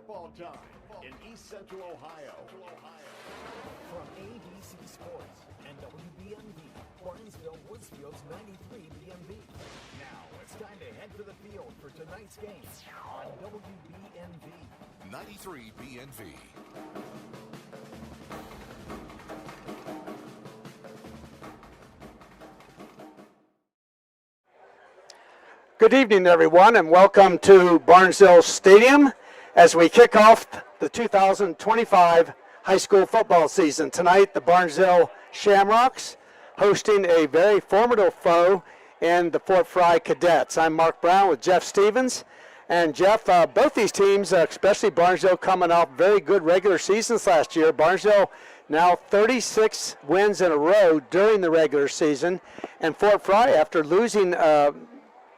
football time in East Central Ohio. From AVC Sports and WBNV, Barnesville Woodsfield's 93 BNV. Now it's time to head for the field for tonight's game on WBNV. 93 BNV. Good evening, everyone, and welcome to Barnesville Stadium as we kick off the 2025 high school football season. Tonight, the Barnesville Shamrocks hosting a very formidable foe in the Fort Frye Cadets. I'm Mark Brown with Jeff Stevens. And Jeff, both these teams, especially Barnesville, coming off very good regular seasons last year. Barnesville now 36 wins in a row during the regular season. And Fort Frye, after losing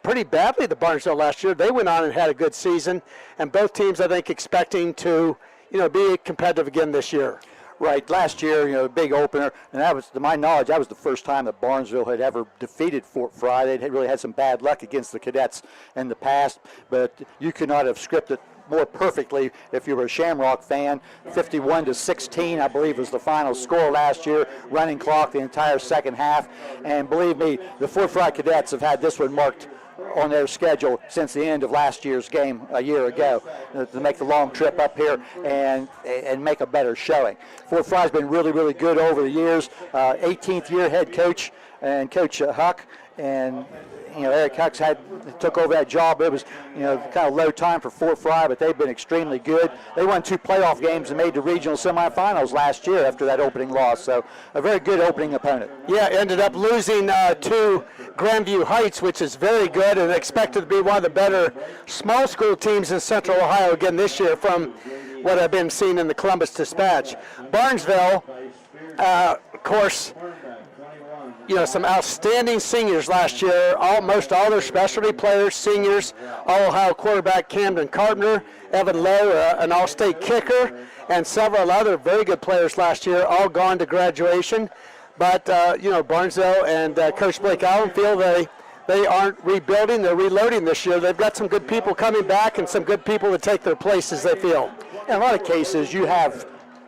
pretty badly to Barnesville last year, they went on and had a good season. And both teams, I think, expecting to, be competitive again this year. Right. Last year, big opener, and that was, to my knowledge, that was the first time that Barnesville had ever defeated Fort Frye. They'd really had some bad luck against the Cadets in the past, but you could not have scripted more perfectly if you were a Shamrock fan. 51-16, I believe, was the final score last year, running clock the entire second half. And believe me, the Fort Frye Cadets have had this one marked on their schedule since the end of last year's game a year ago to make the long trip up here and make a better showing. Fort Frye's been really, really good over the years. 18th year head coach and Coach Huck, and Eric Huck took over that job. It was kind of low time for Fort Frye, but they've been extremely good. They won 2 playoff games and made the regional semifinals last year after that opening loss. So a very good opening opponent. Yeah, ended up losing to Grandview Heights, which is very good and expected to be one of the better small school teams in Central Ohio again this year from what I've been seeing in the Columbus Dispatch. Barnesville, of course, some outstanding seniors last year. Almost all their specialty players, seniors. All-Ohio quarterback Camden Carpenter, Evan Lowe, an all-state kicker, and several other very good players last year, all gone to graduation. But, Barnesville and Coach Blake Allen feel they aren't rebuilding, they're reloading this year. They've got some good people coming back and some good people to take their places, they feel. In a lot of cases, you have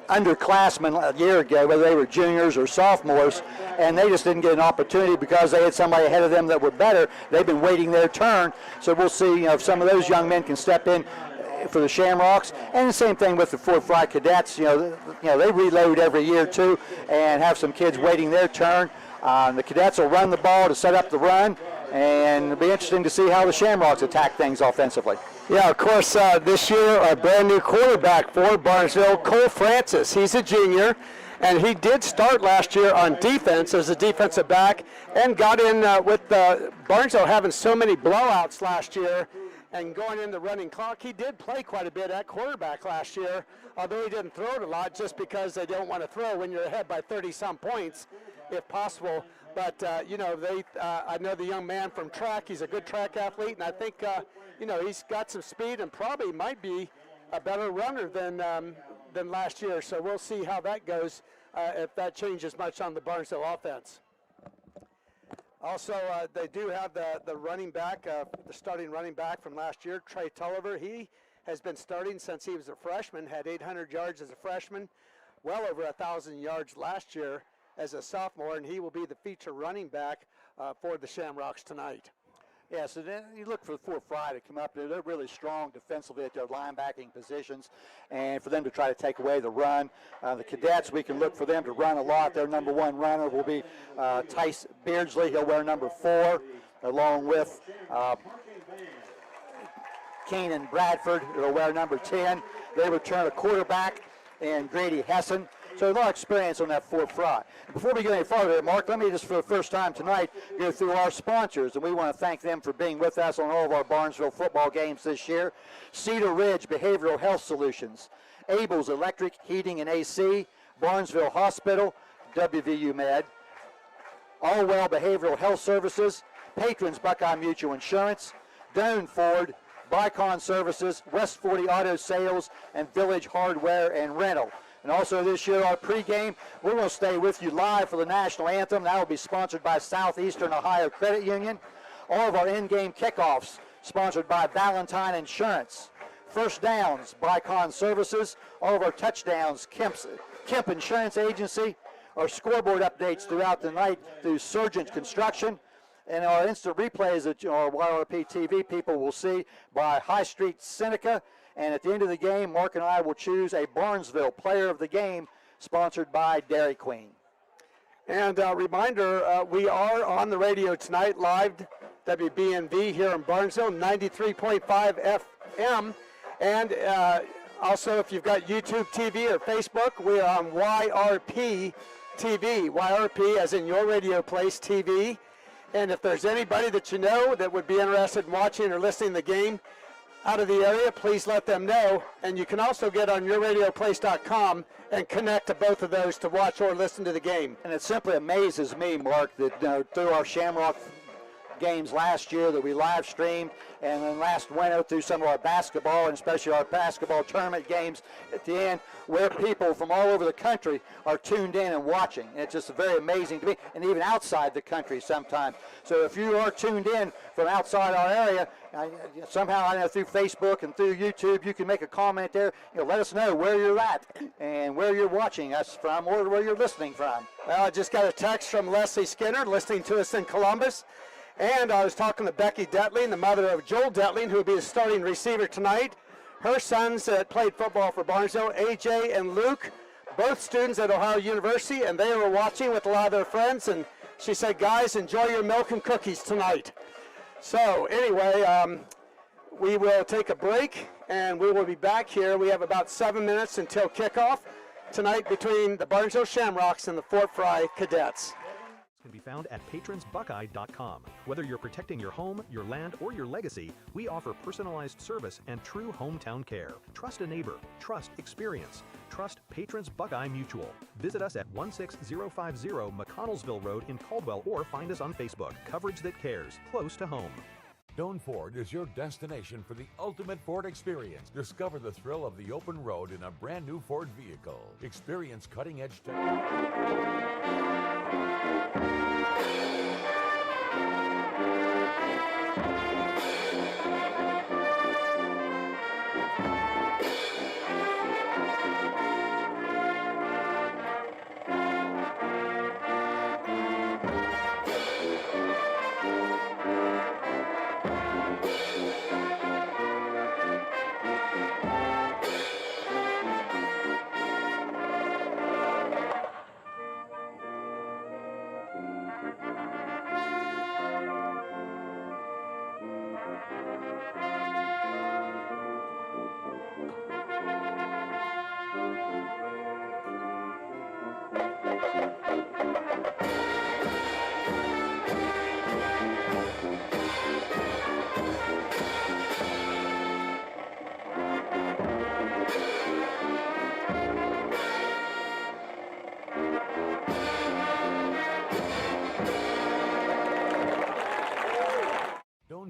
underclassmen a year ago, whether they were juniors or sophomores, and they just didn't get an opportunity because they had somebody ahead of them that were better. They've been waiting their turn, so we'll see if some of those young men can step in for the Shamrocks. And the same thing with the Fort Frye Cadets. They reload every year too and have some kids waiting their turn. The Cadets will run the ball to set up the run, and it'll be interesting to see how the Shamrocks attack things offensively. Yeah, of course, this year a brand new quarterback for Barnesville, Cole Francis. He's a junior, and he did start last year on defense as a defensive back and got in with Barnesville having so many blowouts last year and going in the running clock. He did play quite a bit at quarterback last year, although he didn't throw it a lot just because they don't want to throw when you're ahead by 30-some points, if possible. But, I know the young man from track. He's a good track athlete, and I think, he's got some speed and probably might be a better runner than last year. So we'll see how that goes, if that changes much on the Barnesville offense. Also, they do have the running back, the starting running back from last year, Trey Tulliver. He has been starting since he was a freshman, had 800 yards as a freshman, well over 1,000 yards last year as a sophomore, and he will be the feature running back for the Shamrocks tonight. Yeah, so then you look for Fort Frye to come up there. They're really strong defensively at their linebacking positions, and for them to try to take away the run. The Cadets, we can look for them to run a lot. Their number 1 runner will be Tice Beardsley. He'll wear number 4, along with Keenan Bradford, who'll wear number 10. They return a quarterback, and Grady Hessen. So a lot of experience on that Fort Frye. Before we get any farther, Mark, let me just for the first time tonight go through our sponsors, and we want to thank them for being with us on all of our Barnesville football games this year. Cedar Ridge Behavioral Health Solutions, Abel's Electric Heating and AC, Barnesville Hospital, WVU Med, Allwell Behavioral Health Services, Patrons Buckeye Mutual Insurance, Doane Ford, Bicon Services, West 40 Auto Sales, and Village Hardware and Rental. And also this year, our pregame, we're going to stay with you live for the national anthem. That will be sponsored by Southeastern Ohio Credit Union. All of our in-game kickoffs sponsored by Valentine Insurance. first downs, Bicon Services. All of our touchdowns, Kemp Insurance Agency. Our scoreboard updates throughout the night through Surgeon Construction. And our instant replays that our YRP TV people will see by High Street Seneca. And at the end of the game, Mark and I will choose a Barnesville Player of the Game, sponsored by Dairy Queen. And a reminder, we are on the radio tonight, live WBNV here in Barnesville, 93.5 FM. And also, if you've got YouTube TV or Facebook, we are on YRP TV. YRP as in Your Radio Place TV. And if there's anybody that you know that would be interested in watching or listening to the game out of the area, please let them know. And you can also get on yourradioplace.com and connect to both of those to watch or listen to the game. And it simply amazes me, Mark, that through our Shamrock games last year that we live streamed, and then last winter through some of our basketball, and especially our basketball tournament games at the end, where people from all over the country are tuned in and watching. And it's just very amazing to me, and even outside the country sometimes. So if you are tuned in from outside our area, somehow I know through Facebook and through YouTube, you can make a comment there. Let us know where you're at and where you're watching us from or where you're listening from. Well, I just got a text from Leslie Skinner listening to us in Columbus. And I was talking to Becky Detling, the mother of Joel Detling, who will be the starting receiver tonight. Her sons that played football for Barnesville, AJ and Luke, both students at Ohio University, and they were watching with a lot of their friends. And she said, guys, enjoy your milk and cookies tonight. So anyway, we will take a break, and we will be back here. We have about 7 minutes until kickoff tonight between the Barnesville Shamrocks and the Fort Frye Cadets. Can be found at patronsbuckeye.com. Whether you're protecting your home, your land, or your legacy, we offer personalized service and true hometown care. Trust a neighbor. Trust experience. Trust Patrons Buckeye Mutual. Visit us at 16050 McConnellsville Road in Caldwell or find us on Facebook. Coverage that cares. Close to home. Doan Ford is your destination for the ultimate Ford experience. Discover the thrill of the open road in a brand new Ford vehicle. Experience cutting-edge technology.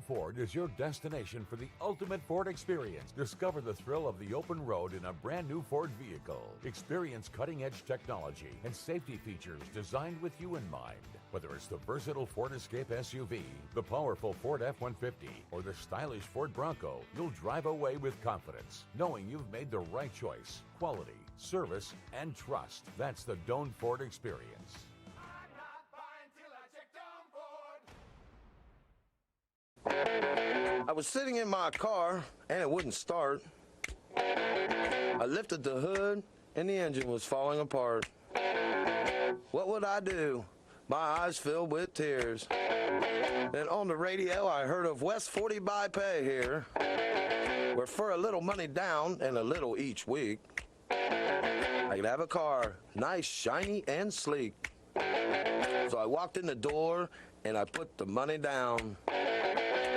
Ford is your destination for the ultimate Ford experience. Discover the thrill of the open road in a brand new Ford vehicle. Experience cutting-edge technology and safety features designed with you in mind. Whether it's the versatile Ford Escape SUV, the powerful Ford F-150, or the stylish Ford Bronco, you'll drive away with confidence, knowing you've made the right choice. Quality, service, and trust. That's the Doan Ford experience. I was sitting in my car and it wouldn't start. I lifted the hood and the engine was falling apart. What would I do? My eyes filled with tears. Then on the radio I heard of West 40 by Pay here, where for a little money down and a little each week, I could have a car, nice, shiny, and sleek. So I walked in the door and I put the money down.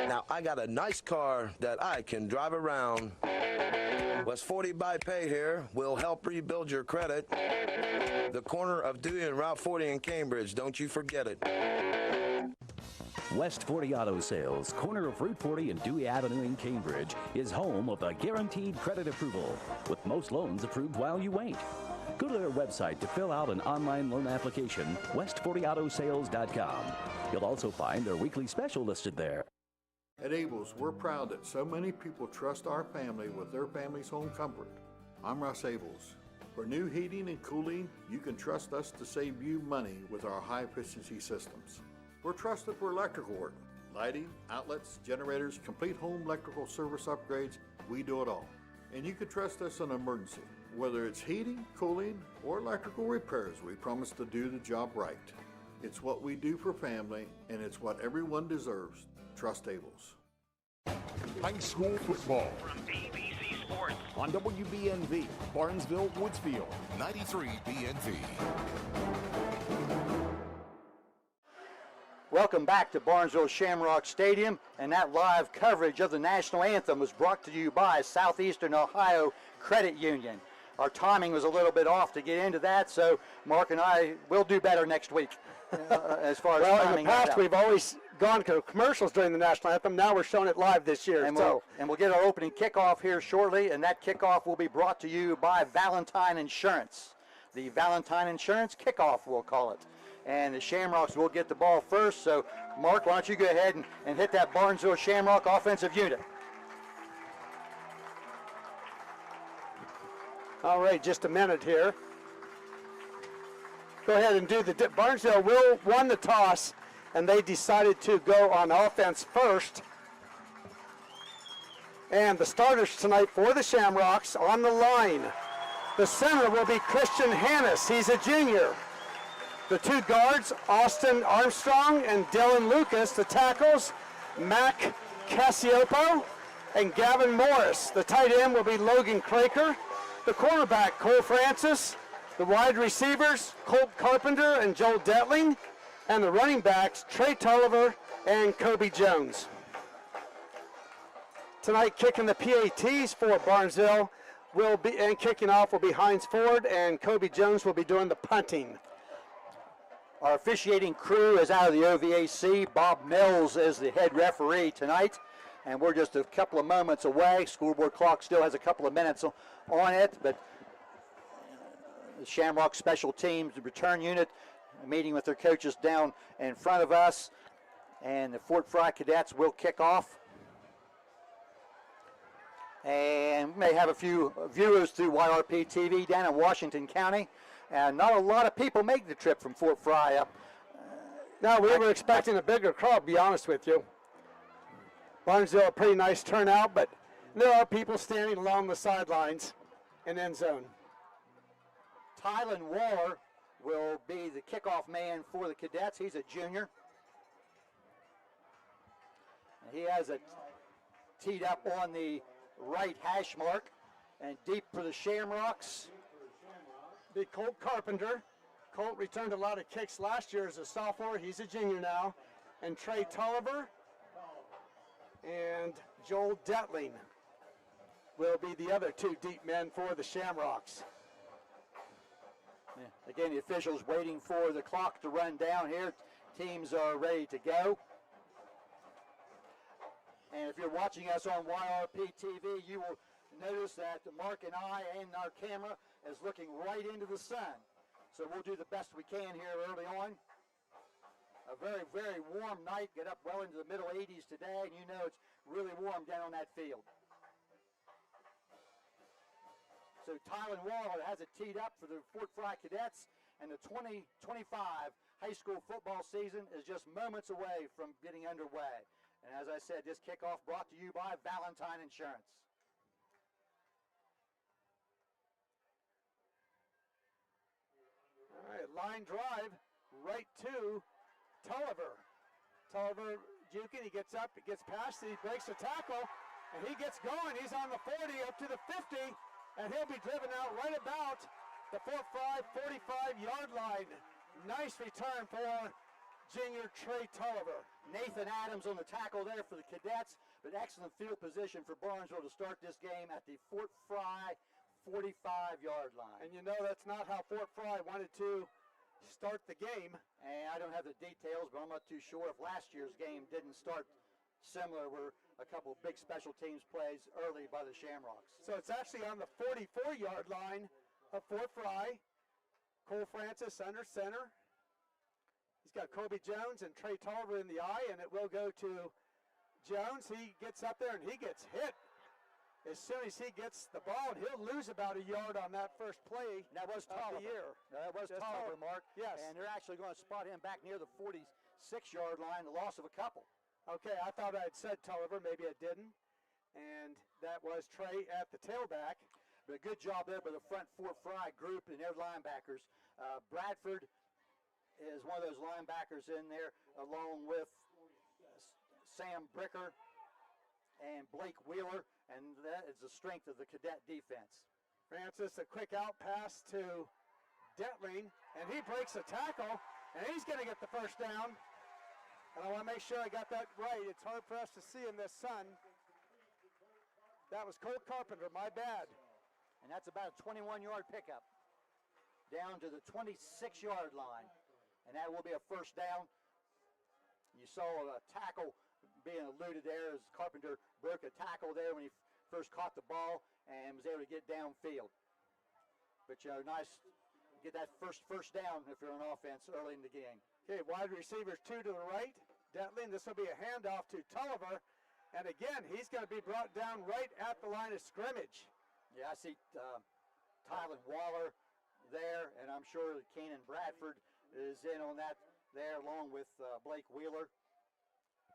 Now I got a nice car that I can drive around. West 40 by Pay here will help rebuild your credit. The corner of Dewey and Route 40 in Cambridge, don't you forget it. West 40 Auto Sales, corner of Route 40 and Dewey Avenue in Cambridge, is home of the guaranteed credit approval, with most loans approved while you wait. Go to their website to fill out an online loan application, west40autosales.com. You'll also find their weekly special listed there. At Abel's, we're proud that so many people trust our family with their family's home comfort. I'm Russ Abels. For new heating and cooling, you can trust us to save you money with our high-efficiency systems. We're trusted for electrical work, lighting, outlets, generators, complete home electrical service upgrades. We do it all. And you can trust us in an emergency. Whether it's heating, cooling, or electrical repairs, we promise to do the job right. It's what we do for family, and it's what everyone deserves. Trust Abels. High school football From AVC Sports. on WBNV, Barnesville, Woodsfield. 93 BNV. Welcome back to Barnesville Shamrocks Stadium, and that live coverage of the national anthem was brought to you by Southeastern Ohio Credit Union. Our timing was a little bit off to get into that, so Mark and I will do better next week as far as Well, timing. in the past, we've always gone to commercials during the national anthem. Now we're showing it live this year. And so we'll get our opening kickoff here shortly, and that kickoff will be brought to you by Valentine Insurance. The Valentine Insurance kickoff, we'll call it. And the Shamrocks will get the ball first. So, Mark, why don't you go ahead and hit that Barnesville Shamrock offensive unit. all right, just a minute here. Go ahead and do the Barnesville won the toss, and they decided to go on offense first. And the starters tonight for the Shamrocks on the line. The center will be Christian Hannes. He's a junior. The two guards, Austin Armstrong and Dylan Lucas. The tackles, Mac Cassiopo and Gavin Morris. The tight end will be Logan Craker. The quarterback, Cole Francis. The wide receivers, Colt Carpenter and Joel Detling. And the running backs, Trey Tulliver and Kobe Jones. Tonight, kicking the PATs for Barnesville and kicking off will be Hines Ford, and Kobe Jones will be doing the punting. Our officiating crew is out of the OVAC. Bob Mills is the head referee tonight, and we're just a couple of moments away. Scoreboard clock still has a couple of minutes on it, but the Shamrock Special Teams return unit meeting with their coaches down in front of us, and the Fort Frye Cadets will kick off. And we may have a few viewers through YRP TV down in Washington County. And not a lot of people make the trip from Fort Frye up. No, we were expecting a bigger crowd, to be honest with you. Barnesville, a pretty nice turnout, but there are people standing along the sidelines and end zone. Tylen Waller will be the kickoff man for the Cadets. He's a junior. And he has it teed up on the right hash mark. And deep for the Shamrocks. Be Colt Carpenter. Colt returned a lot of kicks last year as a sophomore. He's a junior now. And Trey Tulliver and Joel Detling will be the other two deep men for the Shamrocks. Yeah. Again, the officials waiting for the clock to run down here. Teams are ready to go. And if you're watching us on YRP TV, you will notice that Mark and I and our camera is looking right into the sun. So we'll do the best we can here early on. A very, very warm night. Get up well into the middle 80s today, and you know it's really warm down on that field. So Tylen Waller has it teed up for the Fort Frye Cadets, and the 2025 high school football season is just moments away from getting underway. And as I said, this kickoff brought to you by Valentine Insurance. All right, line drive right to Tulliver. Tulliver juking, he gets up, he gets past, he breaks the tackle, and he gets going. He's on the 40 up to the 50, and he'll be driven out right about the Fort Frye 45-yard line. Nice return for junior Trey Tulliver. Nathan Adams on the tackle there for the Cadets, but excellent field position for Barnesville to start this game at the Fort Frye 45-yard line. And you know that's not how Fort Frye wanted to start the game. And I don't have the details, but I'm not too sure if last year's game didn't start similar, where a couple of big special teams plays early by the Shamrocks. So it's actually on the 44-yard line of Fort Frye. Cole Francis under center. He's got Kobe Jones and Trey Tulliver in the eye, and it will go to Jones, he gets up there and he gets hit as soon as he gets the ball, and he'll lose about a yard on that first play. That was Tolliver. That was Tolliver, Mark. Yes. And they're actually going to spot him back near the 46-yard line, the loss of a couple. Okay, I thought I had said Tolliver, maybe I didn't. And that was Trey at the tailback. But a good job there by the front Fort Frye group and their linebackers. Bradford is one of those linebackers in there, along with Sam Bricker and Blake Wheeler, and that is the strength of the cadet defense. Francis, a quick out pass to Detling, and he breaks a tackle, and he's going to get the first down. And I want to make sure I got that right. It's hard for us to see in this sun. That was Colt Carpenter, my bad. And that's about a 21-yard pickup down to the 26-yard line. And that will be a first down. You saw a tackle being eluded there as Carpenter broke a tackle there when he first caught the ball and was able to get downfield. But nice to get that first down if you're on offense early in the game. Okay, wide receivers 2 to the right. Detling, this will be a handoff to Tolliver. And again, he's going to be brought down right at the line of scrimmage. Yeah, I see Tylen Waller there, and I'm sure Keenan Bradford is in on that there along with Blake Wheeler.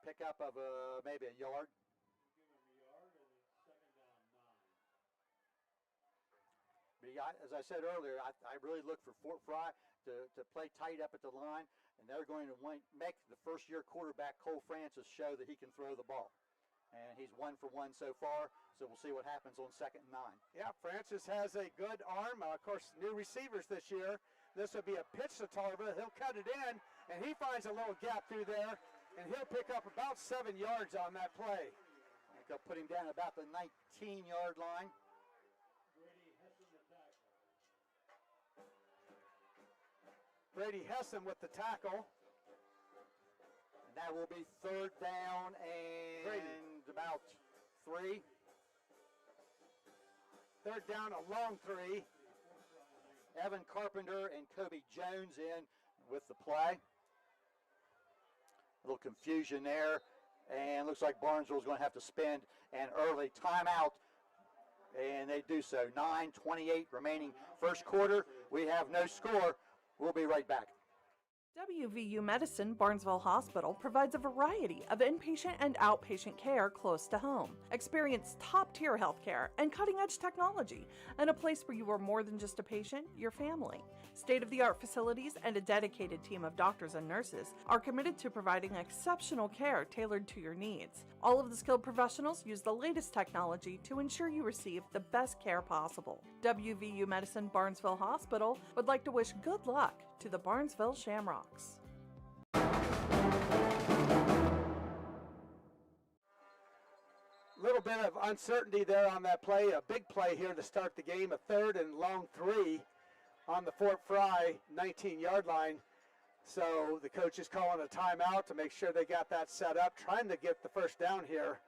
Pickup of maybe a yard. But as I said earlier, I really look for Fort Frye to play tight up at the line, and they're going to make the first-year quarterback, Cole Francis, show that he can throw the ball. And he's 1 for 1 so far, so we'll see what happens on 2nd and 9. Yeah, Francis has a good arm. Of course, new receivers this year. This will be a pitch to Tolliver. He'll cut it in, and he finds a little gap through there, and he'll pick up about 7 yards on that play. I think they'll put him down about the 19-yard line. Brady Hessen with the tackle. And that will be 3rd down and about 3. 3rd down, a long 3. Evan Carpenter and Kobe Jones in with the play. A little confusion there, and looks like Barnesville's going to have to spend an early timeout, and they do so. 9:28 remaining first quarter. We have no score. We'll be right back. WVU Medicine Barnesville Hospital provides a variety of inpatient and outpatient care close to home. Experience top-tier healthcare and cutting-edge technology, and a place where you are more than just a patient, your family. State-of-the-art facilities and a dedicated team of doctors and nurses are committed to providing exceptional care tailored to your needs. All of the skilled professionals use the latest technology to ensure you receive the best care possible. WVU Medicine Barnesville Hospital would like to wish good luck to the Barnesville Shamrocks. Little bit of uncertainty there on that play. A big play here to start the game. A 3rd and long 3 on the Fort Frye 19-yard line. So the coach is calling a timeout to make sure they got that set up, trying to get the first down here.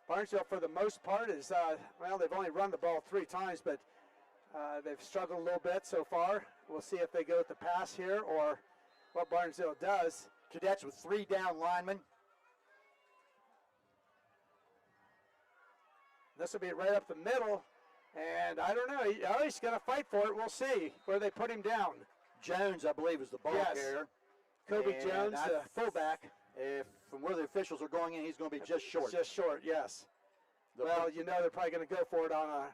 Barnesville, for the most part, is, they've only run the ball 3 times, but they've struggled a little bit so far. We'll see if they go with the pass here or what Barnesville does. Cadets with 3 down linemen. This will be right up the middle, and I don't know. He's going to fight for it. We'll see where they put him down. Jones, I believe, is the ball carrier. Kobe Jones, the fullback. From where the officials are going in, he's going to be just short. Just short, yes. Well, they're probably going to go for it on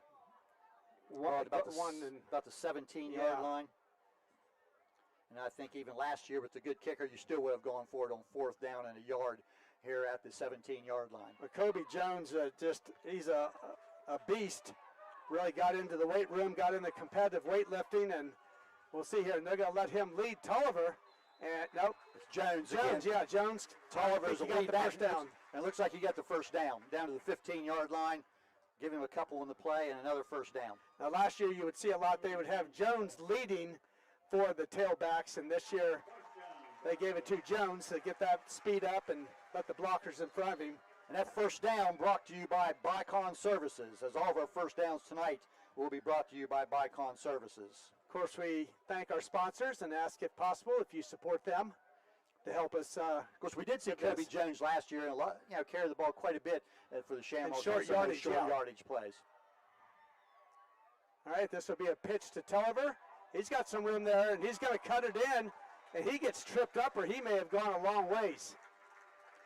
about the 17-yard line. And I think even last year with the good kicker, you still would have gone for it on 4th down and a yard here at the 17-yard line. But Kobe Jones, he's a beast. Really got into the weight room, got into competitive weightlifting, and we'll see here. And they're going to let him lead Tolliver. And nope, it's Jones. Jones, again. Yeah, Jones. Tolliver's a lead back. First down. And it looks like he got the first down to the 15-yard line. Give him a couple on the play and another first down. Now, last year you would see a lot. They would have Jones leading for the tailbacks, and this year they gave it to Jones to get that speed up and let the blockers in front of him. And that first down brought to you by Bicon Services, as all of our first downs tonight will be brought to you by Bicon Services. Of course, we thank our sponsors and ask, if possible, if you support them. to help us. Of course, we did see Kobe Jones last year and a lot, carry the ball quite a bit for the Shamrocks. Short yardage plays. All right, this will be a pitch to Tulliver. He's got some room there, and he's going to cut it in, and he gets tripped up, or he may have gone a long ways.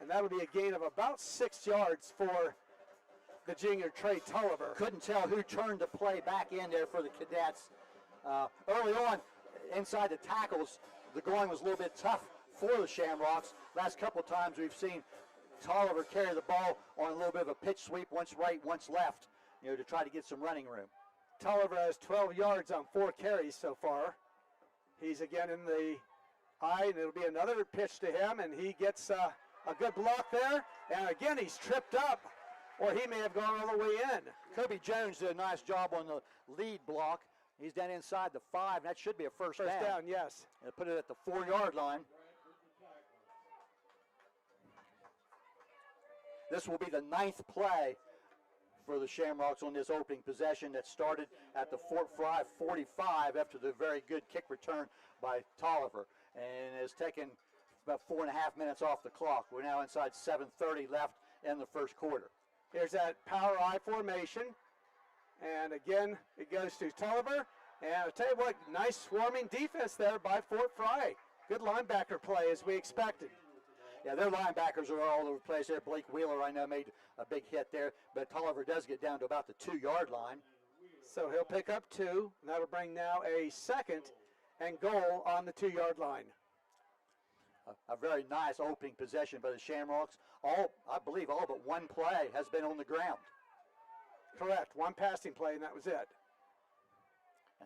And that'll be a gain of about 6 yards for the junior Trey Tulliver. Couldn't tell who turned the play back in there for the Cadets. Early on, inside the tackles, the going was a little bit tough for the Shamrocks. Last couple times we've seen Tulliver carry the ball on a little bit of a pitch sweep, once right, once left, to try to get some running room. Tulliver has 12 yards on 4 carries so far. He's again in the eye, and it'll be another pitch to him, and he gets a good block there. And again, he's tripped up, or he may have gone all the way in. Kobe Jones did a nice job on the lead block. He's down inside the 5, and that should be a first down. First down, yes. And put it at the 4-yard line. This will be the 9th play for the Shamrocks on this opening possession that started at the Fort Frye 45 after the very good kick return by Tulliver, and has taken about 4.5 minutes off the clock. We're now inside 7:30 left in the first quarter. Here's that power I formation, and again it goes to Tulliver, and I'll tell you what, nice swarming defense there by Fort Frye. Good linebacker play as we expected. Yeah, their linebackers are all over the place there. Blake Wheeler, I know, made a big hit there, but Tulliver does get down to about the 2-yard line. So he'll pick up 2, and that'll bring now a 2nd and goal on the 2-yard line. A very nice opening possession by the Shamrocks. I believe all but one play has been on the ground. Correct, one passing play, and that was it.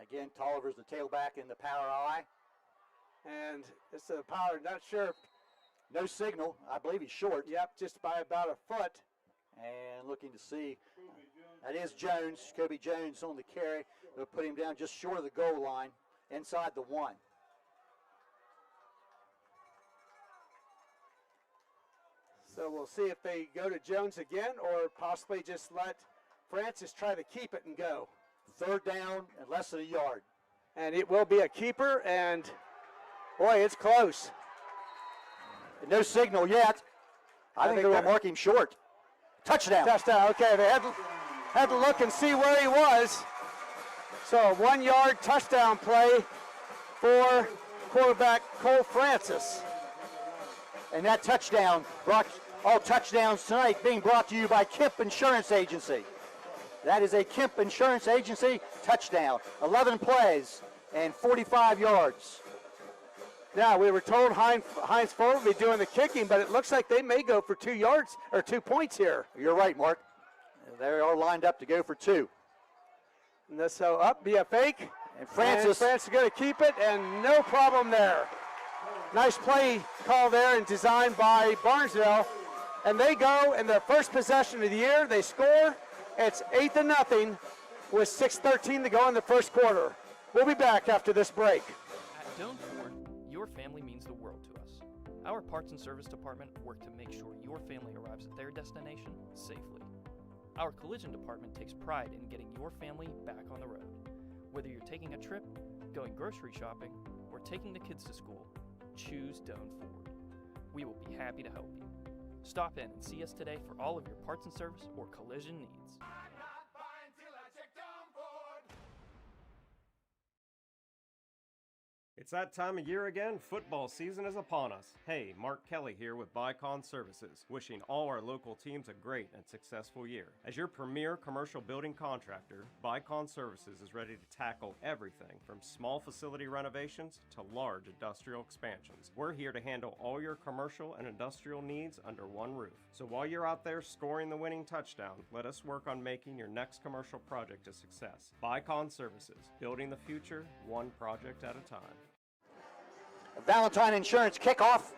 Again, Tulliver's the tailback in the power I. And it's a power, not sure. No signal. I believe he's short. Yep, just by about a foot. And looking to see, that is Jones, Kobe Jones on the carry. They'll put him down just short of the goal line, inside the 1. So we'll see if they go to Jones again or possibly just let Francis try to keep it and go. 3rd down and less than a yard. And it will be a keeper, and boy, it's close. No signal yet. I think they're going to mark him short. Touchdown. Touchdown, okay. They had to look and see where he was. So a 1-yard touchdown play for quarterback Cole Francis. And that touchdown, all touchdowns tonight being brought to you by Kemp Insurance Agency. That is a Kemp Insurance Agency touchdown. 11 plays and 45 yards. Now, we were told Heinz Ford would be doing the kicking, but it looks like they may go for 2 yards or 2 points here. You're right, Mark. They are lined up to go for 2. And so up, be a fake. And Francis is going to keep it, and no problem there. Nice play call there and designed by Barnesville. And they go in their first possession of the year. They score. It's 8-0 with 6:13 to go in the first quarter. We'll be back after this break. At Doan Ford, your family means the world to us. Our parts and service department work to make sure your family arrives at their destination safely. Our collision department takes pride in getting your family back on the road. Whether you're taking a trip, going grocery shopping, or taking the kids to school, choose Doan Ford. We will be happy to help you. Stop in and see us today for all of your parts and service or collision needs. It's that time of year again. Football season is upon us. Hey, Mark Kelly here with Bicon Services, wishing all our local teams a great and successful year. As your premier commercial building contractor, Bicon Services is ready to tackle everything from small facility renovations to large industrial expansions. We're here to handle all your commercial and industrial needs under one roof. So while you're out there scoring the winning touchdown, let us work on making your next commercial project a success. Bicon Services, building the future one project at a time. Valentine Insurance kickoff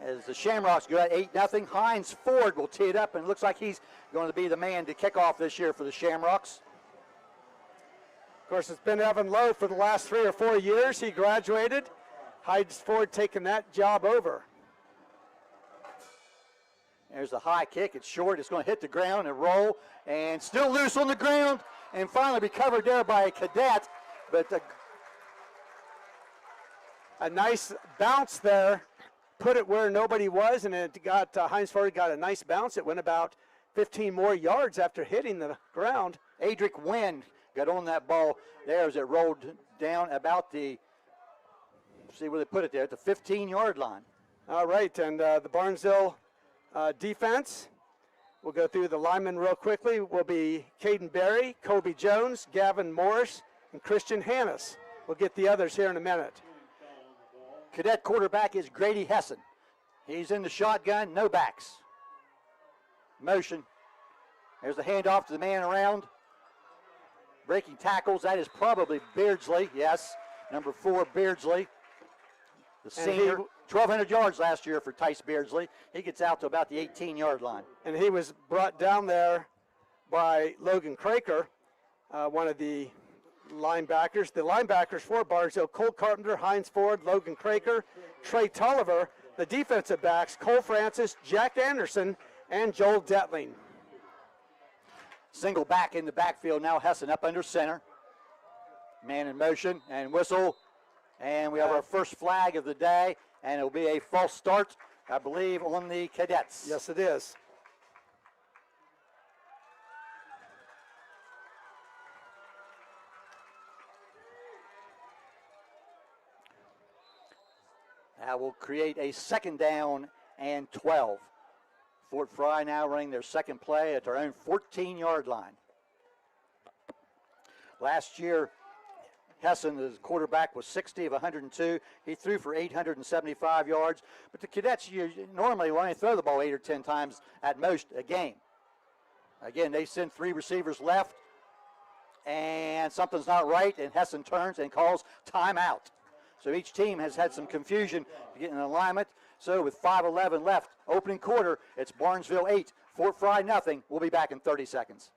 as the Shamrocks go at 8-0. Heinz Ford will tee it up, and it looks like he's going to be the man to kick off this year for the Shamrocks. Of course, it's been Evan Lowe for the last 3 or 4 years. He graduated. Heinz Ford taking that job over. There's the high kick. It's short. It's going to hit the ground and roll, and still loose on the ground, and finally be covered there by a cadet, but a nice bounce there put it where nobody was, and it got Hinesford got a nice bounce. It went about 15 more yards after hitting the ground. Adric Wynn got on that ball there as it rolled down about the, see where they put it there, at the 15-yard line. All right, and the Barnesville defense, we'll go through the linemen real quickly, will be Caden Berry, Kobe Jones, Gavin Morris, and Christian Hannes. We'll get the others here in a minute. Cadet quarterback is Grady Hessen. He's in the shotgun, no backs. Motion. There's the handoff to the man around. Breaking tackles, that is probably Beardsley, yes. Number 4, Beardsley. The senior, 1,200 yards last year for Tice Beardsley. He gets out to about the 18-yard line. And he was brought down there by Logan Craker, one of the linebackers. The linebackers for Barnesville, Cole Carpenter, Hines Ford, Logan Craker, Trey Tolliver. The defensive backs, Cole Francis, Jack Anderson, and Joel Detling. Single back in the backfield now, Hessen up under center. Man in motion and whistle. And we have our first flag of the day, and it'll be a false start, I believe, on the Cadets. Yes, it is. That will create a 2nd down and 12. Fort Frye now running their second play at their own 14-yard line. Last year, Hessen, the quarterback, was 60 of 102. He threw for 875 yards. But the Cadets normally only throw the ball 8 or 10 times at most a game. Again, they send 3 receivers left, and something's not right, and Hessen turns and calls timeout. So each team has had some confusion to get in alignment. So with 5:11 left, opening quarter, it's Barnesville 8, Fort Frye nothing. We'll be back in 30 seconds.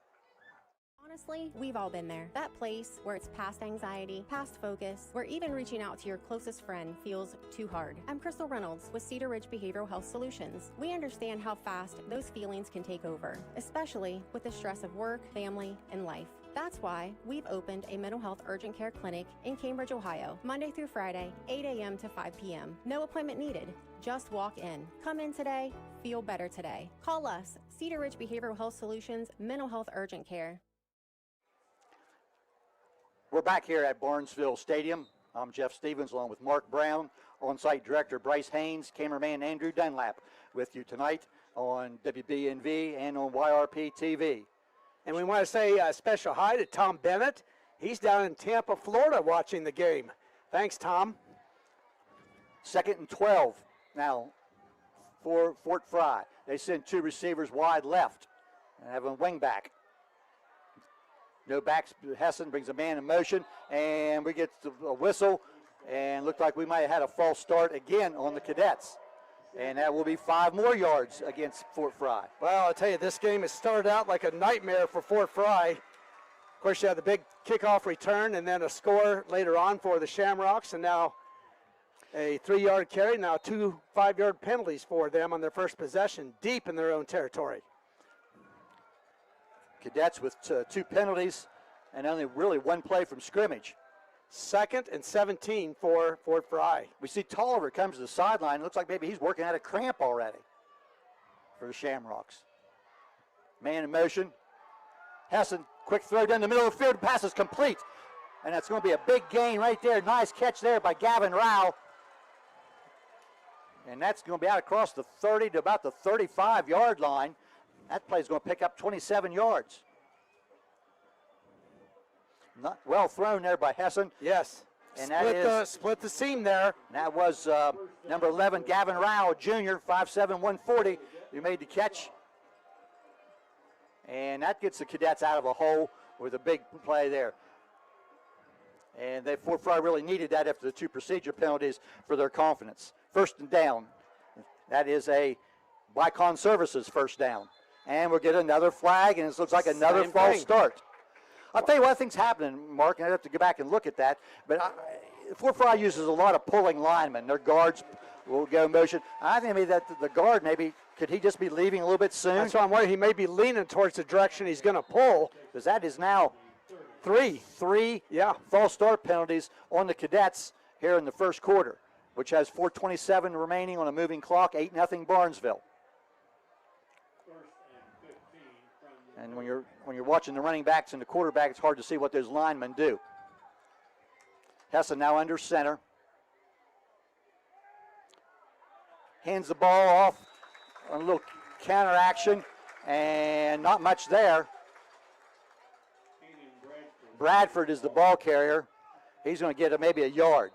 Honestly, we've all been there. That place where it's past anxiety, past focus, where even reaching out to your closest friend feels too hard. I'm Crystal Reynolds with Cedar Ridge Behavioral Health Solutions. We understand how fast those feelings can take over, especially with the stress of work, family, and life. That's why we've opened a mental health urgent care clinic in Cambridge, Ohio, Monday through Friday, 8 a.m. to 5 p.m. No appointment needed. Just walk in. Come in today, feel better today. Call us, Cedar Ridge Behavioral Health Solutions, Mental Health Urgent Care. We're back here at Barnesville Stadium. I'm Jeff Stevens along with Mark Brown, on-site director Bryce Haynes, cameraman Andrew Dunlap with you tonight on WBNV and on YRP TV. And we want to say a special hi to Tom Bennett. He's down in Tampa, Florida watching the game. Thanks, Tom. 2nd and 12 now for Fort Frye. They send 2 receivers wide left and have a wing back. No backs. Hessen brings a man in motion, and we get a whistle, and looked like we might have had a false start again on the Cadets. And that will be 5 more yards against Fort Frye. Well, I'll tell you, this game has started out like a nightmare for Fort Frye. Of course, you had the big kickoff return and then a score later on for the Shamrocks, and now a 3-yard carry, now 2 5-yard penalties for them on their first possession, deep in their own territory. Cadets with 2 penalties and only really 1 play from scrimmage. 2nd and 17 for Fort Frye. We see Tolliver comes to the sideline. Looks like maybe he's working out a cramp already for the Shamrocks. Man in motion. Hessen, quick throw down the middle of the field. Pass is complete. And that's going to be a big gain right there. Nice catch there by Gavin Rao. And that's going to be out across the 30 to about the 35-yard line. That play is going to pick up 27 yards. Not well thrown there by Hessen. Yes. And split the seam there. That was number 11, Gavin Rao, Jr., 5'7", 140, who made the catch. And that gets the Cadets out of a hole with a big play there. And Fort Frye really needed that after the 2 procedure penalties for their confidence. 1st and down. That is a Bicon Services 1st down. And we'll get another flag, and it looks like another false start. I'll tell you what I think's happening, Mark, and I'd have to go back and look at that. But Fort Frye uses a lot of pulling linemen. Their guards will go in motion. I think maybe that the guard, could he just be leaving a little bit soon? That's why I'm wondering. He may be leaning towards the direction he's going to pull. Because that is now 3 false start penalties on the Cadets here in the first quarter. which has 4:27 remaining on a moving clock, 8-0 Barnesville. And when you're watching the running backs and the quarterback, it's hard to see what those linemen do. Hessen now under center. Hands the ball off on a little counter action, and not much there. Bradford is the ball carrier. He's going to get maybe a yard.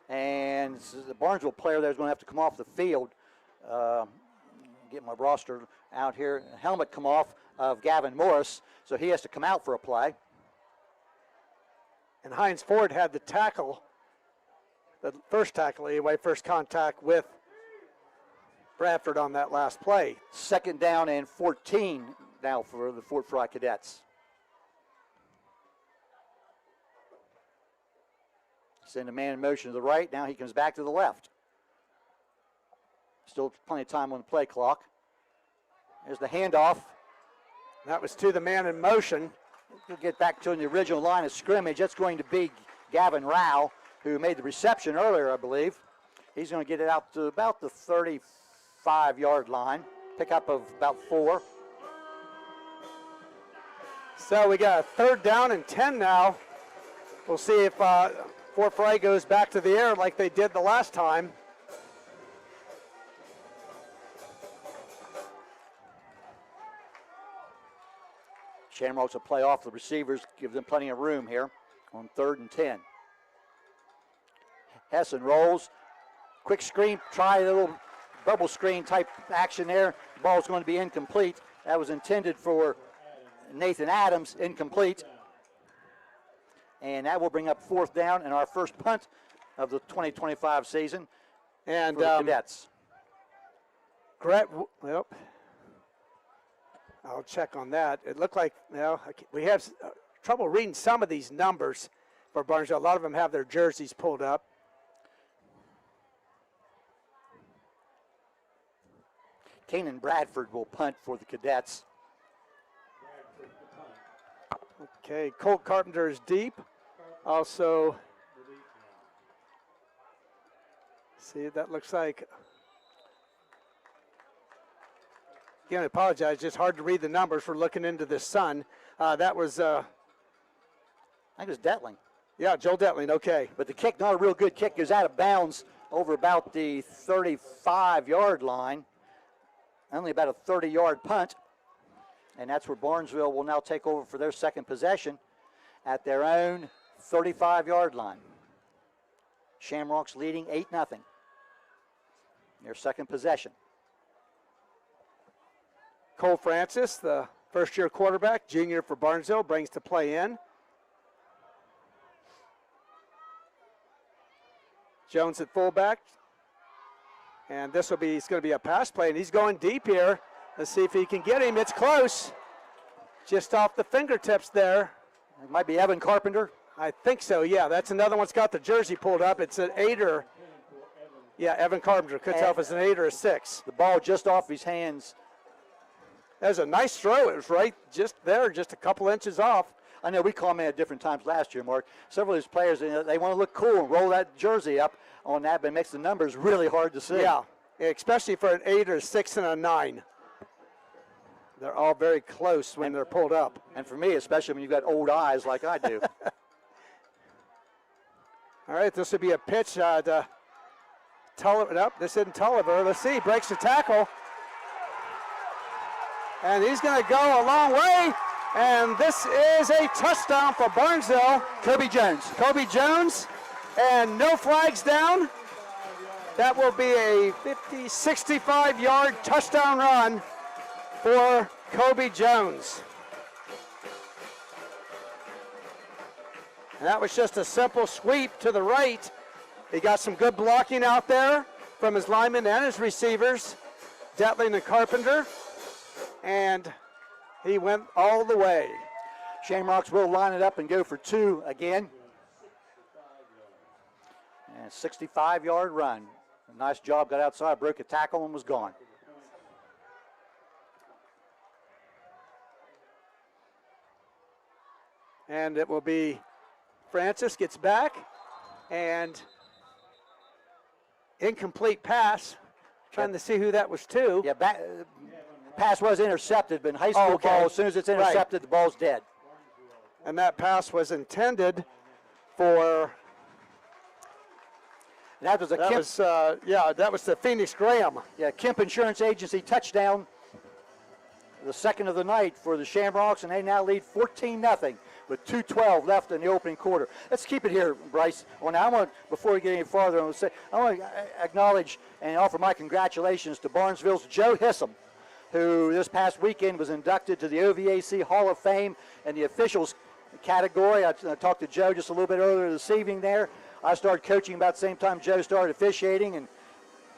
And the Barnesville player there is going to have to come off the field. Get my roster out here. Helmet come off of Gavin Morris, so he has to come out for a play. And Hines Ford had the tackle, the first tackle anyway, first contact with Bradford on that last play. 2nd down and 14 now for the Fort Frye Cadets. Send a man in motion to the right. Now he comes back to the left. Still plenty of time on the play clock. There's the handoff. That was to the man in motion. We'll get back to the original line of scrimmage. That's going to be Gavin Rao, who made the reception earlier, I believe. He's going to get it out to about the 35-yard line. Pickup of about 4. So we got a 3rd down and 10 now. We'll see if Fort Frye goes back to the air like they did the last time. Shamrocks will play off the receivers, give them plenty of room here on 3rd and 10. Hessen rolls. Quick screen, try a little bubble screen type action there. The ball's going to be incomplete. That was intended for Nathan Adams, incomplete. And that will bring up 4th down and our first punt of the 2025 season. And for the Cadets. Well, I'll check on that. It looked like, we have trouble reading some of these numbers for Barnesville. A lot of them have their jerseys pulled up. Kanan Bradford will punt for the Cadets. Okay, Colt Carpenter is deep. Also, see, that looks like, again, I apologize, just hard to read the numbers for looking into the sun. That was, I think it was Detling. Yeah, Joel Detling, okay. But the kick, not a real good kick, goes out of bounds over about the 35-yard line. Only about a 30-yard punt. And that's where Barnesville will now take over for their second possession at their own 35-yard line. Shamrocks leading 8-0. Their second possession. Cole Francis, the first-year quarterback, junior for Barnesville, brings the play in. Jones at fullback. And it's going to be a pass play, and he's going deep here. Let's see if he can get him. It's close. Just off the fingertips there. It might be Evan Carpenter. I think so, yeah. That's another one's got the jersey pulled up. It's an 8 or, yeah, Evan Carpenter. Could tell if it's an 8 or a 6. The ball just off his hands. That was a nice throw. It was right just there, just a couple inches off. I know we commented at different times last year, Mark. Several of these players, they want to look cool and roll that jersey up on that, but it makes the numbers really hard to see. Yeah, especially for an 8 or a 6 and a 9. They're all very close when they're pulled up. And for me, especially when you've got old eyes like I do. All right, this will be a pitch to Tulliver. Nope, this isn't Tulliver. Let's see, breaks the tackle. And he's going to go a long way. And this is a touchdown for Barnesville. Kobe Jones. Kobe Jones. And no flags down. That will be a 65-yard touchdown run for Kobe Jones. And that was just a simple sweep to the right. He got some good blocking out there from his linemen and his receivers, Detling and Carpenter. And he went all the way. Shamrocks will line it up and go for 2 again. And a 65-yard run. A nice job, got outside, broke a tackle, and was gone. And it will be Francis gets back, and incomplete pass. Trying to see who that was to. Yeah, pass was intercepted, but in high school ball, as soon as it's intercepted, the ball's dead. And that pass was intended for. That was that was the Phoenix Graham. Yeah, Kemp Insurance Agency touchdown. The second of the night for the Shamrocks, and they now lead 14-0 with 2:12 left in the opening quarter. Let's keep it here, Bryce. Well, now before we get any farther, I want to acknowledge and offer my congratulations to Barnesville's Joe Hissam, who this past weekend was inducted to the OVAC Hall of Fame in the officials category. I talked to Joe just a little bit earlier this evening there. I started coaching about the same time Joe started officiating, and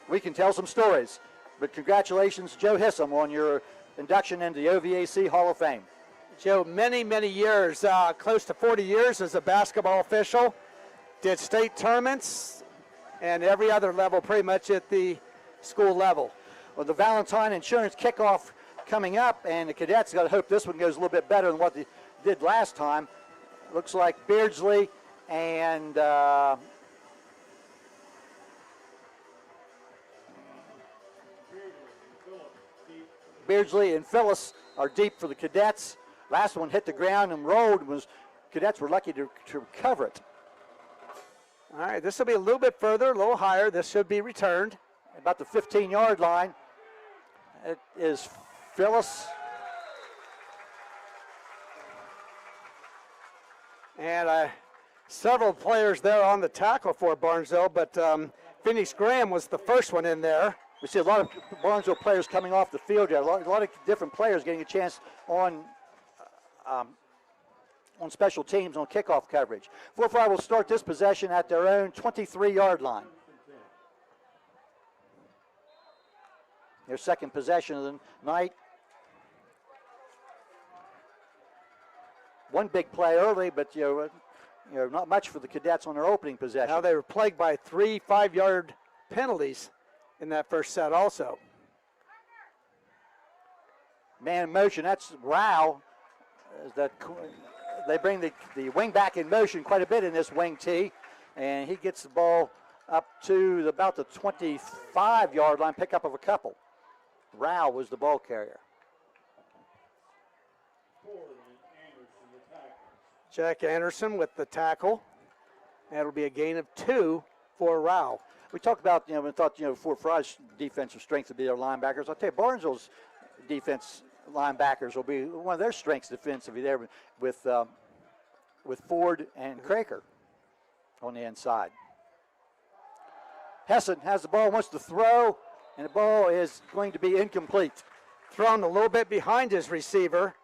we can tell some stories. But congratulations, Joe Hissam, on your induction into the OVAC Hall of Fame. Joe, many, many years, close to 40 years as a basketball official. Did state tournaments and every other level pretty much at the school level. Well, the Valentine Insurance kickoff coming up, and the Cadets got to hope this one goes a little bit better than what they did last time. Looks like Beardsley and Beardsley and Phyllis are deep for the Cadets. Last one hit the ground and rolled. Cadets were lucky to recover it. All right, this will be a little bit further, a little higher. This should be returned. About the 15-yard line. It is Phyllis. And several players there on the tackle for Barnesville, but Phoenix Graham was the first one in there. We see a lot of Barnesville players coming off the field here. A lot of different players getting a chance on special teams on kickoff coverage. Fort Frye will start this possession at their own 23-yard line. Their second possession of the night. One big play early, but not much for the Cadets on their opening possession. Now they were plagued by 3 5-yard penalties in that first set also. Man in motion, that's Rao. They bring the wing back in motion quite a bit in this wing tee, and he gets the ball up to about the 25-yard line, pickup of a couple. Rao was the ball carrier. Jack Anderson with the tackle. That'll be a gain of 2 for Rao. We talked about, we thought, Fort Frye's defensive strength would be their linebackers. I'll tell you, Barnesville's defense linebackers will be one of their strengths defensively there with Ford and Craker on the inside. Hessen has the ball, wants to throw, and the ball is going to be incomplete. Thrown a little bit behind his receiver.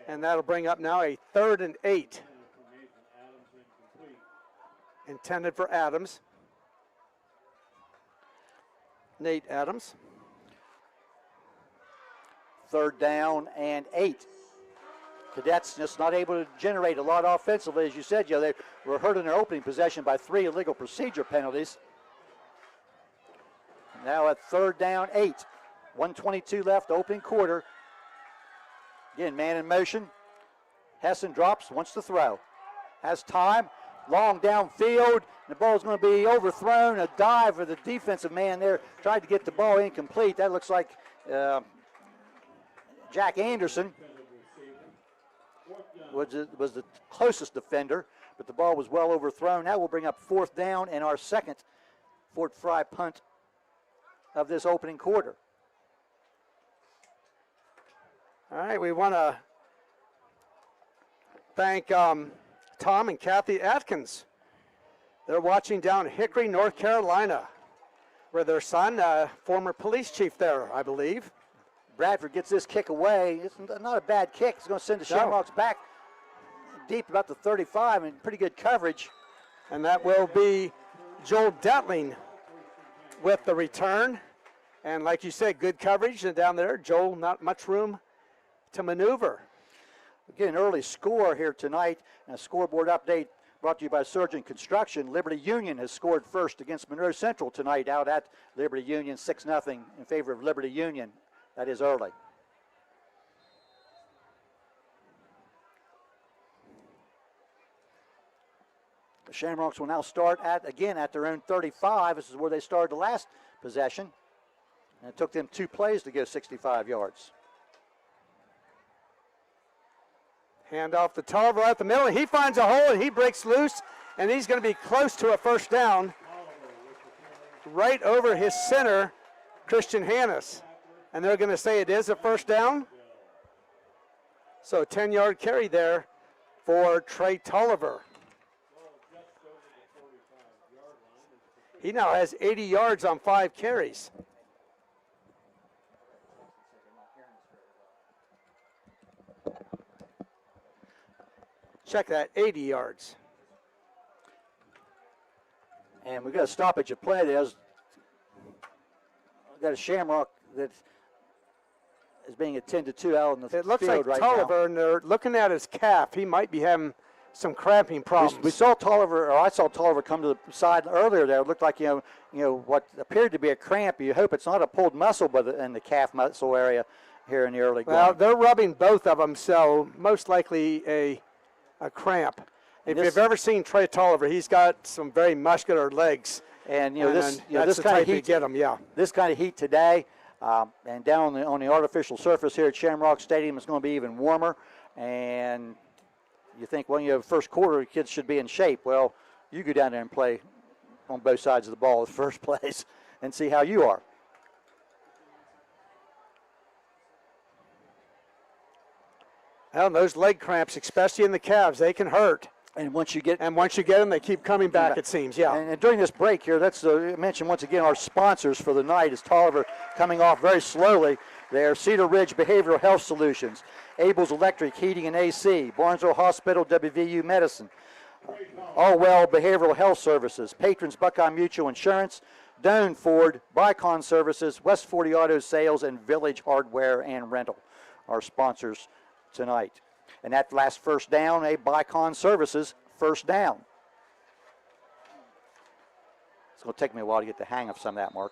And that'll bring up now a 3rd and 8. Intended for Adams. Nate Adams. 3rd down and 8. Cadets just not able to generate a lot offensively. As you said, they were hurt in their opening possession by 3 illegal procedure penalties. Now at 3rd down, 8. 1:22 left, opening quarter. Again, man in motion. Hessen drops, wants to throw. Has time, long downfield. The ball's going to be overthrown. A dive for the defensive man there. Tried to get the ball incomplete. That looks like Jack Anderson was the closest defender, but the ball was well overthrown. Now we'll bring up 4th down and our second Fort Frye punt of this opening quarter. All right, we want to thank Tom and Kathy Atkins. They're watching down Hickory, North Carolina, where their son, former police chief there, I believe. Bradford gets this kick away. It's not a bad kick. It's going to send the Shamrocks back deep about the 35 and pretty good coverage. And that will be Joel Detling with the return. And like you said, good coverage. And down there, Joel, not much room to maneuver. Again, an early score here tonight. And a scoreboard update brought to you by Surgeon Construction. Liberty Union has scored first against Monroe Central tonight out at Liberty Union, 6-0 in favor of Liberty Union. That is early. Shamrocks will now start again at their own 35. This is where they started the last possession. And it took them 2 plays to go 65 yards. Hand off to Tolliver at the middle. He finds a hole and he breaks loose, and he's going to be close to a first down. Right over his center, Christian Hannes. And they're going to say it is a first down. So a 10-yard carry there for Trey Tolliver. He now has 80 yards on 5 carries. Check that, 80 yards. And we've got a stoppage of play. We've got a Shamrock that is being attended to out in the field right now. It looks like Tolliver, and they're looking at his calf. He might be having some cramping problems. We saw Tolliver, or I saw Tolliver come to the side earlier there. It looked like, you know, what appeared to be a cramp. You hope it's not a pulled muscle in the calf muscle area here in the early going. Well, they're rubbing both of them, so most likely a cramp. If you've ever seen Trey Tolliver, he's got some very muscular legs. And that's the kind of heat get him, yeah. This kind of heat today, and down on the artificial surface here at Shamrock Stadium, it's going to be even warmer. And you think, well, first quarter, the kids should be in shape. Well, you go down there and play on both sides of the ball in the first place and see how you are. Well, those leg cramps, especially in the calves, they can hurt. And once you get them, they keep coming back, it seems, yeah. And during this break here, that's mention once again our sponsors for the night is Tolliver coming off very slowly. They're Cedar Ridge Behavioral Health Solutions, Abel's Electric Heating and AC, Barnesville Hospital, WVU Medicine, Allwell Behavioral Health Services, Patrons Buckeye Mutual Insurance, Doane Ford, Bicon Services, West 40 Auto Sales, and Village Hardware and Rental, our sponsors tonight. And that last first down, a Bicon Services first down. It's going to take me a while to get the hang of some of that, Mark.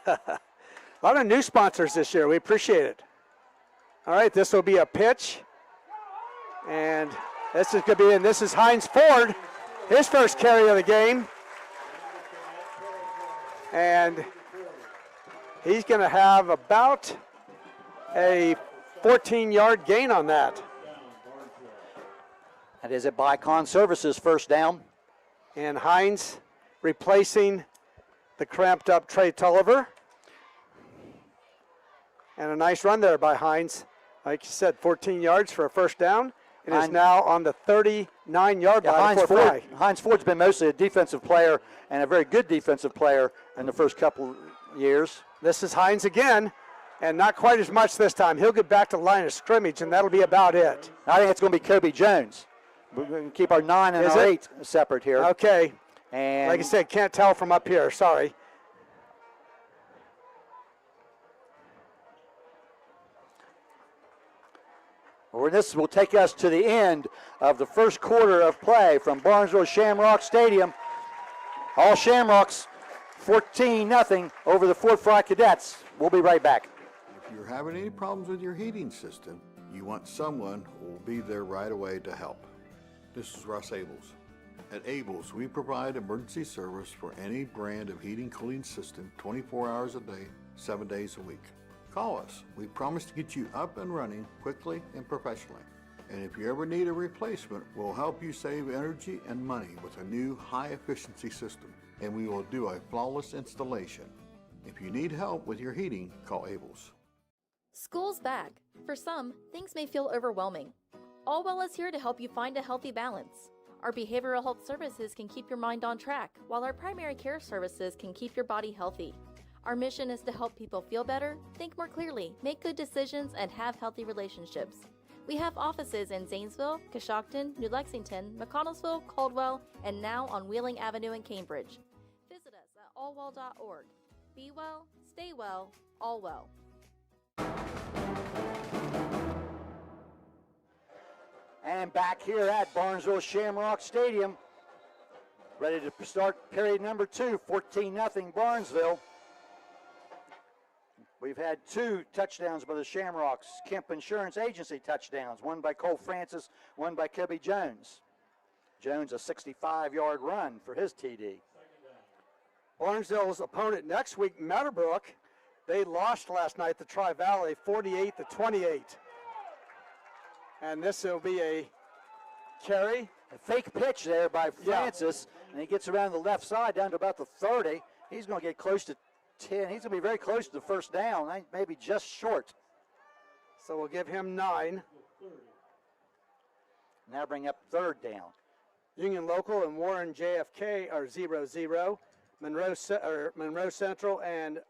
A lot of new sponsors this year. We appreciate it. All right, this will be a pitch. And this is going to be, and this is Hines Ford, his first carry of the game. And he's going to have about a 14-yard gain on that. That is a Bicon Services first down. And Hines replacing the cramped up Trey Tolliver. And a nice run there by Hines. Like you said, 14 yards for a first down. It is now on the 39-yard line. Hines Ford's been mostly a defensive player and a very good defensive player in the first couple years. This is Hines again. And not quite as much this time. He'll get back to the line of scrimmage, and that'll be about it. I think it's going to be Kobe Jones. We're going to keep our 9 and our 8 separate here. Okay. And like I said, can't tell from up here. Sorry. Well, this will take us to the end of the first quarter of play from Barnesville Shamrock Stadium. All Shamrocks 14-0 over the Fort Frye Cadets. We'll be right back. If you're having any problems with your heating system, you want someone who will be there right away to help. This is Russ Abels. At Abels, we provide emergency service for any brand of heating cooling system 24 hours a day, 7 days a week. Call us. We promise to get you up and running quickly and professionally. And if you ever need a replacement, we'll help you save energy and money with a new high-efficiency system, and we will do a flawless installation. If you need help with your heating, call Abels. School's back. For some, things may feel overwhelming. Allwell is here to help you find a healthy balance. Our behavioral health services can keep your mind on track, while our primary care services can keep your body healthy. Our mission is to help people feel better, think more clearly, make good decisions, and have healthy relationships. We have offices in Zanesville, Coshocton, New Lexington, McConnellsville, Caldwell, and now on Wheeling Avenue in Cambridge. Visit us at allwell.org. Be well, stay well, all well. And back here at Barnesville Shamrock Stadium, ready to start period number 2, 14-0 Barnesville. We've had 2 touchdowns by the Shamrocks, Kemp Insurance Agency touchdowns, one by Cole Francis, one by Kobe Jones. Jones a 65-yard run for his TD. Barnesville's opponent next week, Meadowbrook, they lost last night to Tri-Valley 48-28. And this will be a carry. A fake pitch there by Francis, and he gets around the left side down to about the 30. He's going to get close to 10. He's going to be very close to the first down, maybe just short. So we'll give him 9. Now bring up third down. Union Local and Warren JFK are 0-0. Monroe Central and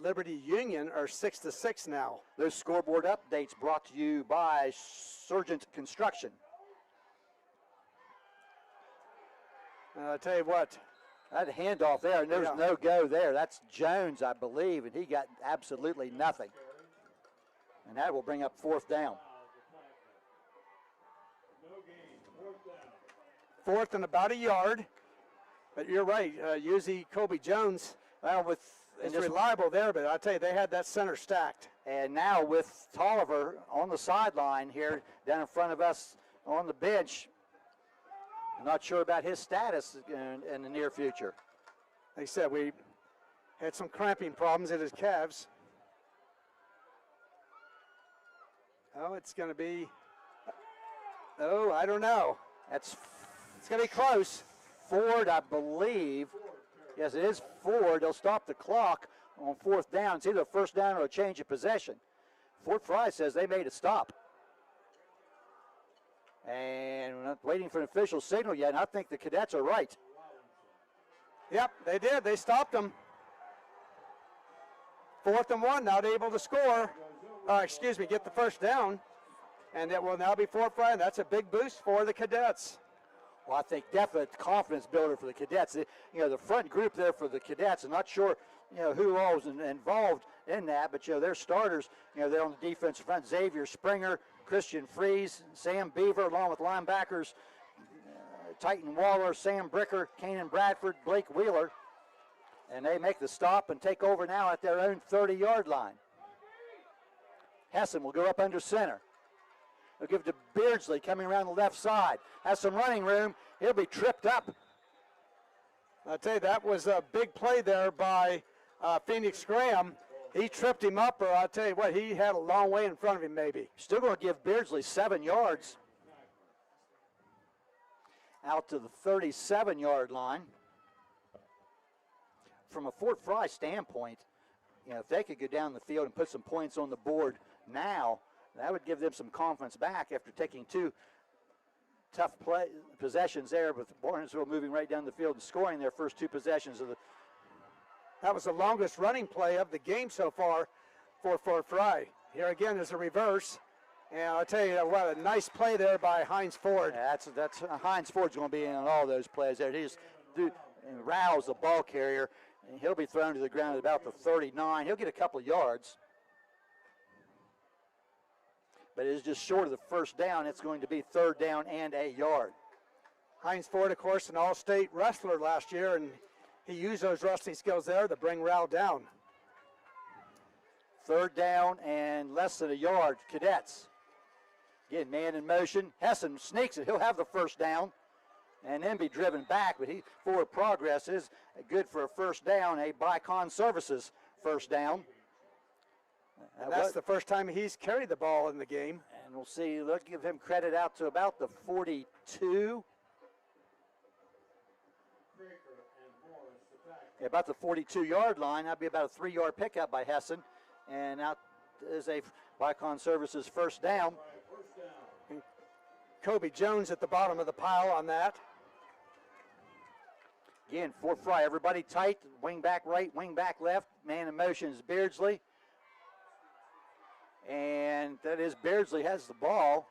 Liberty Union are 6-6 now. Those scoreboard updates brought to you by Surgent Construction. I'll tell you what. That handoff there, and there's no go there. That's Jones, I believe, and he got absolutely nothing. And that will bring up fourth down. Fourth and about a yard. But you're right, usually Kobe Jones is reliable there, but I'll tell you, they had that center stacked. And now with Tolliver on the sideline here, down in front of us on the bench, I'm not sure about his status in the near future. Like I said, we had some cramping problems in his calves. Oh, it's going to be, I don't know. It's going to be close. Ford, I believe. Yes, it is Ford. They'll stop the clock on fourth down. It's either a first down or a change of possession. Fort Frye says they made a stop. And we're not waiting for an official signal yet, and I think the Cadets are right. Yep, they did. They stopped them. 4th and 1, not able to score. Get the first down. And it will now be Fort Frye, and that's a big boost for the Cadets. Well, I think definite confidence builder for the Cadets. The front group there for the Cadets, I'm not sure, who all was involved in that, but, their starters, they're on the defensive front. Xavier Springer, Christian Fries, Sam Beaver, along with linebackers, Titan Waller, Sam Bricker, Kanan Bradford, Blake Wheeler. And they make the stop and take over now at their own 30-yard line. Hessen will go up under center. They'll give it to Beardsley coming around the left side. Has some running room. He'll be tripped up. I'll tell you, that was a big play there by Phoenix Graham. He tripped him up, or I'll tell you what, he had a long way in front of him maybe. Still going to give Beardsley 7 yards. Out to the 37-yard line. From a Fort Frye standpoint, if they could go down the field and put some points on the board now, that would give them some confidence back after taking 2 tough possessions there, with Barnesville moving right down the field and scoring their first 2 possessions of the. That was the longest running play of the game so far for Fort Frye. Here again is a reverse. And I'll tell you what, a nice play there by Heinz Ford. Yeah, that's Heinz Ford's going to be in on all those plays there. He just rouse the ball carrier, and he'll be thrown to the ground at about the 39. He'll get a couple of yards. But it is just short of the first down. It's going to be 3rd down and a yard. Heinz Ford, of course, an all-state wrestler last year, and he used those wrestling skills there to bring Rowell down. 3rd down and less than a yard. Cadets. Again, man in motion. Hessen sneaks it. He'll have the first down and then be driven back. But forward progress is good for a first down, a Bicon Services first down. And that's the first time he's carried the ball in the game. And we'll see. They'll give him credit out to about the 42. About the 42-yard line. That'd be about a 3-yard pickup by Hessen. And out is a Bicon Services first down. And Kobe Jones at the bottom of the pile on that. Again, Fort Frye, everybody tight. Wing back right, wing back left. Man in motion is Beardsley. And that is Beardsley has the ball.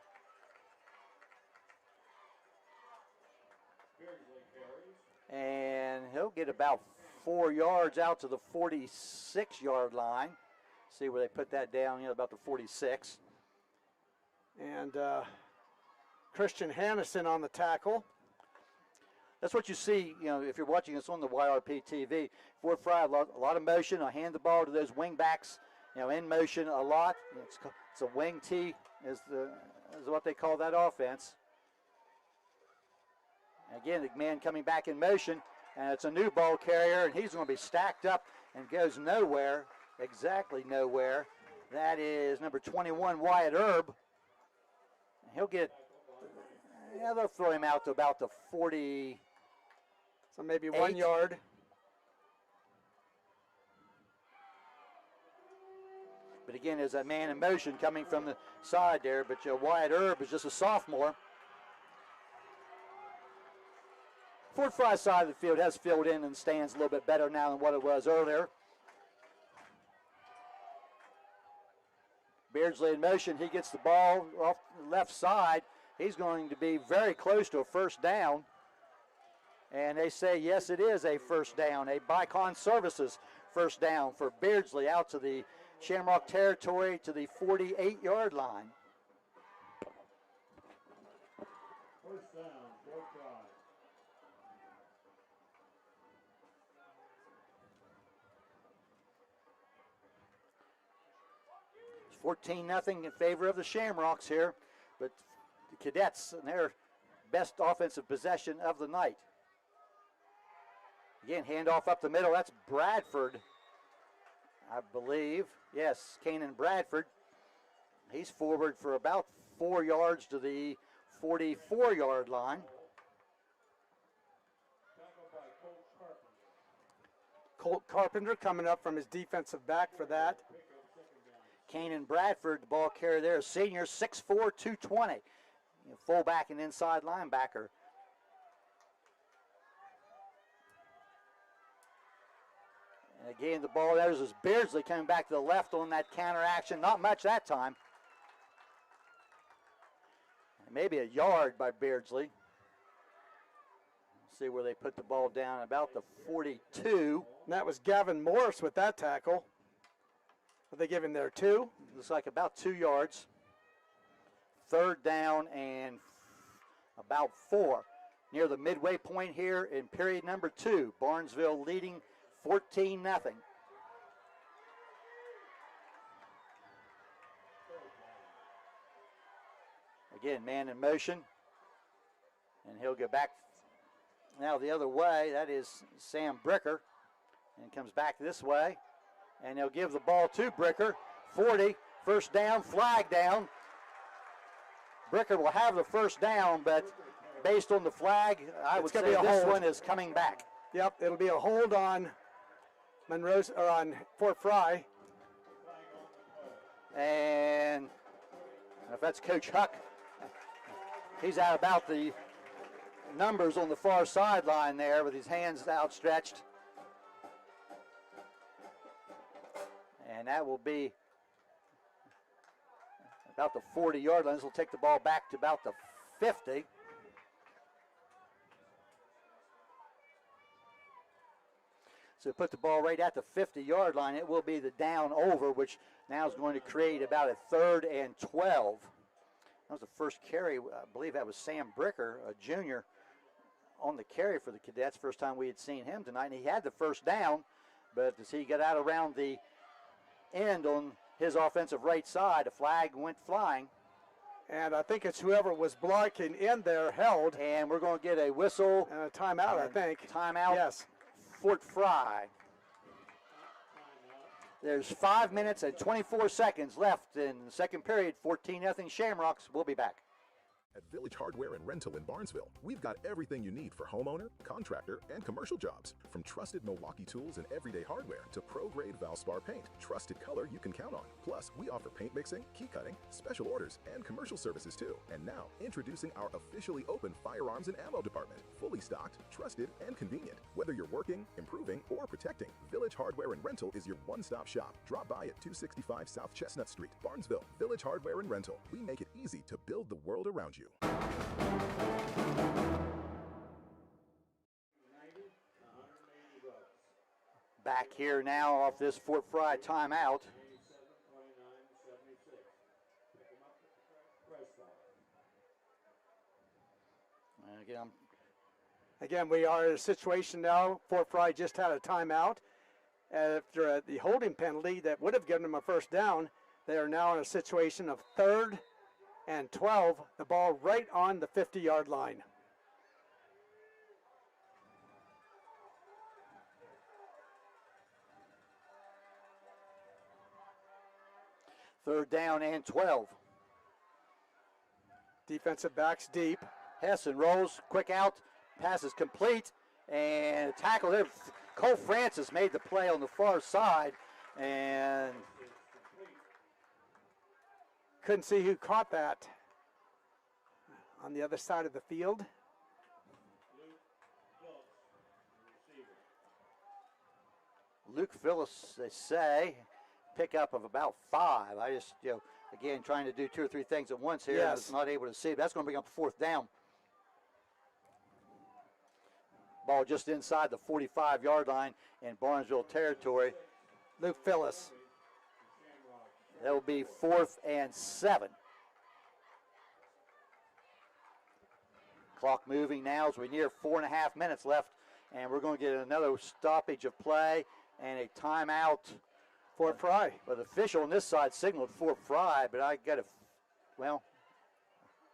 And he'll get about 4 yards out to the 46-yard line. See where they put that down, about the 46. And Christian Hannison on the tackle. That's what you see, if you're watching us on the YRP TV. Fort Frye, a lot of motion. I hand the ball to those wing backs, in motion a lot. It's a wing T is what they call that offense. Again, the man coming back in motion, and it's a new ball carrier, and he's going to be stacked up and goes nowhere, exactly nowhere. That is number 21, Wyatt Erb. He'll get, they'll throw him out to about the 40. So maybe 1 yard. But again, there's a man in motion coming from the side there, but Wyatt Erb is just a sophomore. Fort Frye side of the field has filled in and stands a little bit better now than what it was earlier. Beardsley in motion. He gets the ball off the left side. He's going to be very close to a first down. And they say, yes, it is a first down, a Bicon Services first down for Beardsley out to the Shamrock territory to the 48-yard line. First down, Fort Frye. 14-0 in favor of the Shamrocks here, but the Cadets in their best offensive possession of the night. Again, handoff up the middle. That's Bradford, I believe. Yes, Kanan Bradford. He's forward for about 4 yards to the 44-yard line. Colt Carpenter coming up from his defensive back for that. Kanan Bradford, the ball carrier there, senior, 6'4", 220. Fullback and inside linebacker. And again, the ball there is Beardsley coming back to the left on that counter action. Not much that time. Maybe a yard by Beardsley. See where they put the ball down, about the 42. And that was Gavin Morris with that tackle. Are they giving there 2? Looks like about 2 yards. Third down and about 4. Near the midway point here in period number 2. Barnesville leading 14-0. Again, man in motion. And he'll go back now the other way. That is Sam Bricker. And comes back this way. And they'll give the ball to Bricker. 40, first down, flag down. Bricker will have the first down, but based on the flag, I would say this one is coming back. Yep, it'll be a hold on Monroe, or on Fort Frye. And if that's Coach Huck, he's out about the numbers on the far sideline there with his hands outstretched. And that will be about the 40-yard line. This will take the ball back to about the 50. So put the ball right at the 50-yard line. It will be the down over, which now is going to create about a 3rd and 12. That was the first carry. I believe that was Sam Bricker, a junior, on the carry for the Cadets. First time we had seen him tonight. And he had the first down, but as he got out around the end on his offensive right side, a flag went flying. And I think it's whoever was blocking in there held. And we're going to get a whistle. And a timeout, I think. Timeout. Yes. Fort Frye. There's 5 minutes and 24 seconds left in the second period. 14-0 Shamrocks. We'll be back. At Village Hardware and Rental in Barnesville, we've got everything you need for homeowner, contractor, and commercial jobs. From trusted Milwaukee tools and everyday hardware to pro-grade Valspar paint, trusted color you can count on. Plus, we offer paint mixing, key cutting, special orders, and commercial services too. And now, introducing our officially open firearms and ammo department. Fully stocked, trusted, and convenient. Whether you're working, improving, or protecting, Village Hardware and Rental is your one-stop shop. Drop by at 265 South Chestnut Street, Barnesville. Village Hardware and Rental. We make it easy to build the world around you. Back here now off this Fort Frye timeout. Again, we are in a situation now. Fort Frye just had a timeout. After the holding penalty that would have given them a first down, they are now in a situation of 3rd and 12, the ball right on the 50-yard line. Third down and 12. Defensive backs deep. Hessen rolls, quick out, pass is complete, and tackle there. Cole Francis made the play on the far side, and couldn't see who caught that on the other side of the field. Luke Phillips, they say, pickup of about 5. I just, again, trying to do 2 or 3 things at once here. Yes. I was not able to see. That's going to bring up 4th down. Ball just inside the 45-yard line in Barnesville territory. Luke Phillips. That will be 4th and 7. Clock moving now as we near 4.5 minutes left, and we're going to get another stoppage of play and a timeout. Fort Frye. But the official on this side signaled Fort Frye, but I got to, well.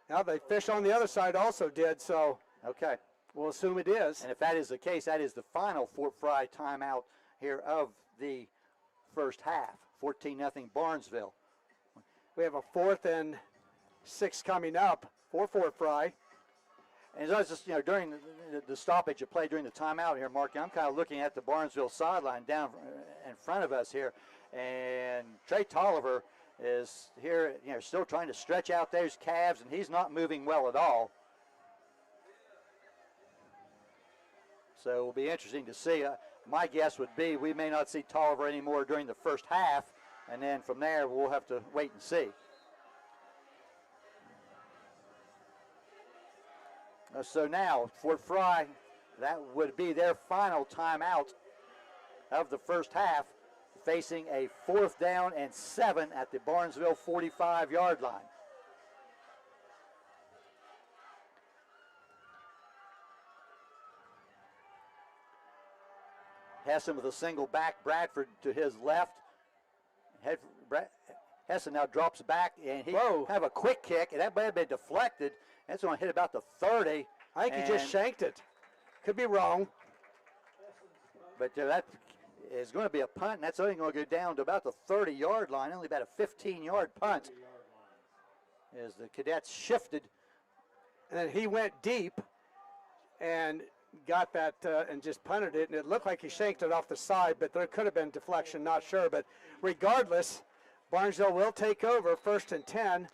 Now the fish on the other side also did, so. Okay. We'll assume it is. And if that is the case, that is the final Fort Frye timeout here of the first half. 14-0 Barnesville. We have a 4th and 6 coming up for Fort Frye. And as I was just, during the stoppage of play during the timeout here, Mark, I'm kind of looking at the Barnesville sideline down in front of us here. And Trey Tolliver is here, still trying to stretch out those calves, and he's not moving well at all. So it will be interesting to see. My guess would be we may not see Tolliver anymore during the first half, and then from there we'll have to wait and see. So now Fort Frye, that would be their final timeout of the first half, facing a 4th down and 7 at the Barnesville 45-yard line. Hessen with a single back, Bradford to his left. Hessen now drops back, and he have a quick kick, and that may have been deflected. That's going to hit about the 30. I think he just shanked it. Could be wrong. But that is going to be a punt, and that's only going to go down to about the 30-yard line, only about a 15-yard punt. As the Cadets shifted. And then he went deep and got that and just punted it, and it looked like he shanked it off the side, but there could have been deflection, not sure. But regardless, Barnesville will take over 1st and 10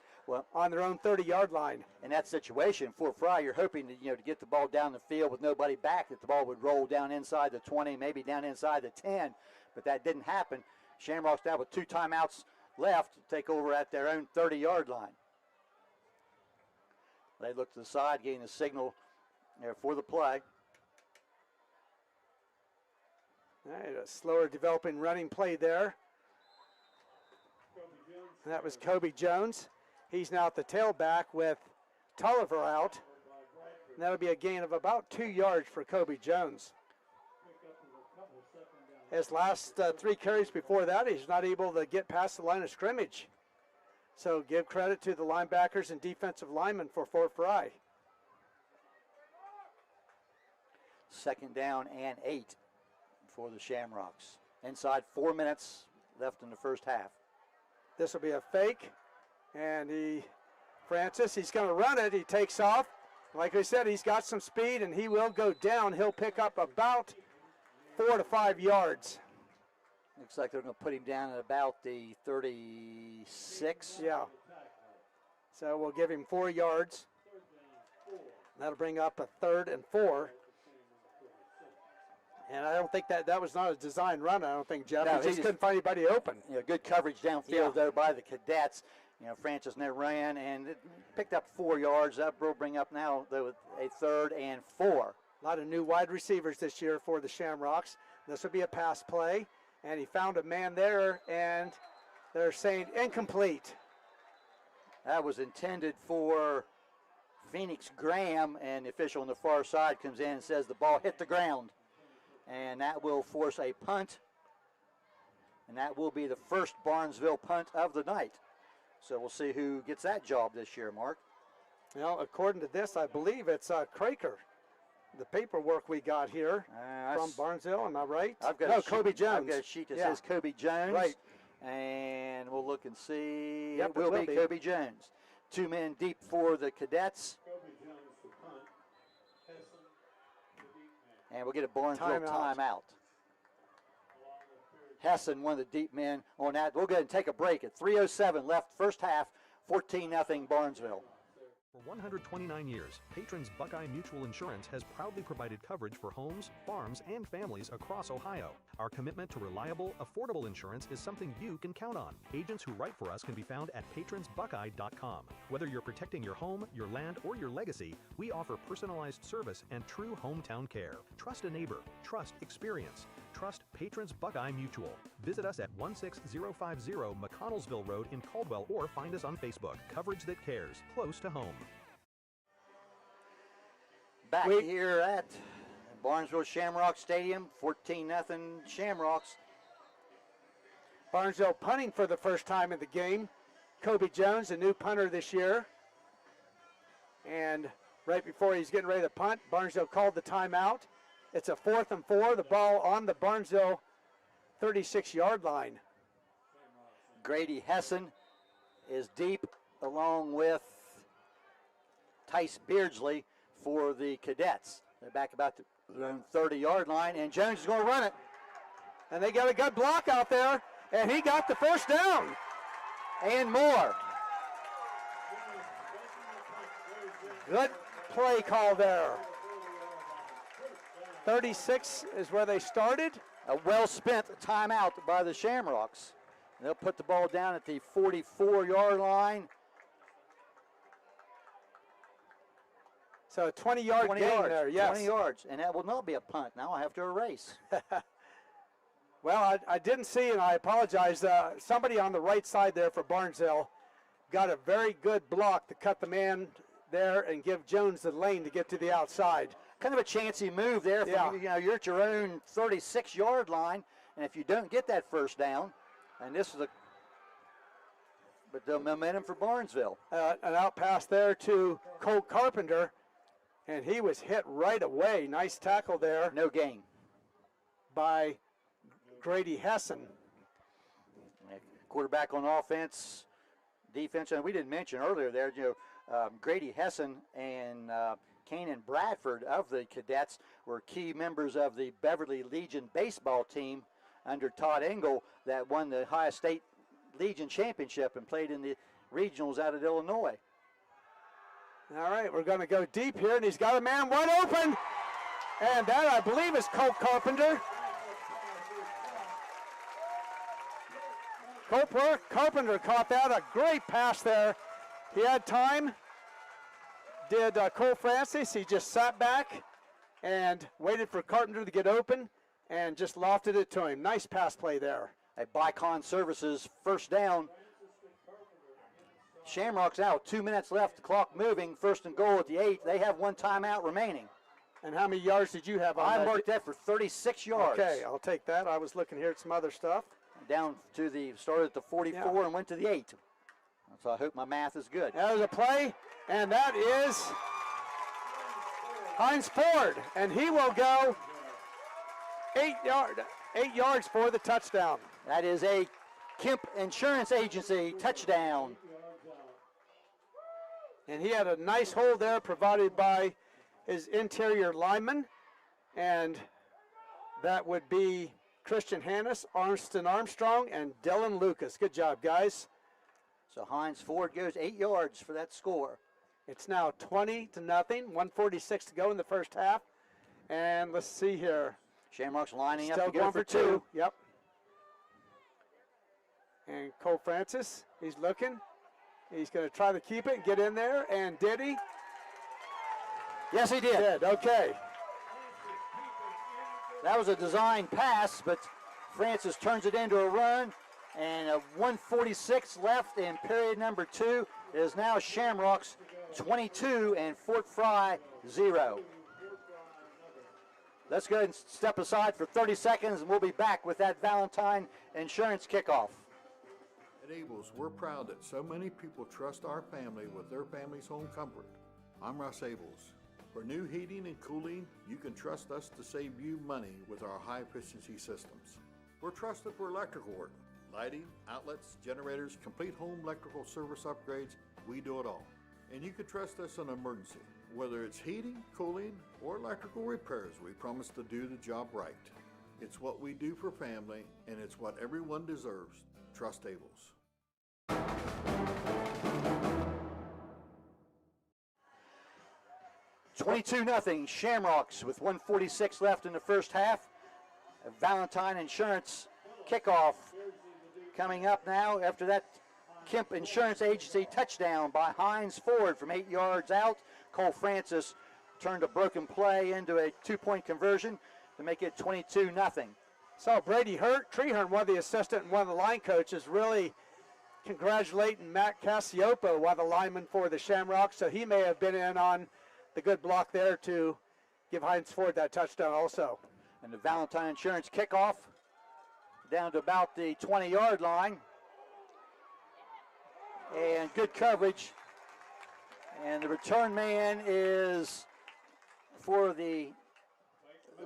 on their own 30-yard line. In that situation, Fort Frye, you're hoping to, to get the ball down the field with nobody back, that the ball would roll down inside the 20, maybe down inside the 10, but that didn't happen. Shamrocks now with 2 timeouts left to take over at their own 30-yard line. They look to the side, getting a signal there for the play. All right, a slower developing running play there. And that was Kobe Jones. He's now at the tailback with Tolliver out. And that'll be a gain of about 2 yards for Kobe Jones. His last 3 carries before that, he's not able to get past the line of scrimmage. So give credit to the linebackers and defensive linemen for Fort Frye. 2nd down and 8 for the Shamrocks. Inside 4 minutes left in the first half. This will be a fake, and Francis, he's going to run it. He takes off. Like I said, he's got some speed, and he will go down. He'll pick up about 4 to 5 yards. Looks like they're going to put him down at about the 36. Yeah. So we'll give him 4 yards. That'll bring up a 3rd and 4. And I don't think that was not a design run. I don't think, Jeff. No, he just couldn't find anybody open. Good coverage downfield there by the Cadets. Francis never ran and it picked up 4 yards. That will bring up now a 3rd and 4. A lot of new wide receivers this year for the Shamrocks. This will be a pass play, and he found a man there, and they're saying incomplete. That was intended for Phoenix Graham, and the official on the far side comes in and says the ball hit the ground. And that will force a punt, and that will be the first Barnesville punt of the night. So we'll see who gets that job this year, Mark. Well, according to this, I believe it's Craker. The paperwork we got here from Barnesville, am I right? I've got Kobe Jones. I've got a sheet that says Kobe Jones. Right. And we'll look and see. Yep, It will be Kobe Jones. 2 men deep for the Cadets. And we'll get a Barnesville timeout. Hessen, one of the deep men on that. We'll go ahead and take a break at 3:07 left, first half, 14-0 Barnesville. For 129 years, Patrons Buckeye Mutual Insurance has proudly provided coverage for homes, farms, and families across Ohio. Our commitment to reliable, affordable insurance is something you can count on. Agents who write for us can be found at patronsbuckeye.com. Whether you're protecting your home, your land, or your legacy, we offer personalized service and true hometown care. Trust a neighbor. Trust experience. Trust Patrons Buckeye Mutual. Visit us at 16050 McConnellsville Road in Caldwell or find us on Facebook. Coverage that cares. Close to home. Back here at Barnesville Shamrock Stadium, 14-0 Shamrocks. Barnesville punting for the first time in the game. Kobe Jones, a new punter this year. And right before he's getting ready to punt, Barnesville called the timeout. It's a 4th and 4, the ball on the Barnesville 36-yard line. Grady Hessen is deep along with Tice Beardsley for the Cadets. They're back about the 30-yard line, and Jones is going to run it. And they got a good block out there, and he got the first down. And more. Good play call there. 36 is where they started. A well-spent timeout by the Shamrocks. They'll put the ball down at the 44-yard line. So a 20-yard gain there, yes. 20 yards, and that will not be a punt. Now I have to erase. Well, I didn't see, and I apologize. Somebody on the right side there for Barnesville got a very good block to cut the man there and give Jones the lane to get to the outside. Kind of a chancy move there. You're at your own 36-yard line, and if you don't get that first down, and this is but the momentum for Barnesville. An out pass there to Colt Carpenter, and he was hit right away. Nice tackle there. No gain. By Grady Hessen. Quarterback on offense, defense, and we didn't mention earlier there, Grady Hessen and Kanan Bradford of the Cadets were key members of the Beverly Legion baseball team under Todd Engel that won the Ohio State Legion Championship and played in the regionals out of Illinois. All right, we're going to go deep here, and he's got a man wide open. And that, I believe, is Colt Carpenter. Colt Carpenter caught that. A great pass there. He had time. Did Cole Francis. He just sat back and waited for Carpenter to get open and just lofted it to him. Nice pass play there. A Bicon Services first down. Shamrocks out. 2 minutes left. The clock moving. First and goal at the 8. They have one timeout remaining. And how many yards did you have on that? I marked that for 36 yards. Okay, I'll take that. I was looking here at some other stuff. Down to started at the 44 and went to the 8. So I hope my math is good. There's a play, and that is Heinz Ford, and he will go 8 yards for the touchdown. That is a Kemp Insurance Agency touchdown. And he had a nice hole there provided by his interior lineman, and that would be Christian Hannes, Armston Armstrong, and Dylan Lucas. Good job, guys. So Heinz Ford goes 8 yards for that score. It's now 20-0, 1:46 to go in the first half. And let's see here. Shamrocks lining Still up to going go for 2. Yep. And Cole Francis, he's looking. He's going to try to keep it, get in there, and did he? Yes, he did. Okay. That was a design pass, but Francis turns it into a run, and a 1:46 left in period number 2. It is now Shamrocks 22 and Fort Frye 0. Let's go ahead and step aside for 30 seconds, and we'll be back with that Valentine Insurance kickoff. At Abel's, we're proud that so many people trust our family with their family's home comfort. I'm Russ Abels. For new heating and cooling, you can trust us to save you money with our high-efficiency systems. We're trusted for electrical work, Lighting, outlets, generators, complete home electrical service upgrades, we do it all. And you can trust us in an emergency. Whether it's heating, cooling, or electrical repairs, we promise to do the job right. It's what we do for family, and it's what everyone deserves. Trust Ables. 22-0 Shamrocks with 1:46 left in the first half. A Valentine Insurance kickoff coming up now after that Kemp Insurance Agency touchdown by Hines Ford from 8 yards out. Cole Francis turned a broken play into a 2-point conversion to make it 22-0. So Brady Treehern, one of the assistant and one of the line coaches, really congratulating Matt Cassiopo, one of the linemen for the Shamrocks. So he may have been in on the good block there to give Hines Ford that touchdown also. And the Valentine Insurance kickoff down to about the 20-yard line. And good coverage. And the return man is for the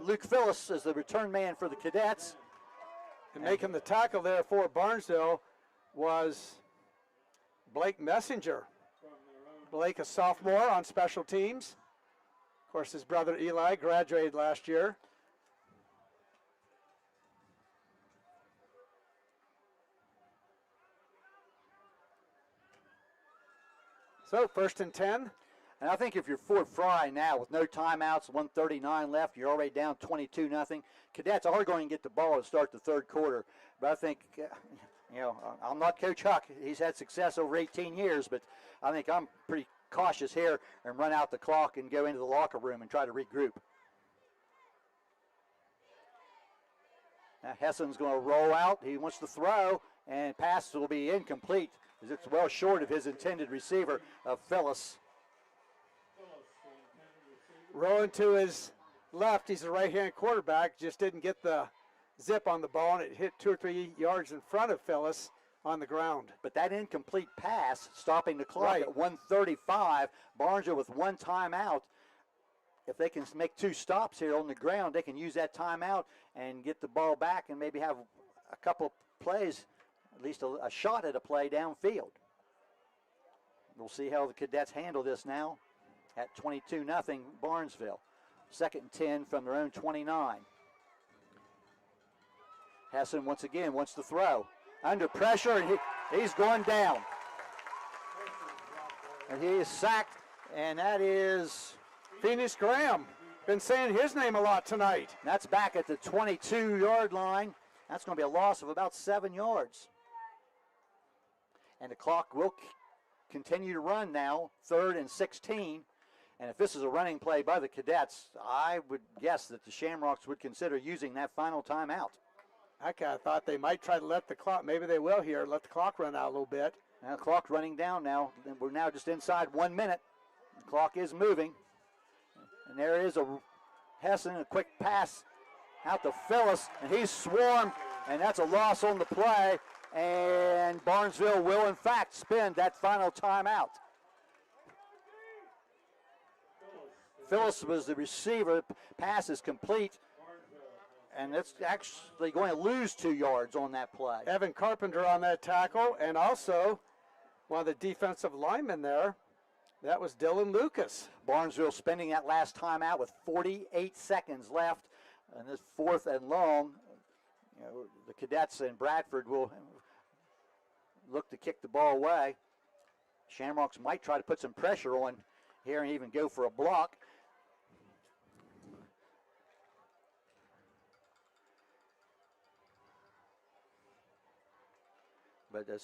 Luke Phillips is the return man for the Cadets. And making the tackle there for Barnesville was Blake Messenger. Blake, a sophomore on special teams. Of course, his brother Eli graduated last year. So, 1st and 10. And I think if you're Fort Frye now with no timeouts, 1:39 left, you're already down 22-0. Cadets are going to get the ball to start the third quarter. But I think, I'm not Coach Huck. He's had success over 18 years, but I think I'm pretty cautious here and run out the clock and go into the locker room and try to regroup. Now Hessen's going to roll out. He wants to throw, and pass will be incomplete as it's well short of his intended receiver of Phyllis. Rolling to his left, he's a right-hand quarterback, just didn't get the zip on the ball, and it hit 2 or 3 yards in front of Phyllis on the ground. But that incomplete pass, stopping the clock at 1:35, Barnesville with one timeout. If they can make 2 stops here on the ground, they can use that timeout and get the ball back and maybe have a couple of plays, at least a shot at a play downfield. We'll see how the Cadets handle this now at 22-0 Barnesville. 2nd and 10 from their own 29. Hessen once again wants to throw. Under pressure, and he's going down. And he is sacked, and that is Phoenix Graham. Been saying his name a lot tonight. That's back at the 22-yard line. That's going to be a loss of about 7 yards. And the clock will continue to run now, 3rd and 16. And if this is a running play by the Cadets, I would guess that the Shamrocks would consider using that final timeout. I kind of thought they might try to let the clock, maybe they will here, let the clock run out a little bit. Now the clock running down now. We're now just inside 1 minute. The clock is moving. And there is a Hessen, a quick pass out to Phyllis, and he's swarmed, and that's a loss on the play. And Barnesville will, in fact, spend that final timeout. Phyllis was the receiver. Pass is complete. And it's actually going to lose 2 yards on that play. Evan Carpenter on that tackle, and also one of the defensive linemen there. That was Dylan Lucas. Barnesville spending that last timeout with 48 seconds left. And this 4th and long, the Cadets and Bradford will look to kick the ball away. Shamrocks might try to put some pressure on here and even go for a block. But the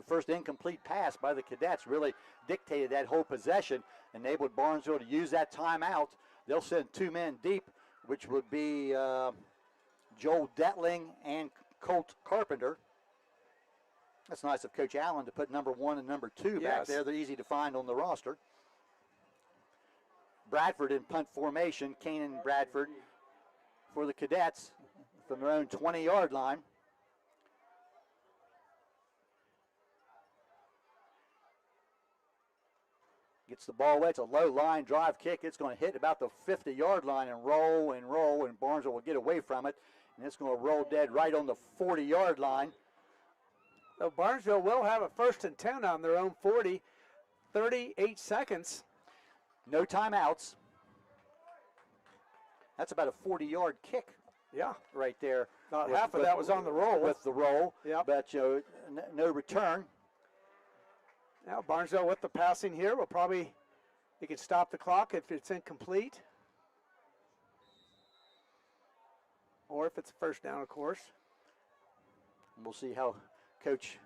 first incomplete pass by the Cadets really dictated that whole possession, enabled Barnesville to use that timeout. They'll send 2 men deep, which would be Joel Detling and Colt Carpenter. That's nice of Coach Allen to put number 1 and number 2 back there. They're easy to find on the roster. Bradford in punt formation, Kanan Bradford for the Cadets from their own 20-yard line. Gets the ball away. It's a low line drive kick. It's going to hit about the 50-yard line and roll, and Barnesville will get away from it And it's going to roll dead right on the 40-yard line. So Barnesville will have a 1st and 10 on their own 40, 38 seconds. No timeouts. That's about a 40-yard kick. Yeah. Right there. About half of that was on the roll. With the roll. Yep. But no return. Now Barnesville with the passing here will probably, you can stop the clock if it's incomplete. Or if it's a 1st down, of course. We'll see how Coach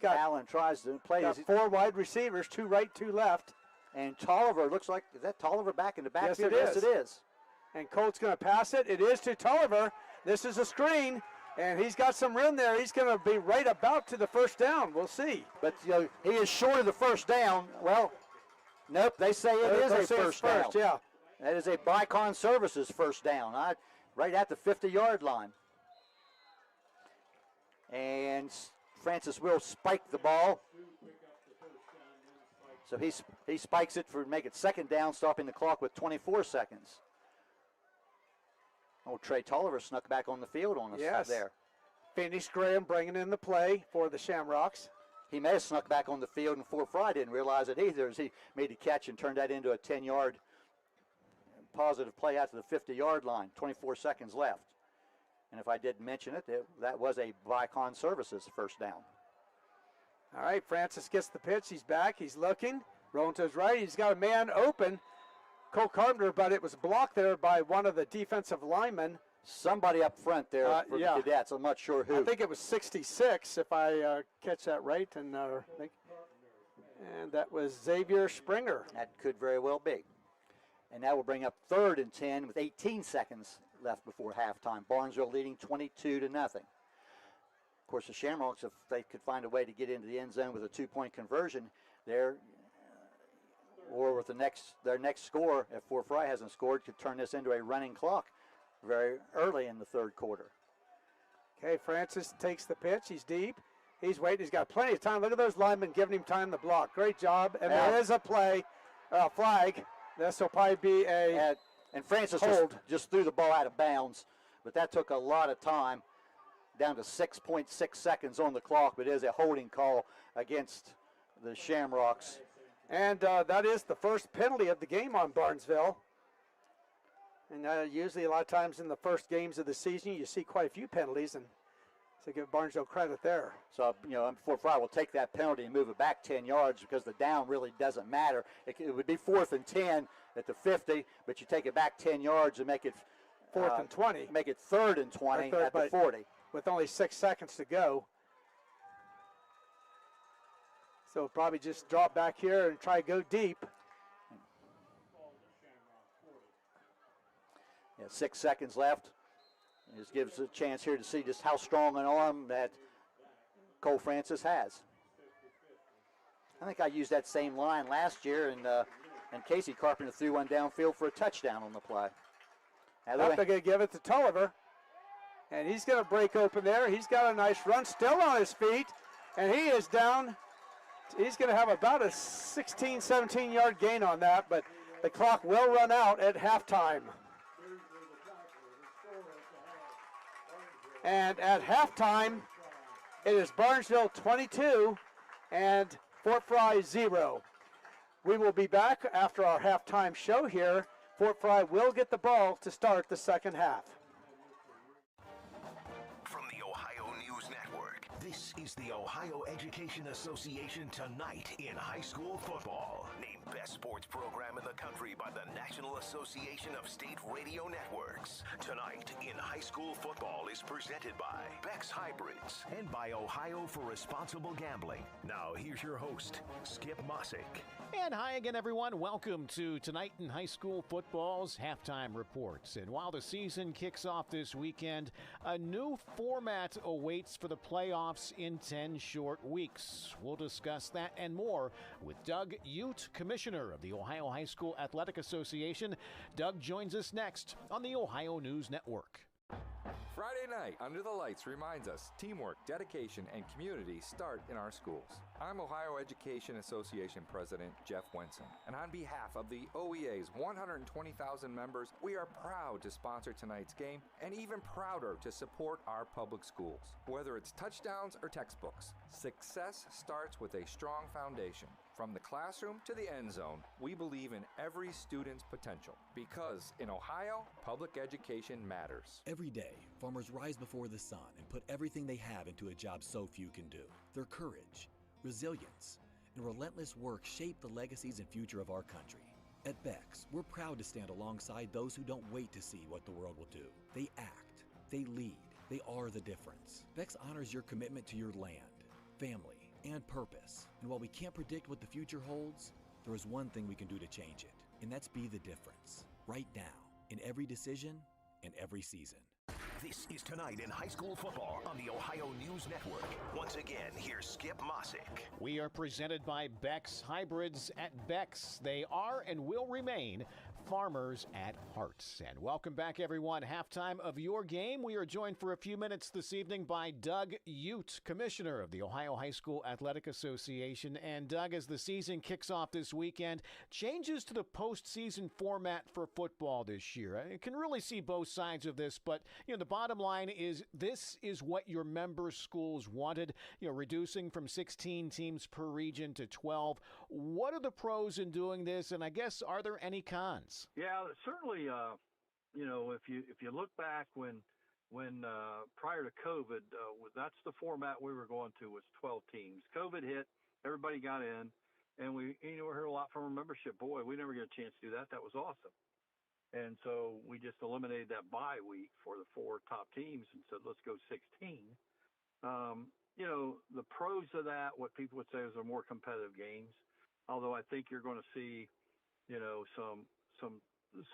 Allen tries to play. Got 4 wide receivers, 2 right, 2 left. And Tolliver looks like, is that Tolliver back in the backfield? Yes, it is. And Colt's going to pass it. It is to Tolliver. This is a screen, and he's got some room there. He's going to be right about to the 1st down. We'll see. But he is short of the 1st down. Well, nope, they say it is a 1st down. Yeah. That is a Bicon Services 1st down, right at the 50-yard line. And Francis will spike the ball. So he spikes it for make it 2nd down, stopping the clock with 24 seconds. Oh, Trey Tolliver snuck back on the field on us there. Phoenix Graham bringing in the play for the Shamrocks. He may have snuck back on the field, and Fort Frye didn't realize it either as he made the catch and turned that into a 10-yard positive play out to the 50-yard line. 24 seconds left. And if I didn't mention it, that was a Vicon Services 1st down. All right, Francis gets the pitch. He's back. He's looking. Rolling to his right. He's got a man open. Cole Carpenter, but it was blocked there by one of the defensive linemen. Somebody up front there for the Cadets. I'm not sure who. I think it was 66, if I catch that right. And that was Xavier Springer. That could very well be. And that will bring up 3rd and 10 with 18 seconds left before halftime. Barnesville leading 22-0. Of course, the Shamrocks, if they could find a way to get into the end zone with a 2-point conversion there, or with their next score, if Fort Frye hasn't scored, could turn this into a running clock very early in the 3rd quarter. Okay, Francis takes the pitch. He's deep. He's waiting. He's got plenty of time. Look at those linemen giving him time to block. Great job. And there is a flag. This will probably be a and Francis hold. Just threw the ball out of bounds, but that took a lot of time, down to 6.6 seconds on the clock, but it is a holding call against the Shamrocks. And that is the first penalty of the game on Barnesville. And usually a lot of times in the first games of the season, you see quite a few penalties, and so give Barnesville credit there. So, Fort Frye will take that penalty and move it back 10 yards because the down really doesn't matter. It would be 4th and 10 at the 50, but you take it back 10 yards and make it 4th and 20. Make it 3rd and 20 at the 40. With only 6 seconds to go. So probably just drop back here and try to go deep. Yeah, 6 seconds left. This gives a chance here to see just how strong an arm that Cole Francis has. I think I used that same line last year, and Casey Carpenter threw one downfield for a touchdown on the play. Now they're going to give it to Tolliver, and he's going to break open there. He's got a nice run, still on his feet, and he is down. He's going to have about a 16, 17-yard gain on that, but the clock will run out at halftime. And at halftime, it is Barnesville 22 and Fort Frye 0. We will be back after our halftime show here. Fort Frye will get the ball to start the 2nd half. From the Ohio News Network, this is the Ohio Education Association Tonight in High School Football. Named Best Sports Program in the Country by the National Association of State Radio Networks. Tonight in High School Football is presented by Beck's Hybrids and by Ohio for Responsible Gambling. Now here's your host, Skip Mossick. And hi again, everyone. Welcome to Tonight in High School Football's halftime reports. And while the season kicks off this weekend, a new format awaits for the playoffs in 10 short weeks. We'll discuss that and more with Doug Ute, Commissioner of the Ohio High School Athletic Association. Doug joins us next on the Ohio News Network. Friday night under the lights reminds us teamwork, dedication, and community start in our schools. I'm Ohio Education Association President Jeff Wenson, and on behalf of the OEA's 120,000 members, we are proud to sponsor tonight's game and even prouder to support our public schools. Whether it's touchdowns or textbooks, success starts with a strong foundation. From the classroom to the end zone, we believe in every student's potential because in Ohio, public education matters. Every day, farmers rise before the sun and put everything they have into a job so few can do. Their courage, resilience, and relentless work shape the legacies and future of our country. At Beck's, we're proud to stand alongside those who don't wait to see what the world will do. They act, they lead, they are the difference. Beck's honors your commitment to your land, family, and purpose. And while we can't predict what the future holds, there is one thing we can do to change it, and that's be the difference. Right now, in every decision and every season. This is Tonight in High School Football on the Ohio News Network. Once again, here's Skip Mossick. We are presented by Beck's Hybrids at Beck's. They are and will remain farmers at heart. And welcome back, everyone. Halftime of your game. We are joined for a few minutes this evening by Doug Ute, Commissioner of the Ohio High School Athletic Association. And Doug, as the season kicks off this weekend, changes to the postseason format for football this year. I can really see both sides of this, but the bottom line is this is what your member schools wanted, reducing from 16 teams per region to 12. What are the pros in doing this, and I guess are there any cons? Yeah, certainly. If you look back when prior to COVID, that's the format we were going to, was 12 teams. COVID hit, everybody got in, and we heard a lot from our membership. Boy, we never get a chance to do that. That was awesome. And so we just eliminated that bye week for the 4 top teams and said, let's go 16. The pros of that, what people would say is are more competitive games. Although I think you're going to see, some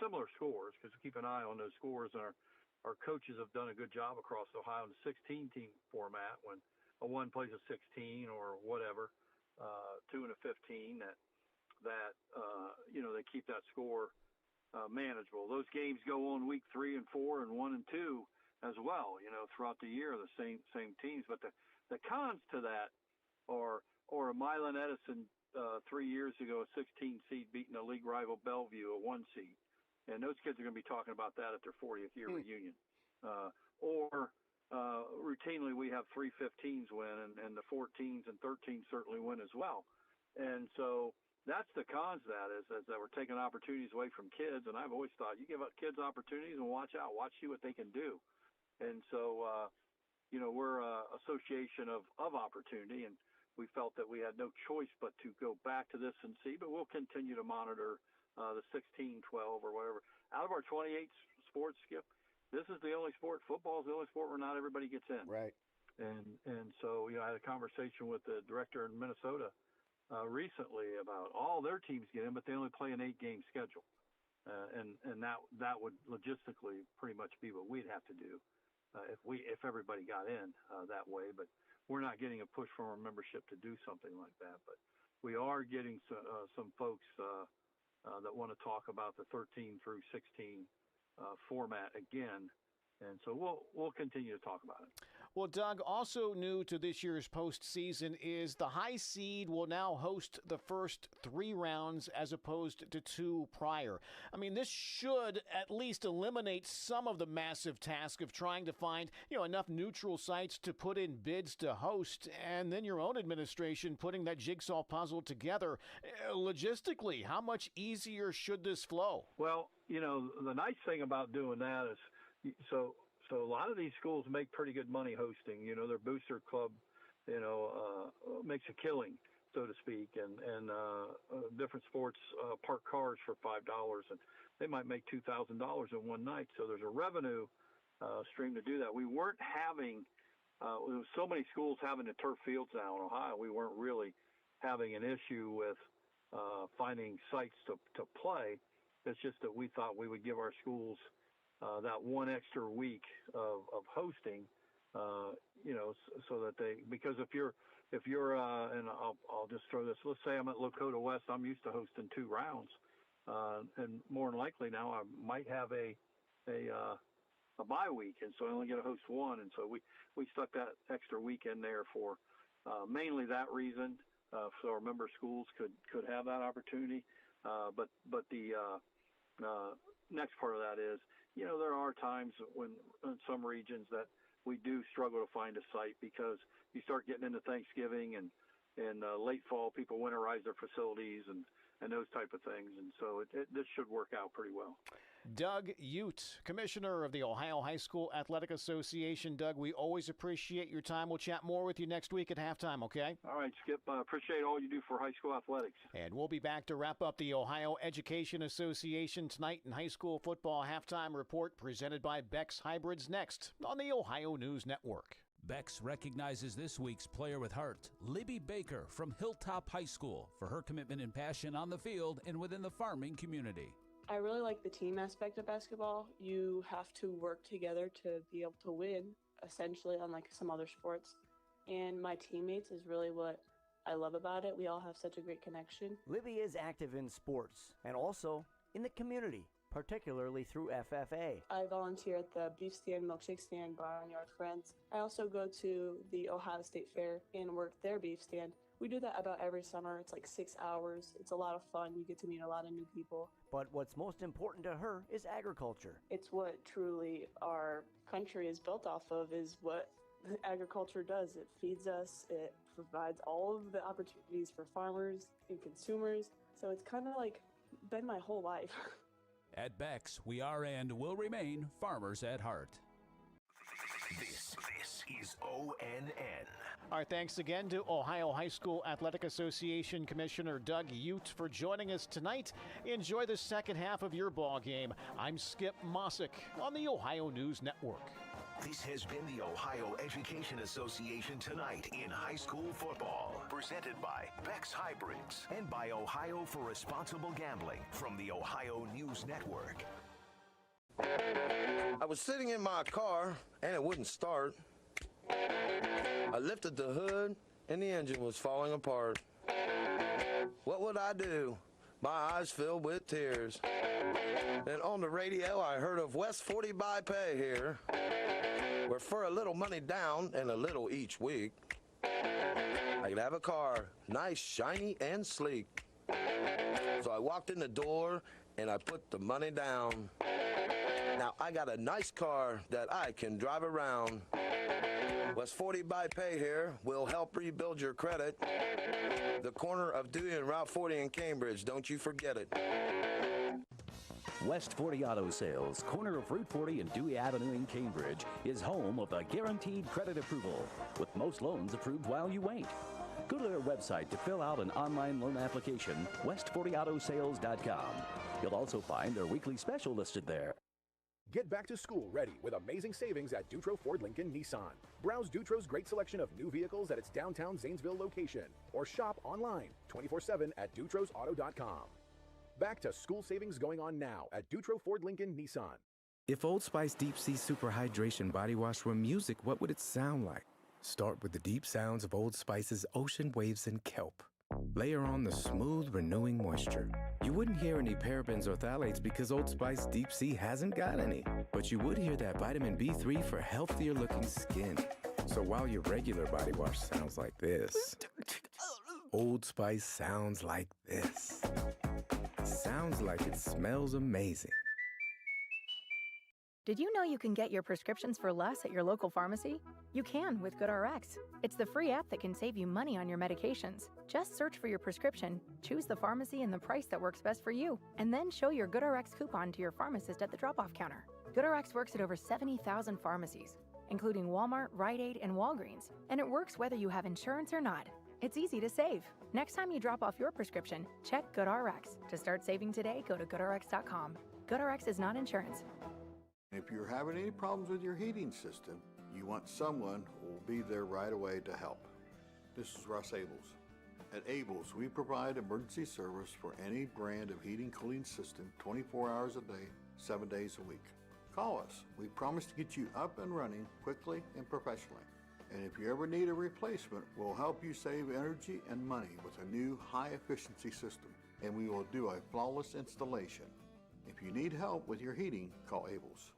similar scores, because we keep an eye on those scores. And our coaches have done a good job across Ohio in the 16-team format when a 1 plays a 16 or whatever, 2 and a 15, that they keep that score manageable. Those games go on week 3 and 4 and 1 and 2 as well, throughout the year, the same teams. But the cons to that are a Milan Edison 3 years ago, a 16 seed beating a league rival Bellevue, a 1 seed. And those kids are going to be talking about that at their 40th year reunion. Or routinely we have 3 15s win, and the 14s and 13s certainly win as well. And so that's the cons of that, is that we're taking opportunities away from kids. And I've always thought, you give up kids opportunities and watch out, see what they can do. And so, we're an association of opportunity, and we felt that we had no choice but to go back to this and see, but we'll continue to monitor the 16, 12, or whatever. Out of our 28 sports, Skip, this is the only sport, football is the only sport where not everybody gets in. Right. And so, I had a conversation with the director in Minnesota recently about all their teams get in, but they only play an 8-game schedule. And that would logistically pretty much be what we'd have to do if everybody got in that way. But we're not getting a push from our membership to do something like that. But we are getting some folks that want to talk about the 13 through 16 format again. And so we'll continue to talk about it. Well, Doug, also new to this year's postseason is the high seed will now host the first 3 rounds as opposed to 2 prior. I mean, this should at least eliminate some of the massive task of trying to find, enough neutral sites to put in bids to host, and then your own administration putting that jigsaw puzzle together. Logistically, how much easier should this flow? Well, the nice thing about doing that is, so a lot of these schools make pretty good money hosting. Their booster club, makes a killing, so to speak, and different sports park cars for $5, and they might make $2,000 in one night. So there's a revenue stream to do that. We weren't having so many schools having the turf fields now in Ohio. We weren't really having an issue with finding sites to play. It's just that we thought we would give our schools that one extra week of hosting, so that because if you're and I'll just throw this. Let's say I'm at Lakota West. I'm used to hosting 2 rounds, and more than likely now I might have a bye week, and so I only get to host one, and so we stuck that extra week in there for mainly that reason, so our member schools could have that opportunity. But the next part of that is, there are times when in some regions that we do struggle to find a site because you start getting into Thanksgiving and late fall, people winterize their facilities and those type of things. And so this should work out pretty well. Doug Ute, Commissioner of the Ohio High School Athletic Association. Doug, we always appreciate your time. We'll chat more with you next week at halftime, okay? All right, Skip. Appreciate all you do for high school athletics. And we'll be back to wrap up the Ohio Education Association Tonight in High School Football Halftime Report presented by Beck's Hybrids next on the Ohio News Network. Beck's recognizes this week's player with heart, Libby Baker from Hilltop High School, for her commitment and passion on the field and within the farming community. I really like the team aspect of basketball. You have to work together to be able to win, essentially, unlike some other sports. And my teammates is really what I love about it. We all have such a great connection. Libby is active in sports and also in the community, particularly through FFA. I volunteer at the beef stand, milkshake stand, Barnyard Friends. I also go to the Ohio State Fair and work their beef stand. We do that about every summer. It's like 6 hours. It's a lot of fun. You get to meet a lot of new people. But what's most important to her is agriculture. It's what truly our country is built off of, is what agriculture does. It feeds us. It provides all of the opportunities for farmers and consumers. So it's kind of like been my whole life. At Beck's, we are and will remain farmers at heart. This is ONN. Our thanks again to Ohio High School Athletic Association Commissioner Doug Ute for joining us tonight. Enjoy the second half of your ball game. I'm Skip Mossick on the Ohio News Network. This has been the Ohio Education Association Tonight in High School Football, presented by Beck's Hybrids and by Ohio for Responsible Gambling from the Ohio News Network. I was sitting in my car, and it wouldn't start. I lifted the hood, and the engine was falling apart. What would I do? My eyes filled with tears. Then on the radio, I heard of West 40 by Pay here, where for a little money down and a little each week, I could have a car, nice, shiny, and sleek. So I walked in the door, and I put the money down. Now I got a nice car that I can drive around. West 40 by Pay here will help rebuild your credit. The corner of Dewey and Route 40 in Cambridge, don't you forget it. West 40 Auto Sales, corner of Route 40 and Dewey Avenue in Cambridge, is home of the guaranteed credit approval, with most loans approved while you wait. Go to their website to fill out an online loan application, west40autosales.com. You'll also find their weekly special listed there. Get back to school ready with amazing savings at Dutro Ford Lincoln Nissan. Browse Dutro's great selection of new vehicles at its downtown Zanesville location or shop online 24/7 at dutrosauto.com. Back to school savings going on now at Dutro Ford Lincoln Nissan. If Old Spice Deep Sea Super Hydration Body Wash were music, what would it sound like? Start with the deep sounds of Old Spice's ocean waves and kelp. Layer on the smooth, renewing moisture. You wouldn't hear any parabens or phthalates because Old Spice Deep Sea hasn't got any. But you would hear that vitamin B3 for healthier looking skin. So while your regular body wash sounds like this, Old Spice sounds like this. Sounds like it smells amazing. Did you know you can get your prescriptions for less at your local pharmacy? You can with GoodRx. It's the free app that can save you money on your medications. Just search for your prescription, choose the pharmacy and the price that works best for you, and then show your GoodRx coupon to your pharmacist at the drop-off counter. GoodRx works at over 70,000 pharmacies, including Walmart, Rite Aid, and Walgreens, and it works whether you have insurance or not. It's easy to save. Next time you drop off your prescription, check GoodRx. To start saving today, go to GoodRx.com. GoodRx is not insurance. If you're having any problems with your heating system, you want someone who will be there right away to help. This is Russ Abels. At Abels, we provide emergency service for any brand of heating cooling system 24 hours a day, 7 days a week. Call us. We promise to get you up and running quickly and professionally. And if you ever need a replacement, we'll help you save energy and money with a new high-efficiency system, and we will do a flawless installation. If you need help with your heating, call Abels.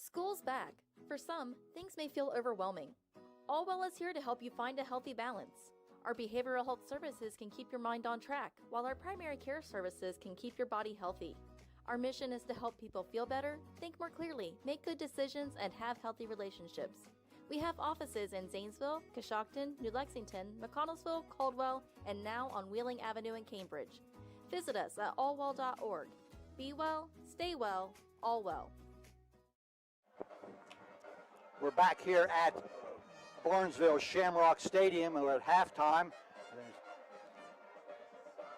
School's back. For some, things may feel overwhelming. All Well is here to help you find a healthy balance. Our behavioral health services can keep your mind on track, while our primary care services can keep your body healthy. Our mission is to help people feel better, think more clearly, make good decisions, and have healthy relationships. We have offices in Zanesville, Coshocton, New Lexington, McConnellsville, Caldwell, and now on Wheeling Avenue in Cambridge. Visit us at allwell.org. Be well, stay well, all well. We're back here at Barnesville Shamrocks Stadium, and we're at halftime.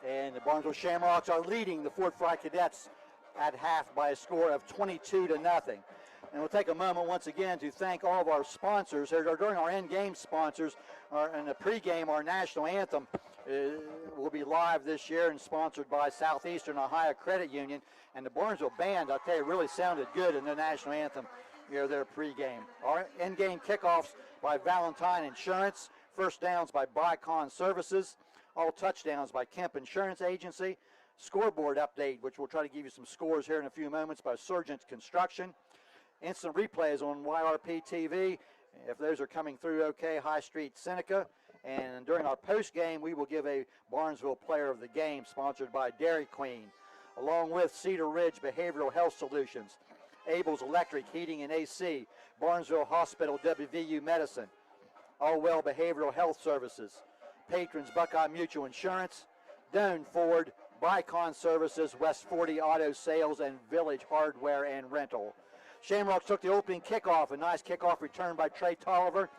And the Barnesville Shamrocks are leading the Fort Frye Cadets at half by a score of 22-0. And we'll take a moment once again to thank all of our sponsors. During our end-game sponsors, and the pregame, our national anthem will be live this year and sponsored by Southeastern Ohio Credit Union. And the Barnesville Band, I'll tell you, really sounded good in the national anthem, their pregame. Our end-game kickoffs by Valentine Insurance, first downs by Bicon Services, all touchdowns by Kemp Insurance Agency, scoreboard update, which we'll try to give you some scores here in a few moments, by Surgent Construction, instant replays on YRP TV, if those are coming through okay, High Street Seneca, and during our post game we will give a Barnesville Player of the Game sponsored by Dairy Queen, along with Cedar Ridge Behavioral Health Solutions, Abel's Electric Heating and AC, Barnesville Hospital WVU Medicine, All Well Behavioral Health Services, Patrons Buckeye Mutual Insurance, Doane Ford, Bicon Services, West 40 Auto Sales, and Village Hardware and Rental. Shamrocks took the opening kickoff, a nice kickoff return by Trey Tolliver,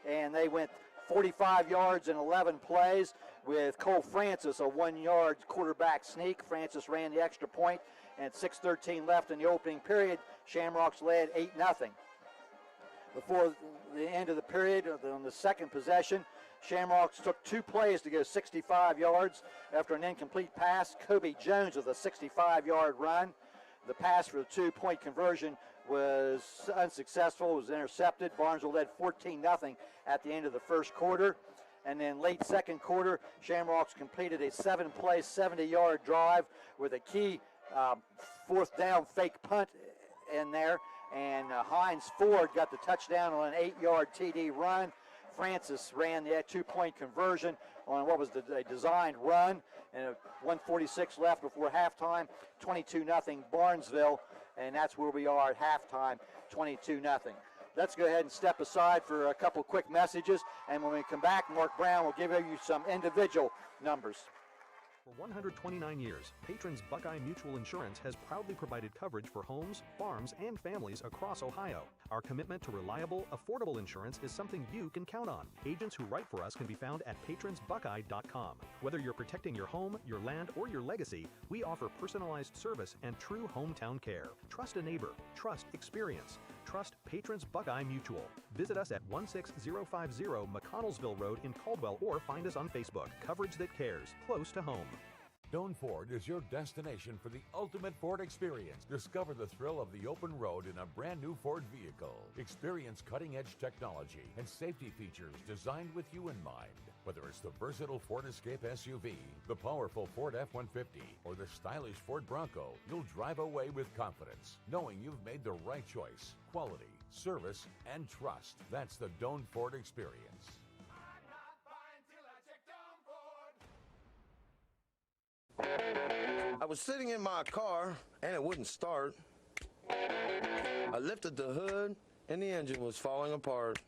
and they went 45 yards in 11 plays with Cole Francis, a 1-yard quarterback sneak. Francis ran the extra point, and 6:13 left in the opening period. Shamrocks led 8-0. Before the end of the period, on the second possession, Shamrocks took 2 plays to go 65 yards after an incomplete pass. Kobe Jones with a 65-yard run. The pass for the 2-point conversion was unsuccessful, was intercepted. Barnesville led 14-0 at the end of the first quarter. And then late second quarter, Shamrocks completed a 7-play, 70-yard drive with a key fourth down fake punt in there. And Hines Ford got the touchdown on an 8-yard TD run. Francis ran the 2-point conversion on what was a designed run, and 1:46 left before halftime, 22-0 Barnesville, and that's where we are at halftime, 22-0. Let's go ahead and step aside for a couple quick messages, and when we come back, Mark Brown will give you some individual numbers. For 129 years, Patrons Buckeye Mutual Insurance has proudly provided coverage for homes, farms, and families across Ohio. Our commitment to reliable, affordable insurance is something you can count on. Agents who write for us can be found at patronsbuckeye.com. Whether you're protecting your home, your land, or your legacy, we offer personalized service and true hometown care. Trust a neighbor. Trust experience. Trust Patrons Buckeye Mutual. Visit us at 16050 McConnellsville Road in Caldwell or find us on Facebook. Coverage that cares, close to home. Doane Ford is your destination for the ultimate Ford experience. Discover the thrill of the open road in a brand new Ford vehicle. Experience cutting-edge technology and safety features designed with you in mind. Whether it's the versatile Ford Escape SUV, the powerful Ford F-150, or the stylish Ford Bronco, you'll drive away with confidence, knowing you've made the right choice. Quality, service, and trust. That's the Doane Ford experience. I was sitting in my car, and it wouldn't start. I lifted the hood, and the engine was falling apart.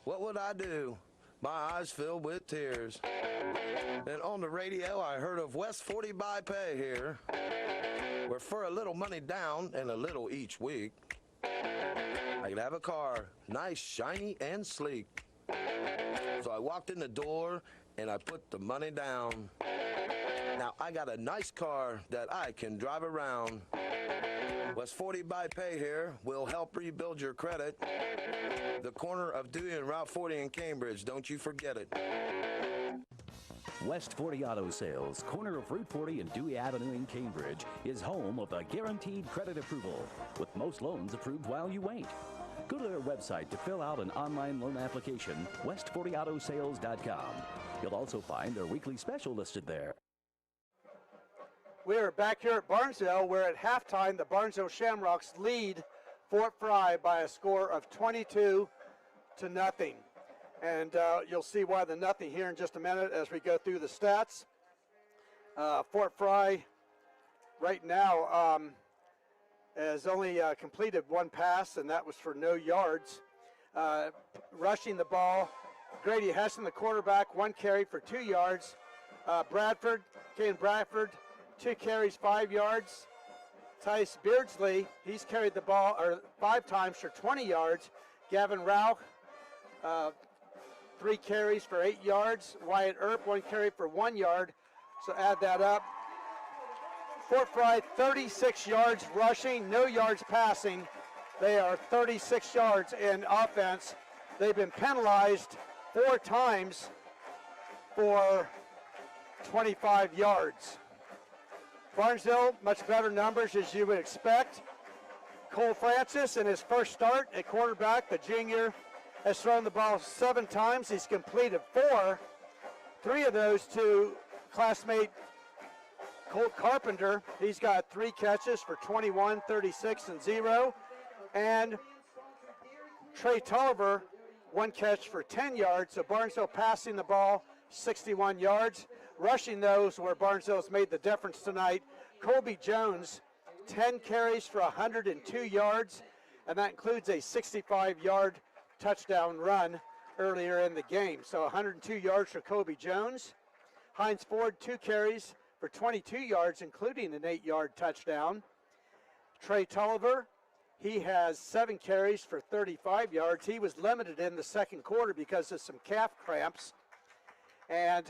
What would I do? My eyes filled with tears. Then on the radio, I heard of West 40 by Pay here, where for a little money down and a little each week, I could have a car, nice, shiny, and sleek. So I walked in the door, and I put the money down. Now I got a nice car that I can drive around. West 40 by Pay here will help rebuild your credit. The corner of Dewey and Route 40 in Cambridge, don't you forget it. West 40 Auto Sales, corner of Route 40 and Dewey Avenue in Cambridge, is home of the guaranteed credit approval, with most loans approved while you wait. Go to their website to fill out an online loan application, west40autosales.com. You'll also find their weekly special listed there. We are back here at Barnesville, where at halftime the Barnesville Shamrocks lead Fort Frye by a score of 22-0. And you'll see why the nothing here in just a minute as we go through the stats. Fort Frye right now has only completed one pass, and that was for no yards. Rushing the ball, Grady Hesson, the quarterback, 1 carry for 2 yards. Caden Bradford, 2 carries, 5 yards. Tice Beardsley, he's carried the ball 5 times for 20 yards. Gavin Rauch, 3 carries for 8 yards. Wyatt Earp, 1 carry for 1 yard. So add that up. Fort Frye, 36 yards rushing, no yards passing. They are 36 yards in offense. They've been penalized 4 times for 25 yards. Barnesville, much better numbers as you would expect. Cole Francis in his first start at quarterback, the junior, has thrown the ball 7 times. He's completed 4. 3 of those to classmate Colt Carpenter. He's got 3 catches for 21, 36, and 0. And Trey Tolliver, 1 catch for 10 yards. So Barnesville passing the ball 61 yards. Rushing those where Barnesville's made the difference tonight. Colby Jones, 10 carries for 102 yards, and that includes a 65-yard touchdown run earlier in the game. So 102 yards for Colby Jones. Hines Ford, 2 carries for 22 yards, including an 8-yard touchdown. Trey Tolliver, he has 7 carries for 35 yards. He was limited in the second quarter because of some calf cramps. And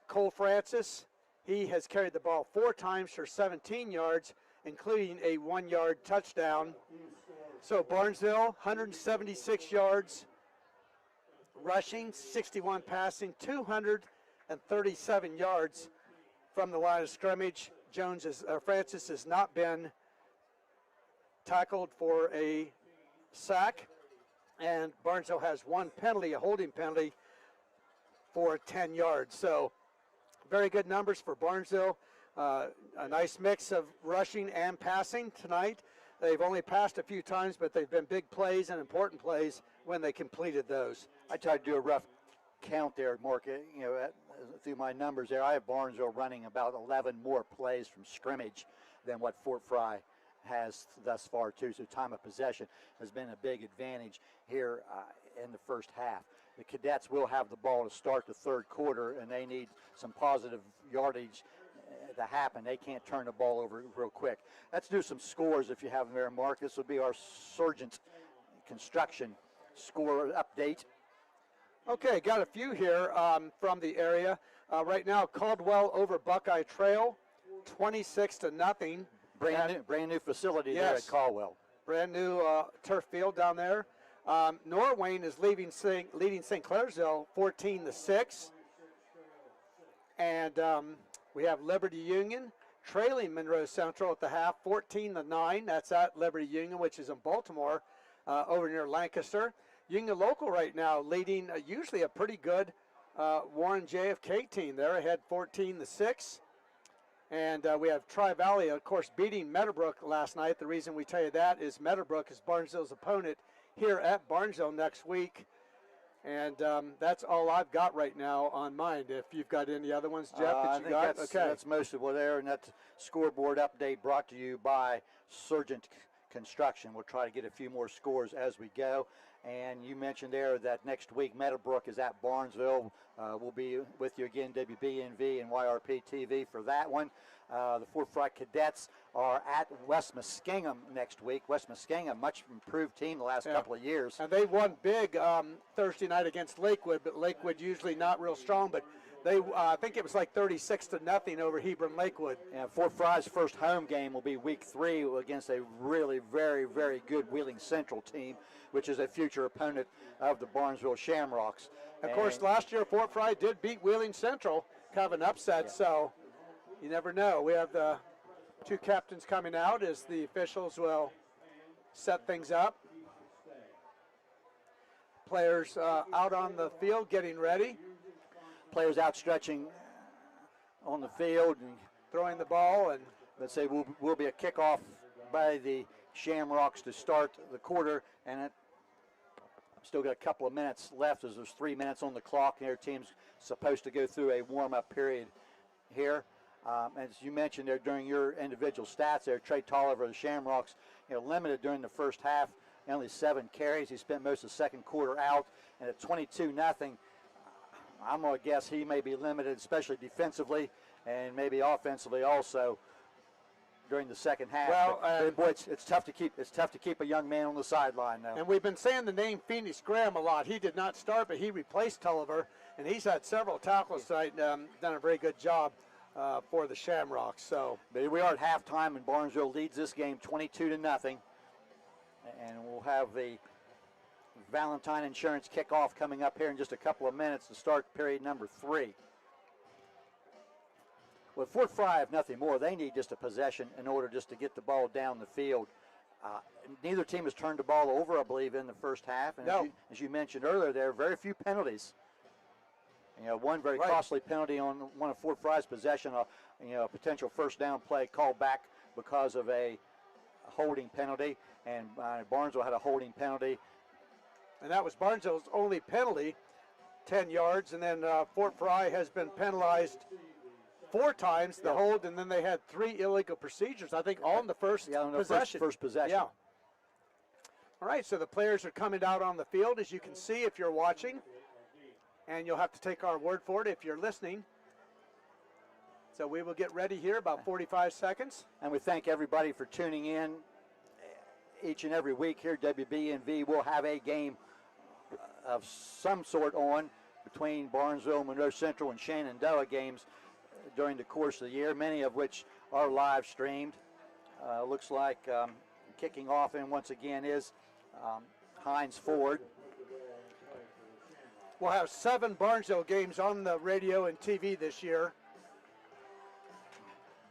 Cole Francis, he has carried the ball 4 times for 17 yards, including a 1-yard touchdown. So Barnesville, 176 yards rushing, 61 passing, 237 yards from the line of scrimmage. Francis has not been tackled for a sack, and Barnesville has 1 penalty, a holding penalty, for 10 yards. So very good numbers for Barnesville. A nice mix of rushing and passing tonight. They've only passed a few times, but they've been big plays and important plays when they completed those. I tried to do a rough count there, Mark. Through my numbers there, I have Barnesville running about 11 more plays from scrimmage than what Fort Frye has thus far, too. So time of possession has been a big advantage here in the first half. The Cadets will have the ball to start the third quarter, and they need some positive yardage to happen. They can't turn the ball over real quick. Let's do some scores if you have them there, Mark. This will be our Sargent Construction score update. Okay, got a few here from the area. Right now, Caldwell over Buckeye Trail, 26-0. Brand new facility there at Caldwell. Brand new turf field down there. Norwayne is leading St. Clairsville 14-6. And we have Liberty Union trailing Monroe Central at the half 14-9. That's at Liberty Union, which is in Baltimore, over near Lancaster. Union Local right now leading usually a pretty good Warren JFK team. They're ahead 14-6. And we have Tri-Valley, of course, beating Meadowbrook last night. The reason we tell you that is Meadowbrook is Barnesville's opponent here at Barnesville next week. And that's all I've got right now on mine. If you've got any other ones, Jeff, that you got? That's most of what there. And that scoreboard update brought to you by Sargent Construction. We'll try to get a few more scores as we go. And you mentioned there that next week Meadowbrook is at Barnesville. We'll be with you again, WBNV and YRP TV for that one. The Fort Frye Cadets are at West Muskingum next week. West Muskingum, much improved team the last couple of years. And they won big Thursday night against Lakewood, but Lakewood usually not real strong. But they, I think it was like 36-0 over Hebron Lakewood. And Fort Frye's first home game will be week 3 against a really very, very good Wheeling Central team, which is a future opponent of the Barnesville Shamrocks. Of course, last year Fort Frye did beat Wheeling Central, kind of an upset, so you never know. We have the 2 captains coming out as the officials will set things up. Players out on the field getting ready. Players outstretching on the field and throwing the ball. And let's say will be a kickoff by the Shamrocks to start the quarter, and still got a couple of minutes left as there's 3 minutes on the clock, and their team's supposed to go through a warm-up period here. As you mentioned there during your individual stats there, Trey Tolliver of the Shamrocks, limited during the first half, only 7 carries. He spent most of the second quarter out, and at 22-0, I'm going to guess he may be limited, especially defensively and maybe offensively also during the second half. Well, boy, it's tough to keep a young man on the sideline now. And we've been saying the name Phoenix Graham a lot. He did not start, but he replaced Tulliver, and he's had several tackles tonight, done a very good job for the Shamrocks. So but we are at halftime, and Barnesville leads this game 22-0, and we'll have the Valentine Insurance kickoff coming up here in just a couple of minutes to start period number 3. With Fort Frye have nothing more, they need just a possession in order just to get the ball down the field. Neither team has turned the ball over, I believe, in the first half. And no. as you mentioned earlier, there are very few penalties. One very costly penalty on one of Fort Frye's possession, a potential first down play called back because of a holding penalty, and Barnesville had a holding penalty. And that was Barnesville's only penalty, 10 yards, and then Fort Frye has been penalized 4 times the hold, and then they had 3 illegal procedures, I think, all in the first possession. First possession. Yeah. All right, so the players are coming out on the field, as you can see if you're watching, and you'll have to take our word for it if you're listening. So we will get ready here, about 45 seconds. And we thank everybody for tuning in each and every week here at WBNV. We'll have a game of some sort on between Barnesville, Monroe Central, and Shenandoah games during the course of the year, many of which are live streamed. Looks like kicking off, and once again is Hines Ford. We'll have 7 Barnesville games on the radio and TV this year.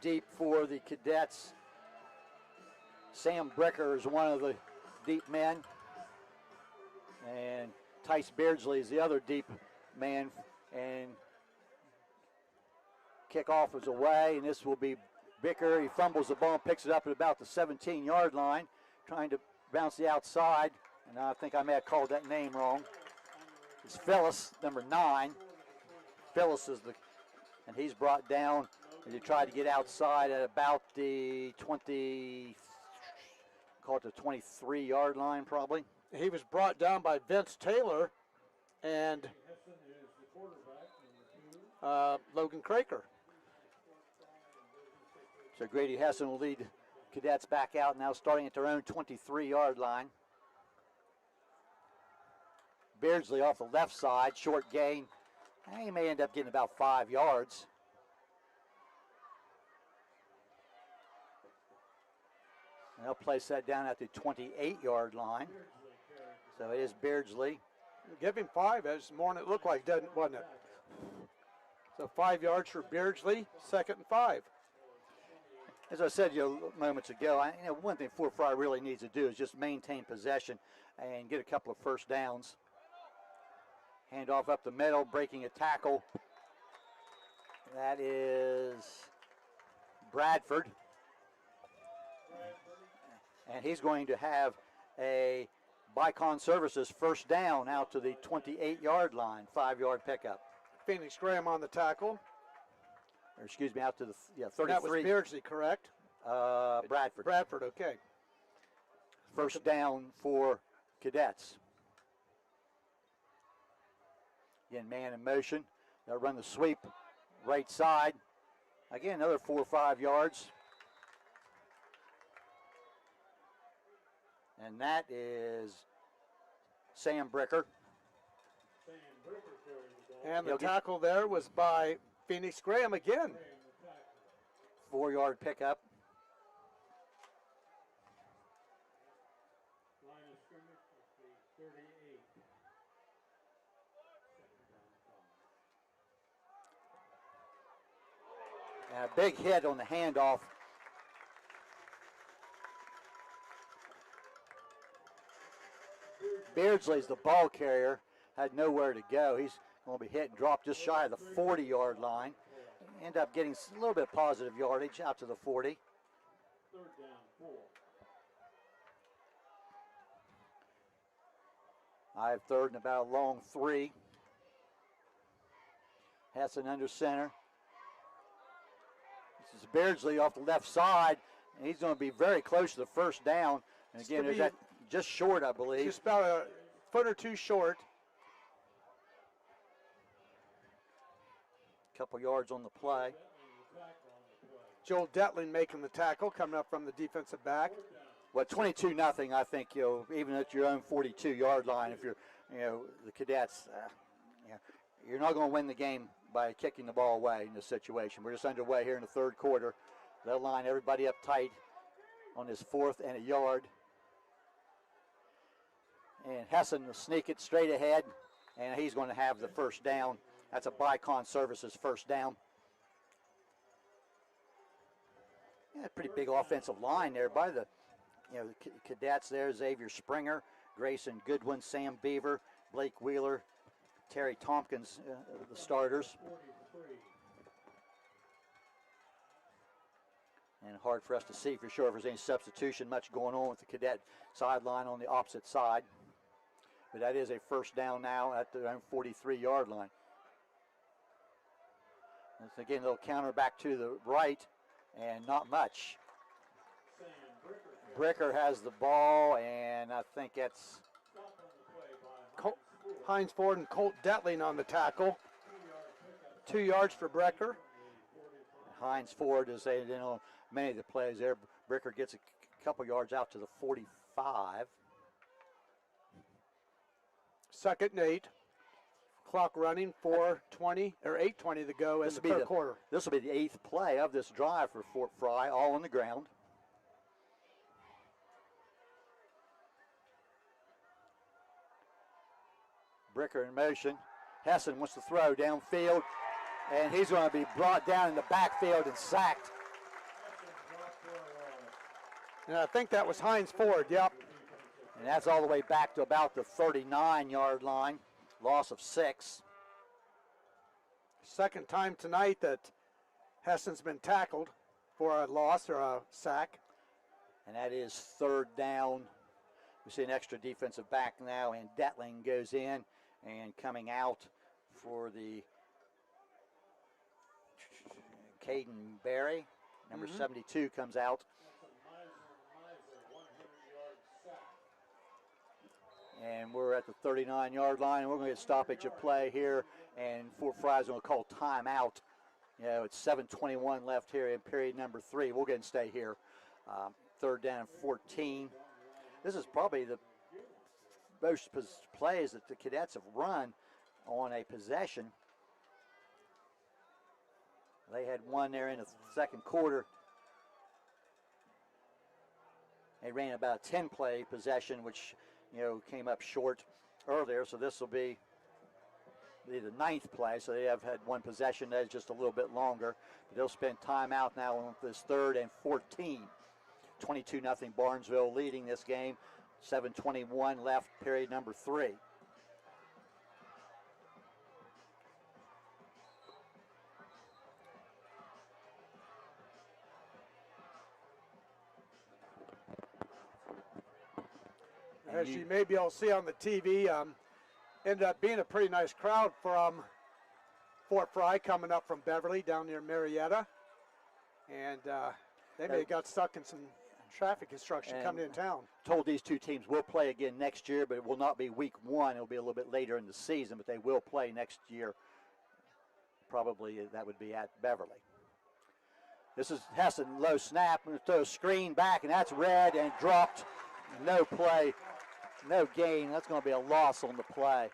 Deep for the Cadets, Sam Brecker is one of the deep men, and Tice Beardsley is the other deep man, and kickoff is away, and this will be Bicker. He fumbles the ball and picks it up at about the 17-yard line, trying to bounce the outside, and I think I may have called that name wrong. It's Phyllis, number 9. Phyllis is and he's brought down, and he tried to get outside at about the 23-yard line probably. He was brought down by Vince Taylor and Logan Craker. So Grady Hessen will lead Cadets back out now, starting at their own 23-yard line. Beardsley off the left side, short gain. He may end up getting about 5 yards. And they'll place that down at the 28-yard line. So it is Beardsley. Give him 5, as more than it looked like, wasn't it? So 5 yards for Beardsley, 2nd and 5. As I said moments ago, one thing Fort Frye really needs to do is just maintain possession and get a couple of first downs. Handoff up the middle, breaking a tackle. That is Bradford. And he's going to have a Bicon Services first down out to the 28-yard line, 5-yard pickup. Phoenix Graham on the tackle. Or excuse me, out to the 33. That was Beardsley, correct? Bradford. Bradford, okay. First down for Cadets. Again, man in motion. They'll run the sweep right side. Again, another 4 or 5 yards. And that is Sam Bricker. And the tackle there was by Phoenix Graham again. 4-yard pickup. And a big hit on the handoff. Beardsley's the ball carrier, had nowhere to go. He's going to be hit and dropped just shy of the 40-yard line. End up getting a little bit of positive yardage out to the 40. I have third and about a long 3. Hessen under center. This is Beardsley off the left side, and he's going to be very close to the first down. And again, there's that just short, I believe. Just about a foot or two short. Couple yards on the play. Joel Detling making the tackle, coming up from the defensive back. Well, 22-0. I think even at your own 42-yard line, if you're the Cadets, you're not going to win the game by kicking the ball away in this situation. We're just underway here in the third quarter. They'll line everybody up tight on this 4th and a yard. And Hessen will sneak it straight ahead, and he's going to have the first down. That's a Bicon Services first down. Yeah, pretty big offensive line there by the Cadets there. Xavier Springer, Grayson Goodwin, Sam Beaver, Blake Wheeler, Terry Tompkins, the starters. And hard for us to see for sure if there's any substitution much going on with the Cadet sideline on the opposite side. But that is a first down now at the 43-yard line. And again, a little counter back to the right, and not much. Bricker has the ball, and I think that's Hines Ford and Colt Detling on the tackle. 2 yards for Bricker. Hines Ford is many of the plays there. Bricker gets a couple yards out to the 45. 2nd and 8. Clock running, 4:20 or 8:20 to go in the third quarter. This will be the 8th play of this drive for Fort Frye, all on the ground. Bricker in motion. Hessen wants to throw downfield, and he's going to be brought down in the backfield and sacked. And I think that was Hines Ford, yep. And that's all the way back to about the 39-yard line. Loss of 6. Second time tonight that Hessen's been tackled for a loss or a sack. And that is 3rd down. We see an extra defensive back now, and Detling goes in, and coming out for the Caden Berry, number 72, comes out. And we're at the 39-yard line, and we're going to get stoppage of play here, and Fort Frye's going to call timeout. It's 7:21 left here in period number 3. We'll go and stay here. 3rd down and 14. This is probably the most plays that the Cadets have run on a possession. They had one there in the second quarter. They ran about a 10-play possession, which came up short earlier, so this will be the 9th play, so they have had one possession that is just a little bit longer. But they'll spend time out now on this 3rd and 14. 22-0 Barnesville leading this game. 7:21 left, period number 3. As you may be able to see on the TV, ended up being a pretty nice crowd from Fort Frye coming up from Beverly down near Marietta. And they may have got stuck in some traffic construction coming into town. Told these two teams will play again next year, but it will not be week 1. It'll be a little bit later in the season, but they will play next year. Probably that would be at Beverly. This is Hessen, low snap, and throw a screen back, and that's read and dropped. No play, no gain. That's going to be a loss on the play.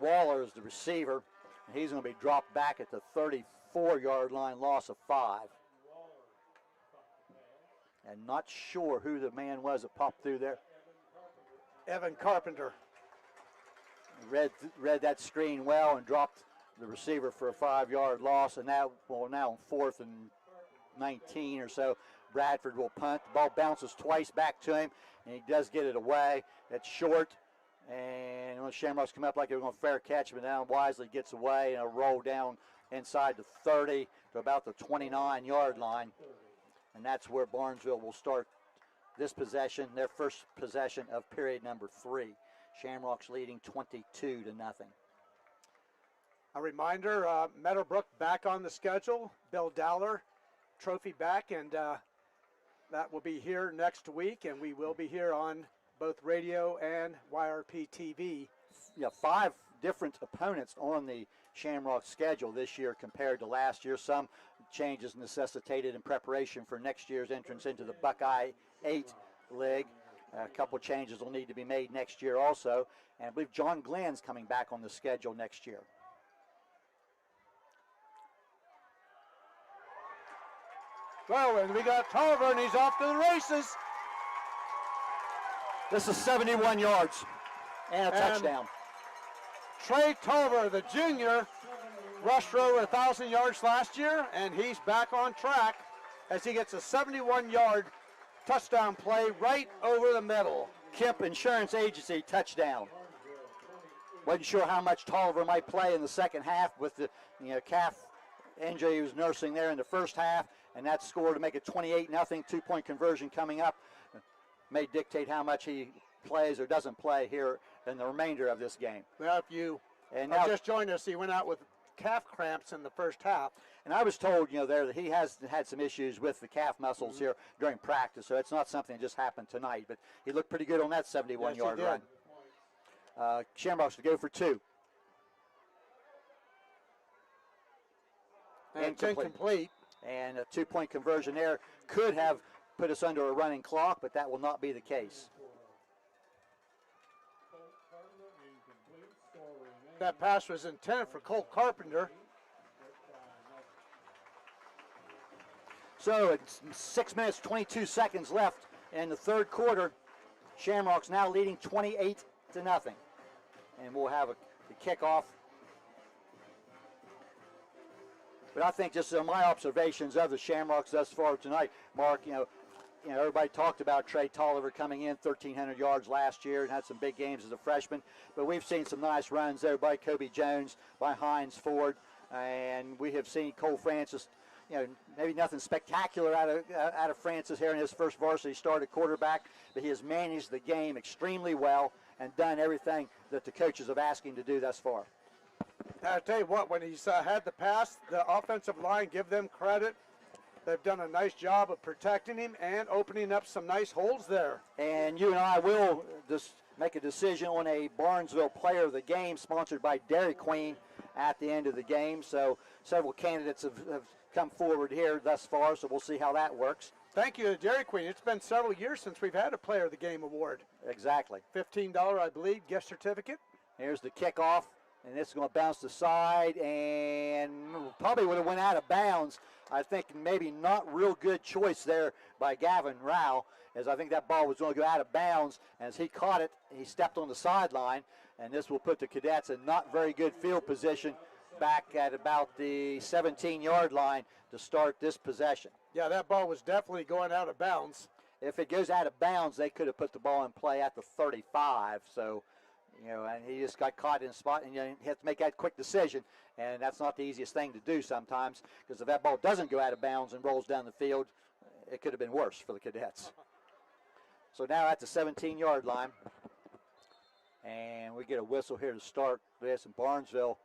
Waller is the receiver, and he's going to be dropped back at the 34-yard line, loss of 5. And not sure who the man was that popped through there. Evan Carpenter. Read that screen well and dropped the receiver for a 5-yard loss. And now on 4th and 19 or so, Bradford will punt. The ball bounces twice back to him, and he does get it away. It's short, and the Shamrocks come up like they were going to fair catch, but now Wisely gets away and a roll down inside the 30 to about the 29-yard line. And that's where Barnesville will start this possession, their first possession of period number 3. Shamrocks leading 22-0. A reminder, Meadowbrook back on the schedule. Bill Dowler, trophy back, and that will be here next week, and we will be here on both radio and YRP TV. Yeah, 5 different opponents on the Shamrock schedule this year compared to last year. Some changes necessitated in preparation for next year's entrance into the Buckeye 8 League. A couple changes will need to be made next year also. And I believe John Glenn's coming back on the schedule next year. Well, and we got Tolliver, and he's off to the races. This is 71 yards and a touchdown. Trey Tolliver, the junior, rushed for over 1,000 yards last year, and he's back on track as he gets a 71-yard touchdown play right over the middle. Kemp Insurance Agency touchdown. Wasn't sure how much Tolliver might play in the second half with the calf injury he was nursing there in the first half, and that score to make it 28-0, 2-point conversion coming up may dictate how much he plays or doesn't play here in the remainder of this game. Well, if you just joined us, he went out with calf cramps in the first half. And I was told, there that he has had some issues with the calf muscles here during practice, so it's not something that just happened tonight. But he looked pretty good on that 71-yard run. Shamrocks to go for 2. And it's incomplete. And a 2-point conversion there could have put us under a running clock, but that will not be the case. That pass was intended for Colt Carpenter. So it's 6 minutes, 22 seconds left in the third quarter. Shamrocks now leading 28-0. And we'll have the kickoff. But I think just my observations of the Shamrocks thus far tonight, Mark, everybody talked about Trey Tolliver coming in 1,300 yards last year and had some big games as a freshman. But we've seen some nice runs there by Kobe Jones, by Hines Ford, and we have seen Cole Francis. Maybe nothing spectacular out of Francis here in his first varsity start at quarterback, but he has managed the game extremely well and done everything that the coaches have asked him to do thus far. I'll tell you what, when he's had the pass, the offensive line, give them credit. They've done a nice job of protecting him and opening up some nice holes there. And you and I will just make a decision on a Barnesville Player of the Game sponsored by Dairy Queen at the end of the game. So several candidates have come forward here thus far, so we'll see how that works. Thank you to Dairy Queen. It's been several years since we've had a Player of the Game award. Exactly. $15, I believe, gift certificate. Here's the kickoff, and this is going to bounce to the side, and probably would have went out of bounds. I think maybe not real good choice there by Gavin Rao, as I think that ball was going to go out of bounds. As he caught it, he stepped on the sideline, and this will put the Cadets in not very good field position back at about the 17-yard line to start this possession. Yeah, that ball was definitely going out of bounds. If it goes out of bounds, they could have put the ball in play at the 35. So, and he just got caught in a spot, and you have to make that quick decision. And that's not the easiest thing to do sometimes, because if that ball doesn't go out of bounds and rolls down the field, it could have been worse for the Cadets. So now at the 17-yard line, and we get a whistle here to start this in Barnesville.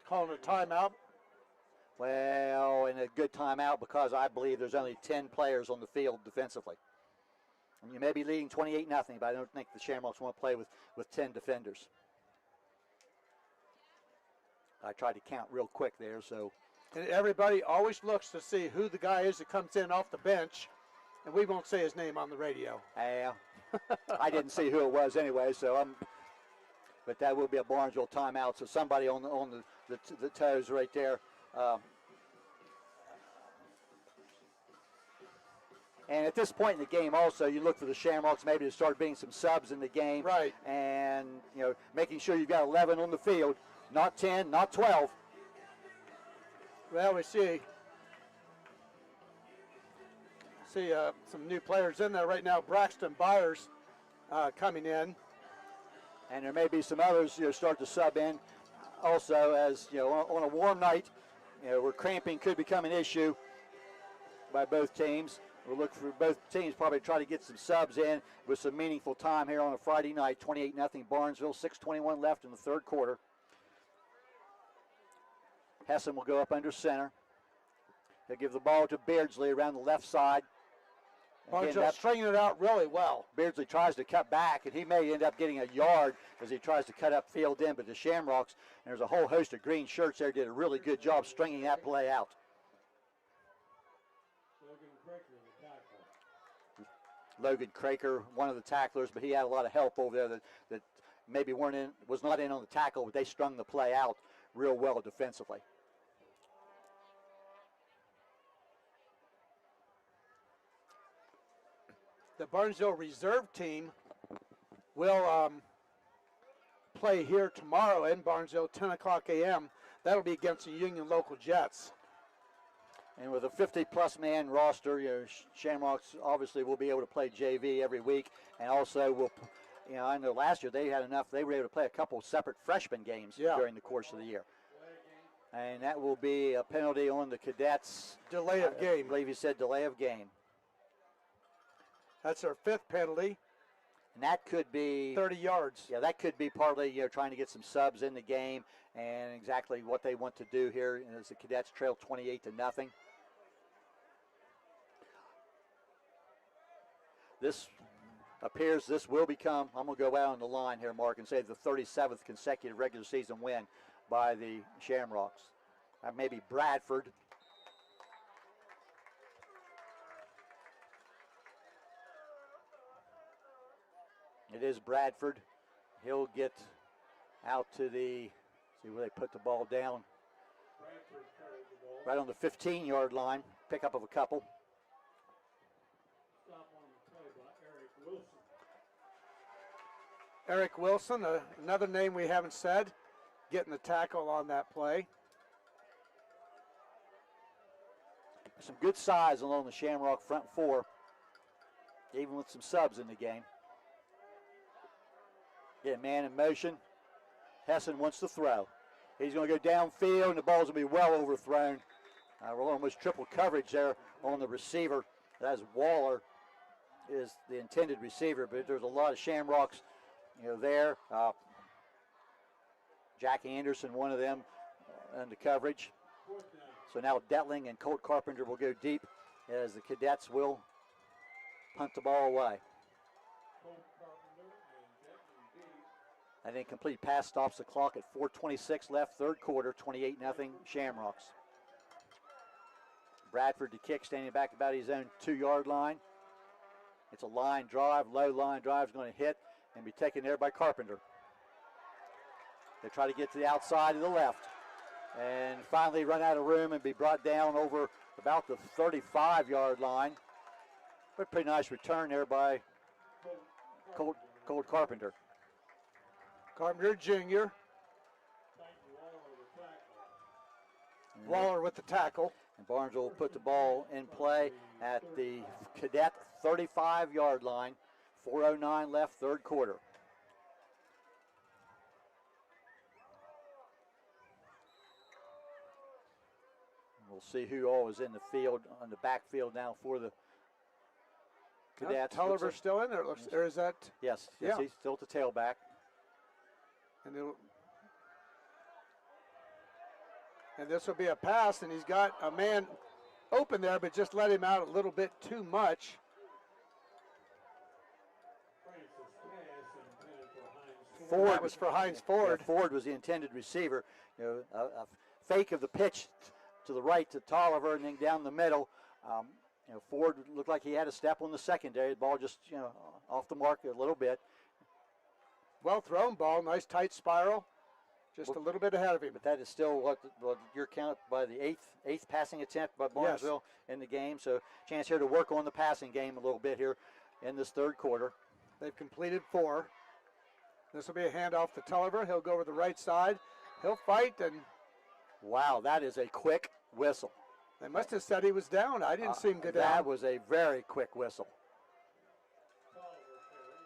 Calling a timeout. Well, and a good timeout because I believe there's only 10 players on the field defensively. And you may be leading 28-0, but I don't think the Shamrocks want to play with 10 defenders. I tried to count real quick there, so. And everybody always looks to see who the guy is that comes in off the bench, and we won't say his name on the radio. I didn't see who it was anyway, so but that will be a Barnesville timeout, so somebody on the toes right there. And at this point in the game also, you look for the Shamrocks maybe to start being some subs in the game. Right. And, making sure you've got 11 on the field, not 10, not 12. Well, we see some new players in there right now. Braxton Byers coming in. And there may be some others start to sub in also, as on a warm night where cramping could become an issue by both teams. We'll look for both teams probably try to get some subs in with some meaningful time here on a Friday night. 28-0 Barnesville, 6:21 left in the third quarter. Hessen will go up under center. He'll give the ball to Beardsley around the left side. Barnesville stringing it out really well. Beardsley tries to cut back, and he may end up getting a yard as he tries to cut up field in, but the Shamrocks, and there's a whole host of green shirts there, did a really good job stringing that play out. Logan Craker, one of the tacklers, but he had a lot of help over there that maybe was not in on the tackle, but they strung the play out real well defensively. The Barnesville reserve team will play here tomorrow in Barnesville, 10 o'clock a.m. That'll be against the Union Local Jets. And with a 50-plus man roster, Shamrocks obviously will be able to play JV every week, and also I know last year they had enough. They were able to play a couple separate freshman games during the course of the year. And that will be a penalty on the Cadets. Delay of game. I believe he said delay of game. That's our 5th penalty. And that could be 30 yards. Yeah, that could be partly trying to get some subs in the game, and exactly what they want to do here as the Cadets trail 28-0. This appears this will become, I'm going to go out on the line here, Mark, and say the 37th consecutive regular season win by the Shamrocks. Maybe Bradford. It is Bradford. He'll get out to see where they put the ball down. Right on the 15-yard line. Pickup of a couple. Eric Wilson, another name we haven't said, getting the tackle on that play. Some good size along the Shamrock front four, even with some subs in the game. Get a man in motion. Hessen wants to throw. He's going to go downfield, and the ball's going to be well overthrown. We're almost triple coverage there on the receiver. That's Waller is the intended receiver, but there's a lot of Shamrocks there. Jack Anderson, one of them, under coverage. So now Detling and Colt Carpenter will go deep as the Cadets will punt the ball away. An incomplete pass stops the clock at 4:26 left, third quarter, 28-0 Shamrocks. Bradford to kick, standing back about his own 2-yard line. It's a line drive, low line drive is going to hit and be taken there by Carpenter. They try to get to the outside of the left and finally run out of room and be brought down over about the 35-yard line. But pretty nice return there by Colt Carpenter. Carpenter Jr. Waller with the tackle. And Barnesville will put the ball in play at the Cadet 35-yard line. 4:09 left, third quarter. We'll see who all is in the field, on the backfield now for the Cadets. Tulliver's still in there, or is that? Yes, Yeah. He's still at the tailback. And this will be a pass, and he's got a man open there, but just let him out a little bit too much. Ford was for Heinz Ford. Yeah, Ford was the intended receiver. A fake of the pitch to the right to Tolliver, and then down the middle. Ford looked like he had a step on the secondary. The ball just off the mark a little bit. Well thrown ball, nice tight spiral, just a little bit ahead of him. But that is still what your count by the eighth passing attempt by Barnesville in the game. So chance here to work on the passing game a little bit here in this third quarter. They've completed 4. This will be a handoff to Tulliver. He'll go over the right side. He'll fight, and wow, that is a quick whistle. They must have said he was down. I didn't see him go down. That was a very quick whistle.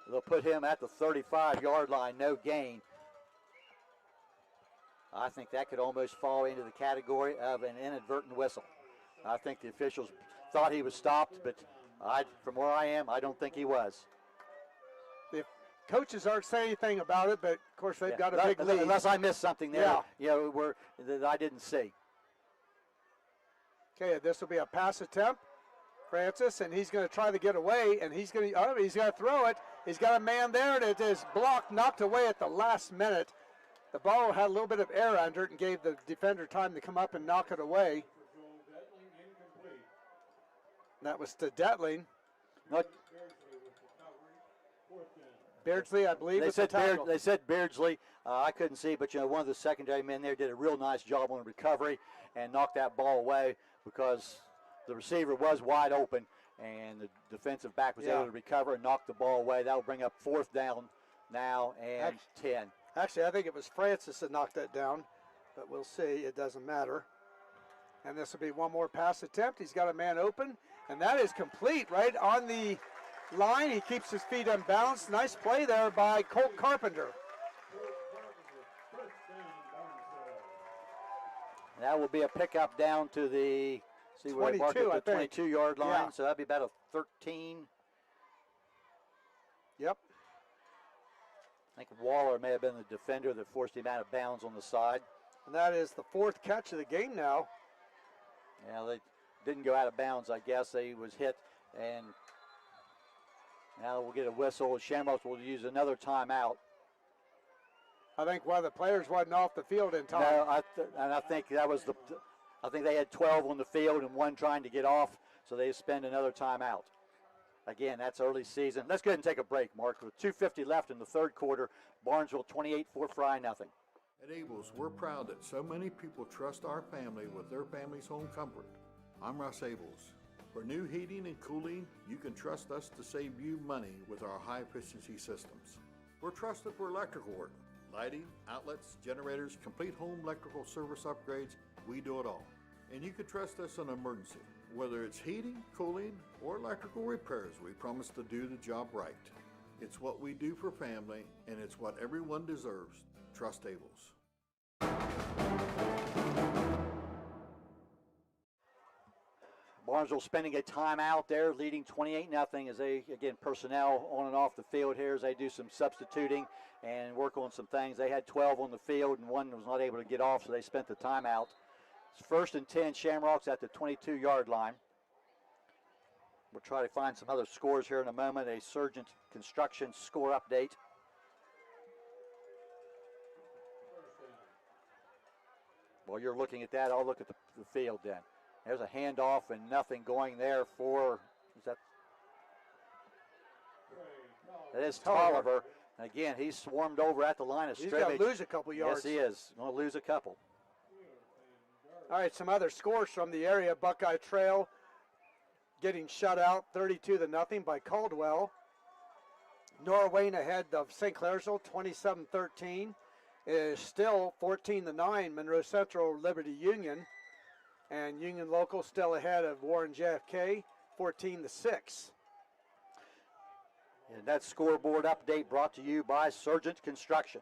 They'll put him at the 35-yard line, no gain. I think that could almost fall into the category of an inadvertent whistle. I think the officials thought he was stopped, but From where I am, I don't think he was. The coaches aren't saying anything about it, but of course they've got a big lead. Unless I missed something there, that I didn't see. Okay, this will be a pass attempt, Francis, and he's going to try to get away, and he's going to throw it. He's got a man there, and it is blocked, knocked away at the last minute. The ball had a little bit of air under it and gave the defender time to come up and knock it away. And that was to Detling. Beardsley, I believe. They said Beardsley. I couldn't see, but one of the secondary men there did a real nice job on recovery and knocked that ball away because the receiver was wide open and the defensive back was able to recover and knock the ball away. That will bring up 4th down now and 10. Actually, I think it was Francis that knocked that down, but we'll see. It doesn't matter. And this will be one more pass attempt. He's got a man open, and that is complete right on the line. He keeps his feet unbalanced. Nice play there by Colt Carpenter. That will be a pickup down to the 22-yard line, so that'll be about a 13. Yep. I think Waller may have been the defender that forced him out of bounds on the side. And that is the 4th catch of the game now. Yeah, they didn't go out of bounds, I guess. They was hit, and now we'll get a whistle. Shamrocks will use another timeout. I think one of the players wasn't off the field in time. No, I think that was I think they had 12 on the field and 1 trying to get off, so they spend another timeout. Again, that's early season. Let's go ahead and take a break, Mark. With 2:50 left in the 3rd quarter, Barnesville 28, Fort Frye nothing. At Abel's, we're proud that so many people trust our family with their family's home comfort. I'm Russ Abels. For new heating and cooling, you can trust us to save you money with our high-efficiency systems. We're trusted for electrical work, lighting, outlets, generators, complete home electrical service upgrades. We do it all. And you can trust us in an emergency. Whether it's heating, cooling, or electrical repairs, we promise to do the job right. It's what we do for family, and it's what everyone deserves. Trust Abels. Barnesville spending a timeout there, leading 28-0 as they, again, personnel on and off the field here as they do some substituting and work on some things. They had 12 on the field and 1 was not able to get off, so they spent the timeout. It's 1st and 10, Shamrocks at the 22-yard line. We'll try to find some other scores here in a moment. A Surgeon Construction score update. While you're looking at that, I'll look at the field then. There's a handoff and nothing going there for, that is Tolliver. And again, he's swarmed over at the line of scrimmage. He's going to lose a couple yards. Yes, he is. Going to lose a couple. All right, some other scores from the area. Buckeye Trail getting shut out 32-0 by Caldwell. Norwayne ahead of St. Clairsville 27-13. It is still 14-9 Monroe Central Liberty Union. And Union Local still ahead of Warren JFK 14-6. And that scoreboard update brought to you by Surgeon Construction.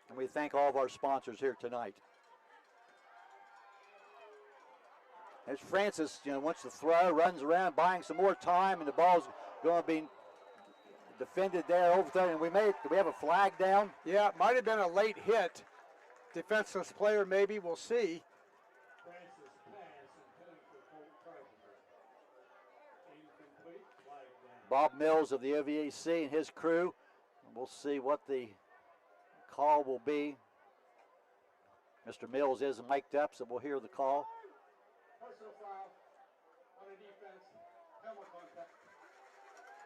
And we thank all of our sponsors here tonight. As Francis, wants to throw, runs around, buying some more time, and the ball's going to be defended there over there. And do we have a flag down? Yeah, it might have been a late hit. Defenseless player, maybe. We'll see. Bob Mills of the OVAC and his crew. We'll see what the call will be. Mr. Mills is mic'd up, so we'll hear the call.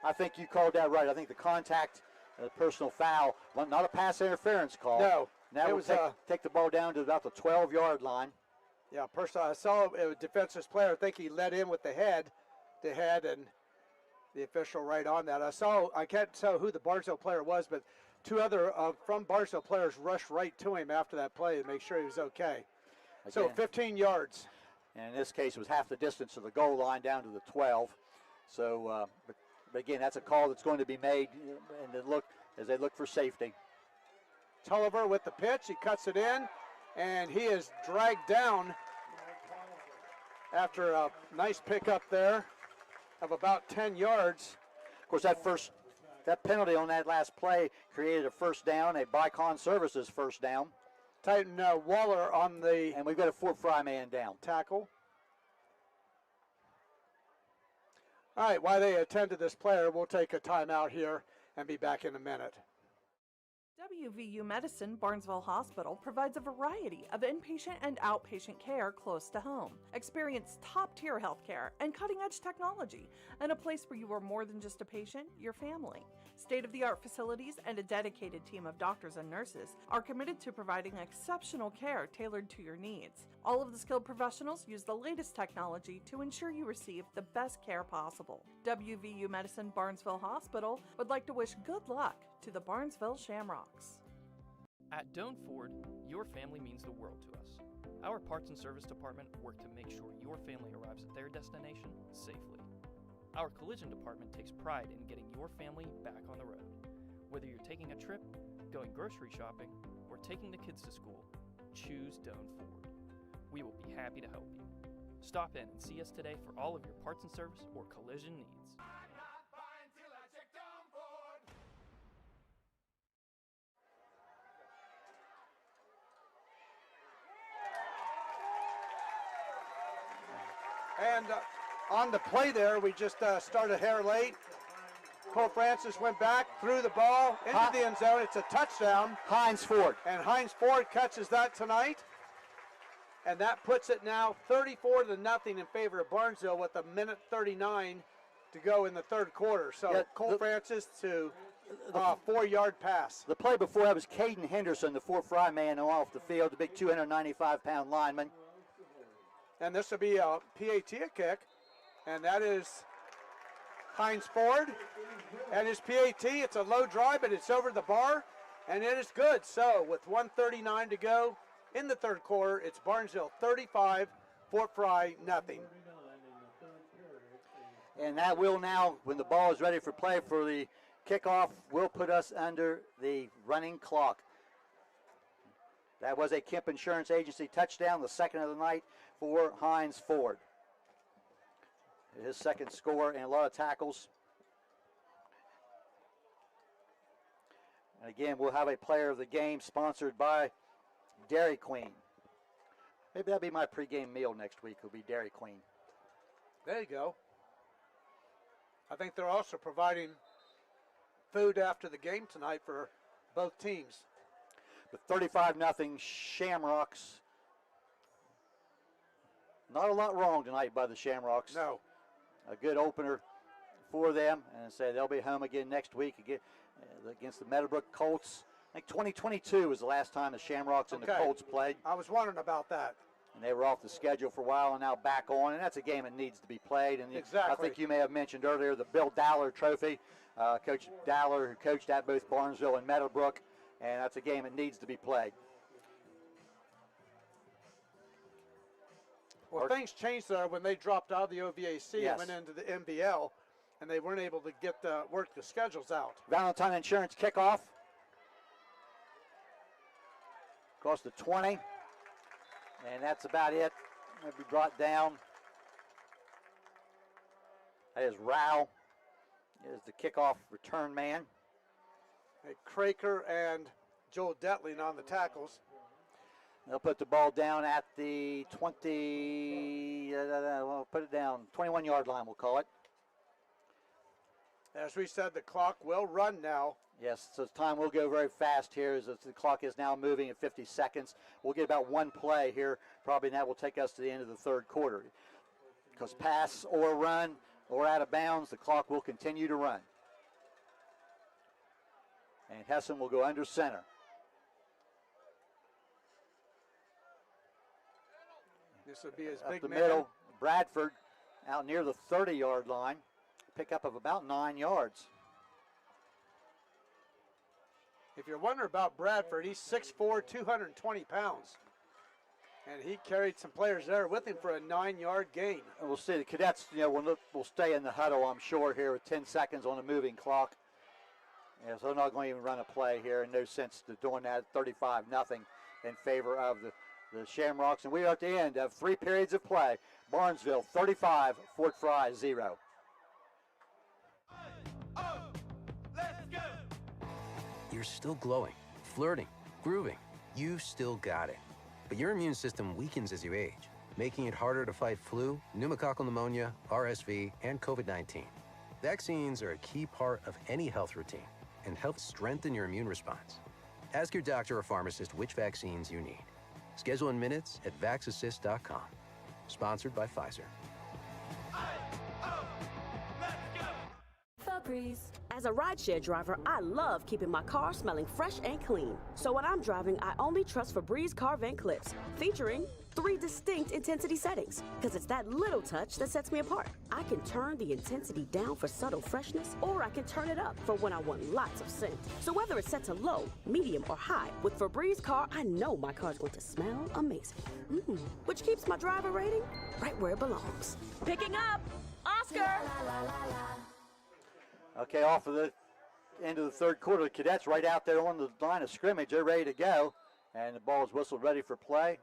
I think you called that right. I think the contact, personal foul, not a pass interference call. No. Now we'll take the ball down to about the 12-yard line. Yeah, personal. I saw a defenseless player. I think he let in with the head, and the official right on that. I can't tell who the Barnesville player was, but 2 other from Barnesville players rushed right to him after that play to make sure he was okay. Again, so 15 yards. And in this case, it was half the distance of the goal line down to the 12. So, but again, that's a call that's going to be made as they look for safety. Tulliver with the pitch. He cuts it in, and he is dragged down after a nice pickup there. of about 10 yards. Of course, that penalty on that last play created a first down, a Bicon Services first down. Titan Waller on the... And we've got a Fort Frye man down. Tackle. All right, while they attend to this player, we'll take a timeout here and be back in a minute. WVU Medicine Barnesville Hospital provides a variety of inpatient and outpatient care close to home. Experience top-tier healthcare and cutting-edge technology and a place where you are more than just a patient, your family. State-of-the-art facilities and a dedicated team of doctors and nurses are committed to providing exceptional care tailored to your needs. All of the skilled professionals use the latest technology to ensure you receive the best care possible. WVU Medicine Barnesville Hospital would like to wish good luck to the Barnesville Shamrocks. At Doan Ford, your family means the world to us. Our parts and service department work to make sure your family arrives at their destination safely. Our collision department takes pride in getting your family back on the road. Whether you're taking a trip, going grocery shopping, or taking the kids to school, choose Doan Ford. We will be happy to help you. Stop in and see us today for all of your parts and service or collision needs. And on the play there, we just started a hair late. Cole Francis went back, threw the ball into the end zone. It's a touchdown. Hines Ford. And Hines Ford catches that tonight. And that puts it now 34-0 in favor of Barnesville with a minute 39 to go in the third quarter. So yeah, Cole Francis to 4-yard pass. The play before that was Caden Henderson, the Fort Frye man off the field, the big 295-pound lineman. And this will be a PAT kick. And that is Hines Ford. And his PAT, it's a low drive, but it's over the bar. And it is good. So with 1:39 to go in the third quarter, it's Barnesville 35, Fort Frye nothing. And that will now, when the ball is ready for play for the kickoff, will put us under the running clock. That was a Kemp Insurance Agency touchdown, the second of the night for Hines Ford. His second score and a lot of tackles. And again, we'll have a player of the game sponsored by Dairy Queen. Maybe that'll be my pregame meal next week, will be Dairy Queen. There you go. I think they're also providing food after the game tonight for both teams. With 35-0 Shamrocks. Not a lot wrong tonight by the Shamrocks. No. A good opener for them, and say they'll be home again next week against the Meadowbrook Colts. I think 2022 was the last time the Shamrocks and the Colts played. I was wondering about that. And they were off the schedule for a while and now back on, and that's a game that needs to be played. And exactly. I think you may have mentioned earlier the Bill Dowler Trophy. Coach Dowler, who coached at both Barnesville and Meadowbrook, and that's a game that needs to be played. Well, things changed there when they dropped out of the OVAC and went into the NBL, and they weren't able to get work the schedules out. Valentine Insurance kickoff. Across the 20. And that's about it. It'll be brought down. That is Rao. Is the kickoff return man. Craker and Joel Detling on the tackles. They'll put the ball down at the 20, we'll put it down, 21-yard line, we'll call it. As we said, the clock will run now. Yes, so time will go very fast here as the clock is now moving at 50 seconds. We'll get about one play here, probably, and that will take us to the end of the third quarter. Because pass or run or out of bounds, the clock will continue to run. And Hessen will go under center. This would be his Up big the man. middle, Bradford out near the 30-yard line. Pickup of about 9 yards. If you're wondering about Bradford, he's 6'4", 220 pounds. And he carried some players there with him for a 9-yard gain. And we'll see the cadets, will stay in the huddle, I'm sure, here with 10 seconds on the moving clock. Yeah, so they're not going to even run a play here. In no sense to doing that. 35-0 in favor of the Shamrocks. And we are at the end of 3 periods of play. Barnesville 35, Fort Frye 0. you're still glowing, flirting, grooving. You still got it. But your immune system weakens as you age, making it harder to fight flu, pneumococcal pneumonia, RSV, and COVID-19. Vaccines are a key part of any health routine and help strengthen your immune response. Ask your doctor or pharmacist which vaccines you need. Schedule in minutes at vaxassist.com. Sponsored by Pfizer. As a rideshare driver, I love keeping my car smelling fresh and clean. So when I'm driving, I only trust Febreze car vent clips, featuring 3 distinct intensity settings, because it's that little touch that sets me apart. I can turn the intensity down for subtle freshness, or I can turn it up for when I want lots of scent. So whether it's set to low, medium, or high, with Febreze car, I know my car's going to smell amazing. Which keeps my driver rating right where it belongs. Picking up, Oscar! Okay, off of the end of the third quarter, the Cadets right out there on the line of scrimmage. They're ready to go, and the ball is whistled ready for play.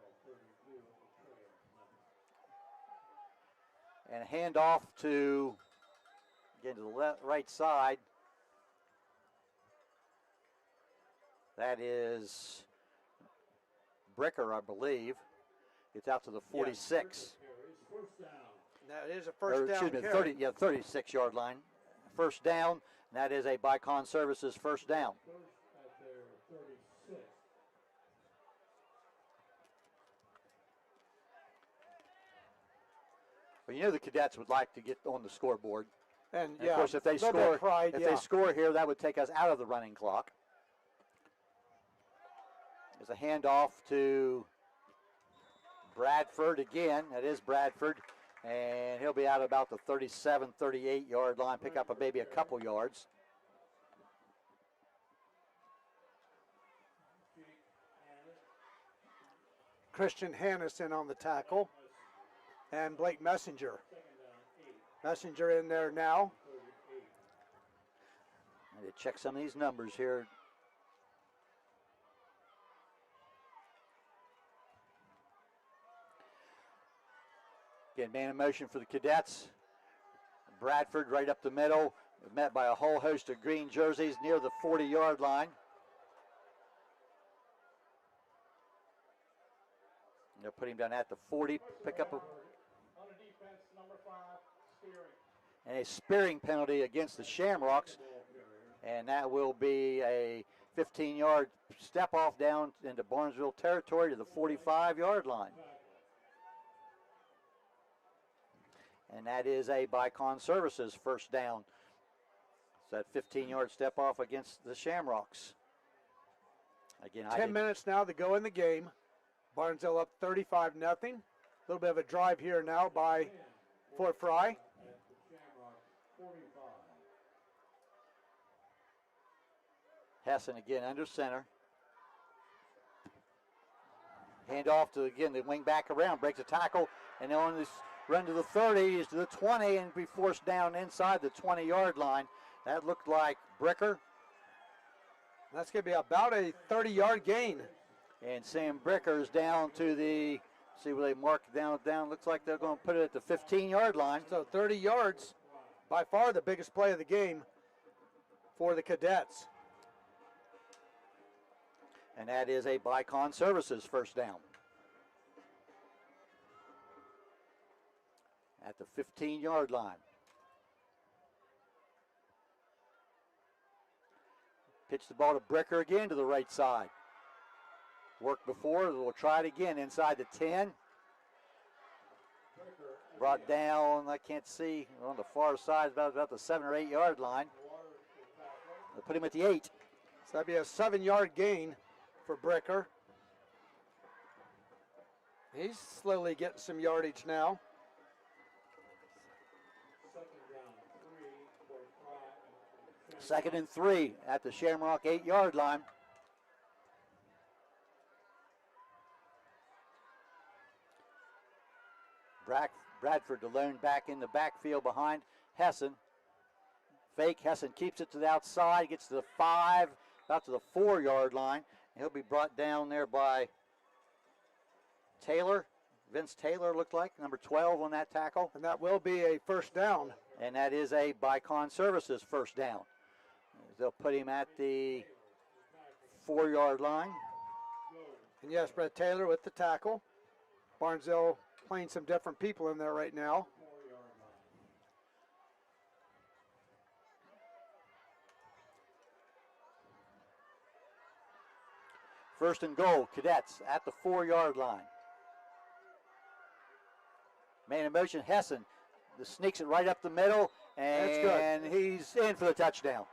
And a handoff to, again, to the right side. That is Bricker, I believe. It's out to the 46. That is a first down. Excuse me, 36-yard line. First down, and that is a Bicon Services first down. Well, you know the Cadets would like to get on the scoreboard. And of course, if they score, they score here, that would take us out of the running clock. There's a handoff to Bradford again. That is Bradford. And he'll be out about the 37, 38-yard line, pick up maybe a couple yards. Christian Hannison on the tackle. And Blake Messenger. Messenger in there now. I need to check some of these numbers here. Again, man in motion for the Cadets. Bradford right up the middle, met by a whole host of green jerseys near the 40-yard line. They'll put him down at the 40, pick up a spearing penalty against the Shamrocks, and that will be a 15-yard step off down into Barnesville territory to the 45-yard line. And that is a Bicon Services first down. So that 15-yard step off against the Shamrocks. Again, 10 minutes now to go in the game. Barnesville up 35-0. A little bit of a drive here now by Fort Frye. Hessen again under center. Hand off to, again, the wing back around, breaks a tackle, and then on this run to the 30, is to the 20, and be forced down inside the 20-yard line. That looked like Bricker. That's going to be about a 30-yard gain. And Sam Bricker's down to the, see where they mark down, looks like they're going to put it at the 15-yard line. So 30 yards, by far the biggest play of the game for the Cadets. And that is a Bicon Services first down. At the 15-yard line. Pitch the ball to Bricker again to the right side. Worked before, we'll try it again inside the 10. Brought down, I can't see, on the far side, about the 7 or 8 yard line. They'll put him at the 8. So that'd be a 7-yard gain for Bricker. He's slowly getting some yardage now. Second and 3 at the Shamrock 8-yard line. Bradford, the lone back in the backfield behind Hessen. Fake, Hessen keeps it to the outside, gets to the 5, about to the 4-yard line. He'll be brought down there by Taylor. Vince Taylor looked like, number 12 on that tackle. And that will be a first down. And that is a Bicon Services first down. They'll put him at the 4-yard line. And yes, Brett Taylor with the tackle. Barnesville playing some different people in there right now. First and goal, Cadets at the 4-yard line. Man in motion, Hessen. Sneaks it right up the middle, and he's in for the touchdown.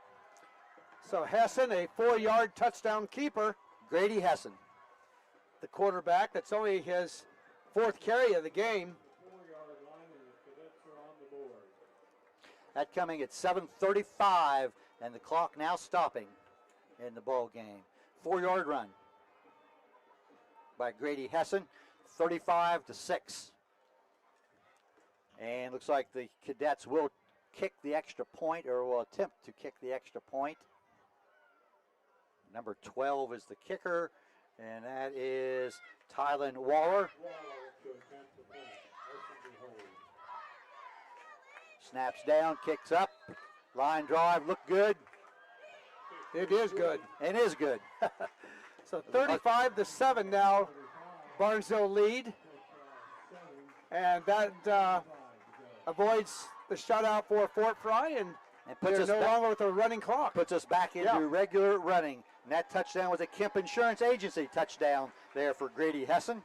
So Hessen, a 4-yard touchdown keeper. Grady Hessen. The quarterback, that's only his 4th carry of the game. That coming at 7:35, and the clock now stopping in the ball game. 4-yard run by Grady Hessen, 35-6. And looks like the Cadets will kick the extra point, or will attempt to kick the extra point. Number 12 is the kicker, and that is Tylen Waller. Snaps down, kicks up, line drive, look good. It is good. It is good. So 35-7 now, Barnesville lead. And that avoids the shutout for Fort Frye, and puts they're us no longer with a running clock. Puts us back into regular running. And that touchdown was a Kemp Insurance Agency touchdown there for Grady Hessen.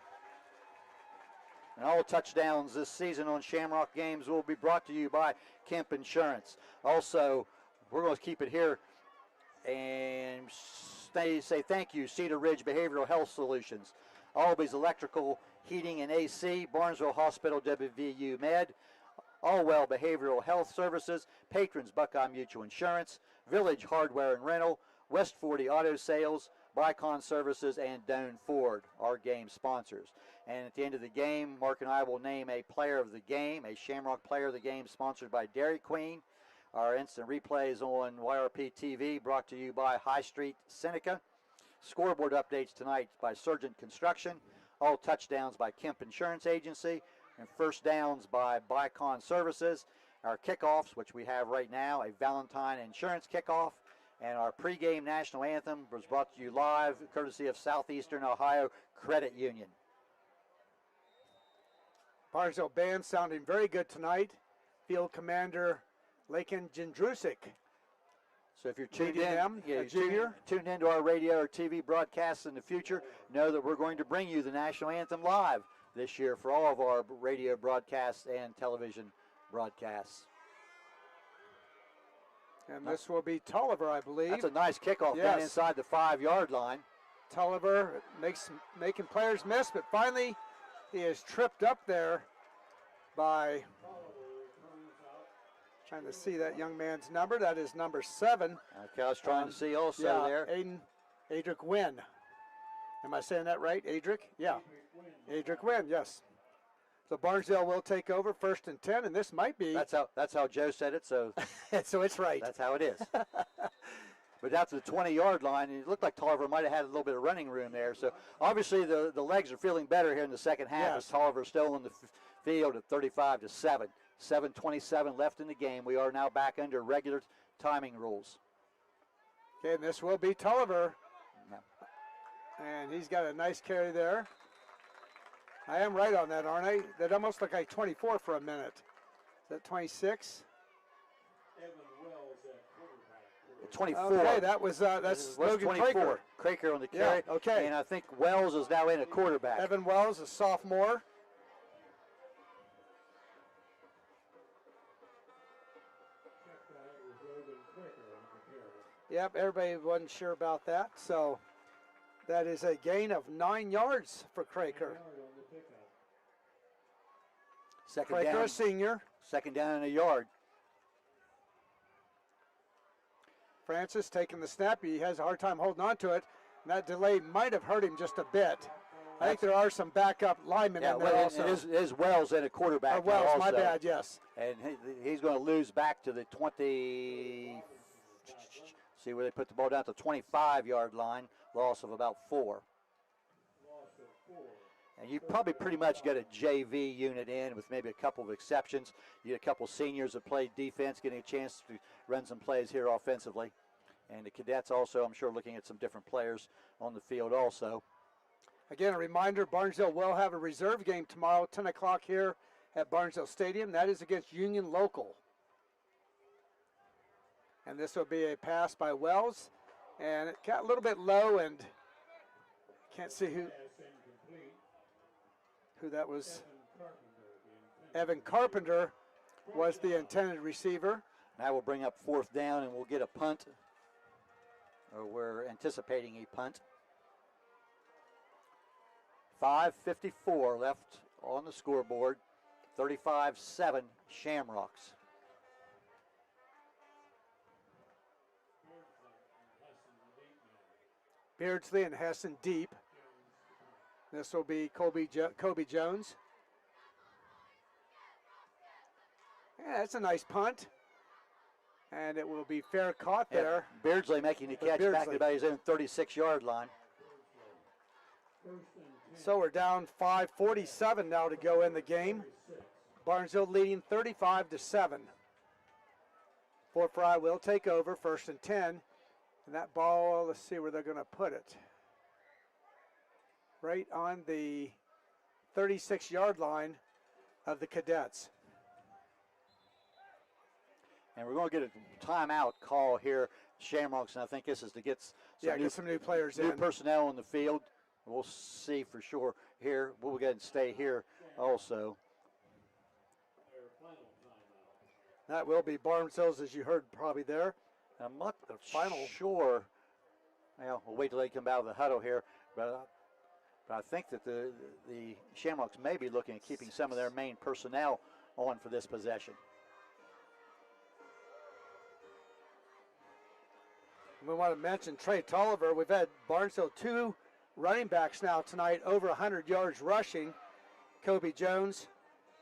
And all touchdowns this season on Shamrock Games will be brought to you by Kemp Insurance. Also, we're going to keep it here and say thank you, Cedar Ridge Behavioral Health Solutions, Always Electrical, Heating and AC, Barnesville Hospital, WVU Med, Allwell Behavioral Health Services, Patrons Buckeye Mutual Insurance, Village Hardware and Rental, West 40 Auto Sales, Bicon Services, and Doane Ford, our game sponsors. And at the end of the game, Mark and I will name a player of the game, a Shamrock player of the game sponsored by Dairy Queen. Our instant replays on YRP TV brought to you by High Street Seneca. Scoreboard updates tonight by Surgeon Construction. All touchdowns by Kemp Insurance Agency, and first downs by Bicon Services. Our kickoffs, which we have right now, a Valentine Insurance kickoff, and our pregame national anthem was brought to you live, courtesy of Southeastern Ohio Credit Union. Barnesville band sounding very good tonight. Field Commander Lakin Jindrusik. So if you're tuned in, a junior, tuned into our radio or TV broadcasts in the future, know that we're going to bring you the national anthem live this year for all of our radio broadcasts and television broadcasts. And this will be Tulliver, I believe. That's a nice kickoff down inside the 5-yard line. Tulliver making players miss, but finally he is tripped up there by, trying to see that young man's number. That is number 7. Okay, I was trying to see also there. Adric Wynn. Am I saying that right, Adric? Yeah. Adric Wynn, yes. So Barnesville will take over 1st and 10, and this might be. That's how Joe said it, so. So it's right. That's how it is. But out to the 20-yard line, and it looked like Tolliver might have had a little bit of running room there. So obviously the legs are feeling better here in the second half as Tolliver's still on the field at 35-7. 7:27 left in the game. We are now back under regular timing rules. Okay, and this will be Tulliver. And he's got a nice carry there. I am right on that, aren't I? That almost looked like 24 for a minute. Is that 26? 24. Okay, that was that's Logan 24. Craker on the carry. Yeah, okay. And I think Wells is now in a quarterback. Evan Wells, a sophomore. Yep, everybody wasn't sure about that. So that is a gain of 9 yards for Craker. Second Craker, down. a senior. Second down and a yard. Francis taking the snap. He has a hard time holding on to it. And that delay might have hurt him just a bit. I think there are some backup linemen in there also. It is Wells and a quarterback. Wells, also. my bad, yes. And he's going to lose back to the 20. See where they put the ball down to the 25-yard line. Loss of about 4. And you probably pretty much get a JV unit in with maybe a couple of exceptions. You get a couple seniors that play defense, getting a chance to run some plays here offensively. And the Cadets also, I'm sure, looking at some different players on the field also. Again, a reminder, Barnesville will have a reserve game tomorrow, 10 o'clock here at Barnesville Stadium. That is against Union Local. And this will be a pass by Wells. And it got a little bit low, and can't see who that was. Evan Carpenter was the intended receiver. Now we'll bring up 4th down, and we'll get a punt. Or we're anticipating a punt. 5:54 left on the scoreboard. 35-7 Shamrocks. Beardsley and Hessen deep. This will be Kobe Jones. Yeah, that's a nice punt. And it will be fair caught there. Beardsley making the catch back to about his own 36-yard line. So we're down 5:47 now to go in the game. Barnesville leading 35-7. Fort Frye will take over, 1st and 10. And that ball, let's see where they're going to put it. Right on the 36-yard line of the Cadets. And we're going to get a timeout call here, Shamrocks, and I think this is to get some new players new in. personnel on the field. We'll see for sure here. We'll go ahead and stay here also. That will be Barnesville's, as you heard probably there. I'm not sure. Well, we'll wait till they come out of the huddle here, but I think that the Shamrocks may be looking at keeping some of their main personnel on for this possession. We want to mention Trey Tolliver. We've had Barnesville 2 running backs now tonight, over 100 yards rushing. Kobe Jones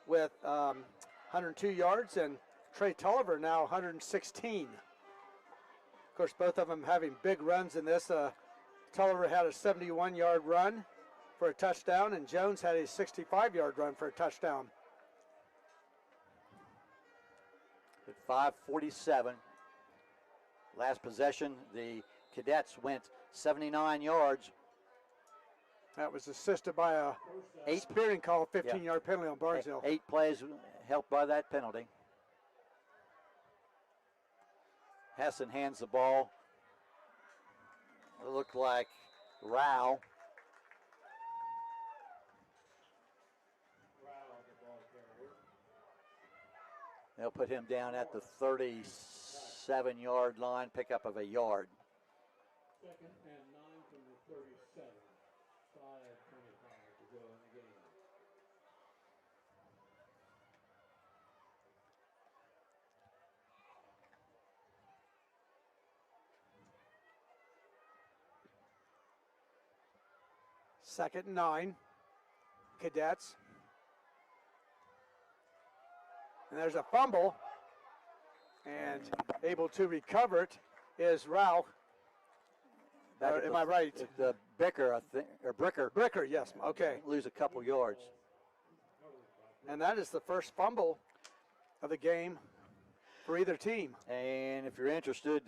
with 102 yards, and Trey Tolliver now 116. Of course, both of them having big runs in this. Tolliver had a 71-yard run for a touchdown, and Jones had a 65-yard run for a touchdown. At 5:47, last possession, the Cadets went 79 yards. That was assisted by a spearing call, 15-yard penalty on Barnesville. 8 plays helped by that penalty. Hessen hands the ball. It looked like Rao. They'll put him down at the 37-yard line, pickup of a yard. 2nd and 9 from the 37. 5:25 to go in the game. Second and 9, Cadets. And there's a fumble, and able to recover it is Rao. Am I right? The Bicker, I think, or Bricker. Bricker, yes. Okay. Lose a couple yards. And that is the first fumble of the game for either team. And if you're interested,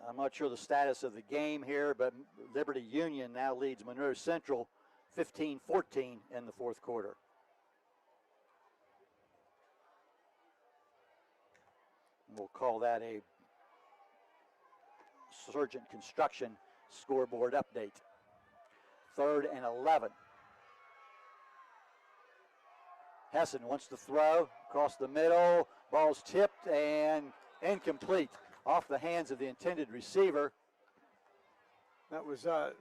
I'm not sure the status of the game here, but Liberty Union now leads Monroe Central 15-14 in the 4th quarter. We'll call that a Sergeant Construction scoreboard update. 3rd and 11. Hessen wants to throw across the middle. Ball's tipped and incomplete. Off the hands of the intended receiver. That was, well,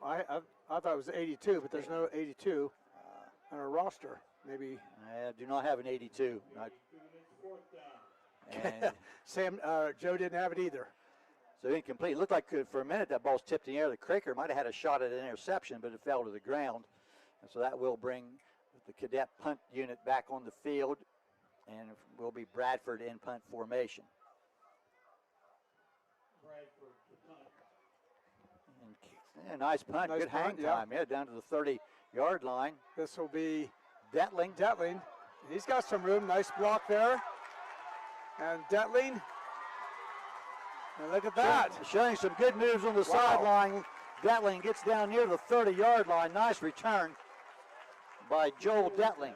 I thought it was 82, but there's no 82 on our roster. Maybe. I do not have an 82. Joe didn't have it either. So incomplete. It looked like for a minute that ball's tipped in the air. The Craker might have had a shot at an interception, but it fell to the ground. And so that will bring the Cadet punt unit back on the field, and will be Bradford in punt formation. Bradford to punt. And, nice punt. Nice good punt, hang time. Yeah, down to the 30-yard line. This will be Detling. He's got some room. Nice block there. And Detling And look at that. Showing some good moves on the sideline. Detling gets down near the 30-yard line. Nice return by Joel Detling.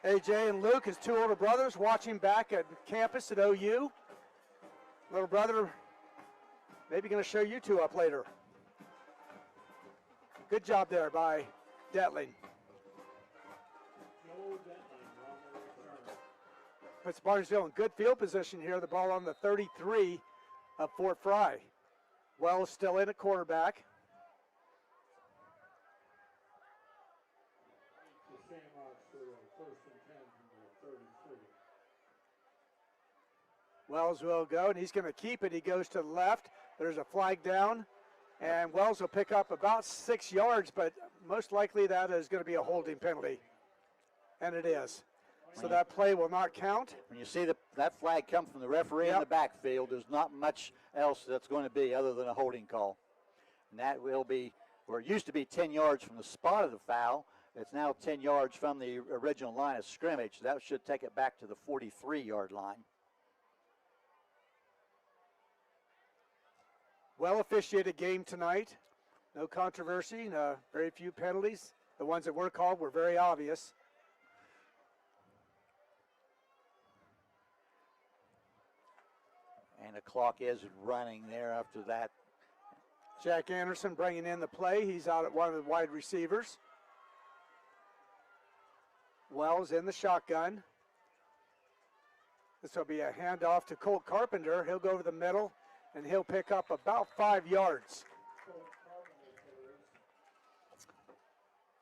AJ and Luke, his two older brothers, watching back at campus at OU. Little brother, maybe going to show you two up later. Good job there by Detling. Puts Barnesville in good field position here. The ball on the 33 of Fort Frye. Wells still in at quarterback. The Shamrocks for first and 10 from the 33. Wells will go, and he's going to keep it. He goes to the left. There's a flag down, and Wells will pick up about 6 yards, but most likely that is going to be a holding penalty, and it is. So that play will not count. When you see that flag come from the referee in the backfield, there's not much else that's going to be other than a holding call. And that will be, where it used to be 10 yards from the spot of the foul, it's now 10 yards from the original line of scrimmage. That should take it back to the 43-yard line. Well officiated game tonight. No controversy, very few penalties. The ones that were called were very obvious. And the clock is running there after that. Jack Anderson bringing in the play. He's out at one of the wide receivers. Wells in the shotgun. This will be a handoff to Colt Carpenter. He'll go over the middle, and he'll pick up about 5 yards.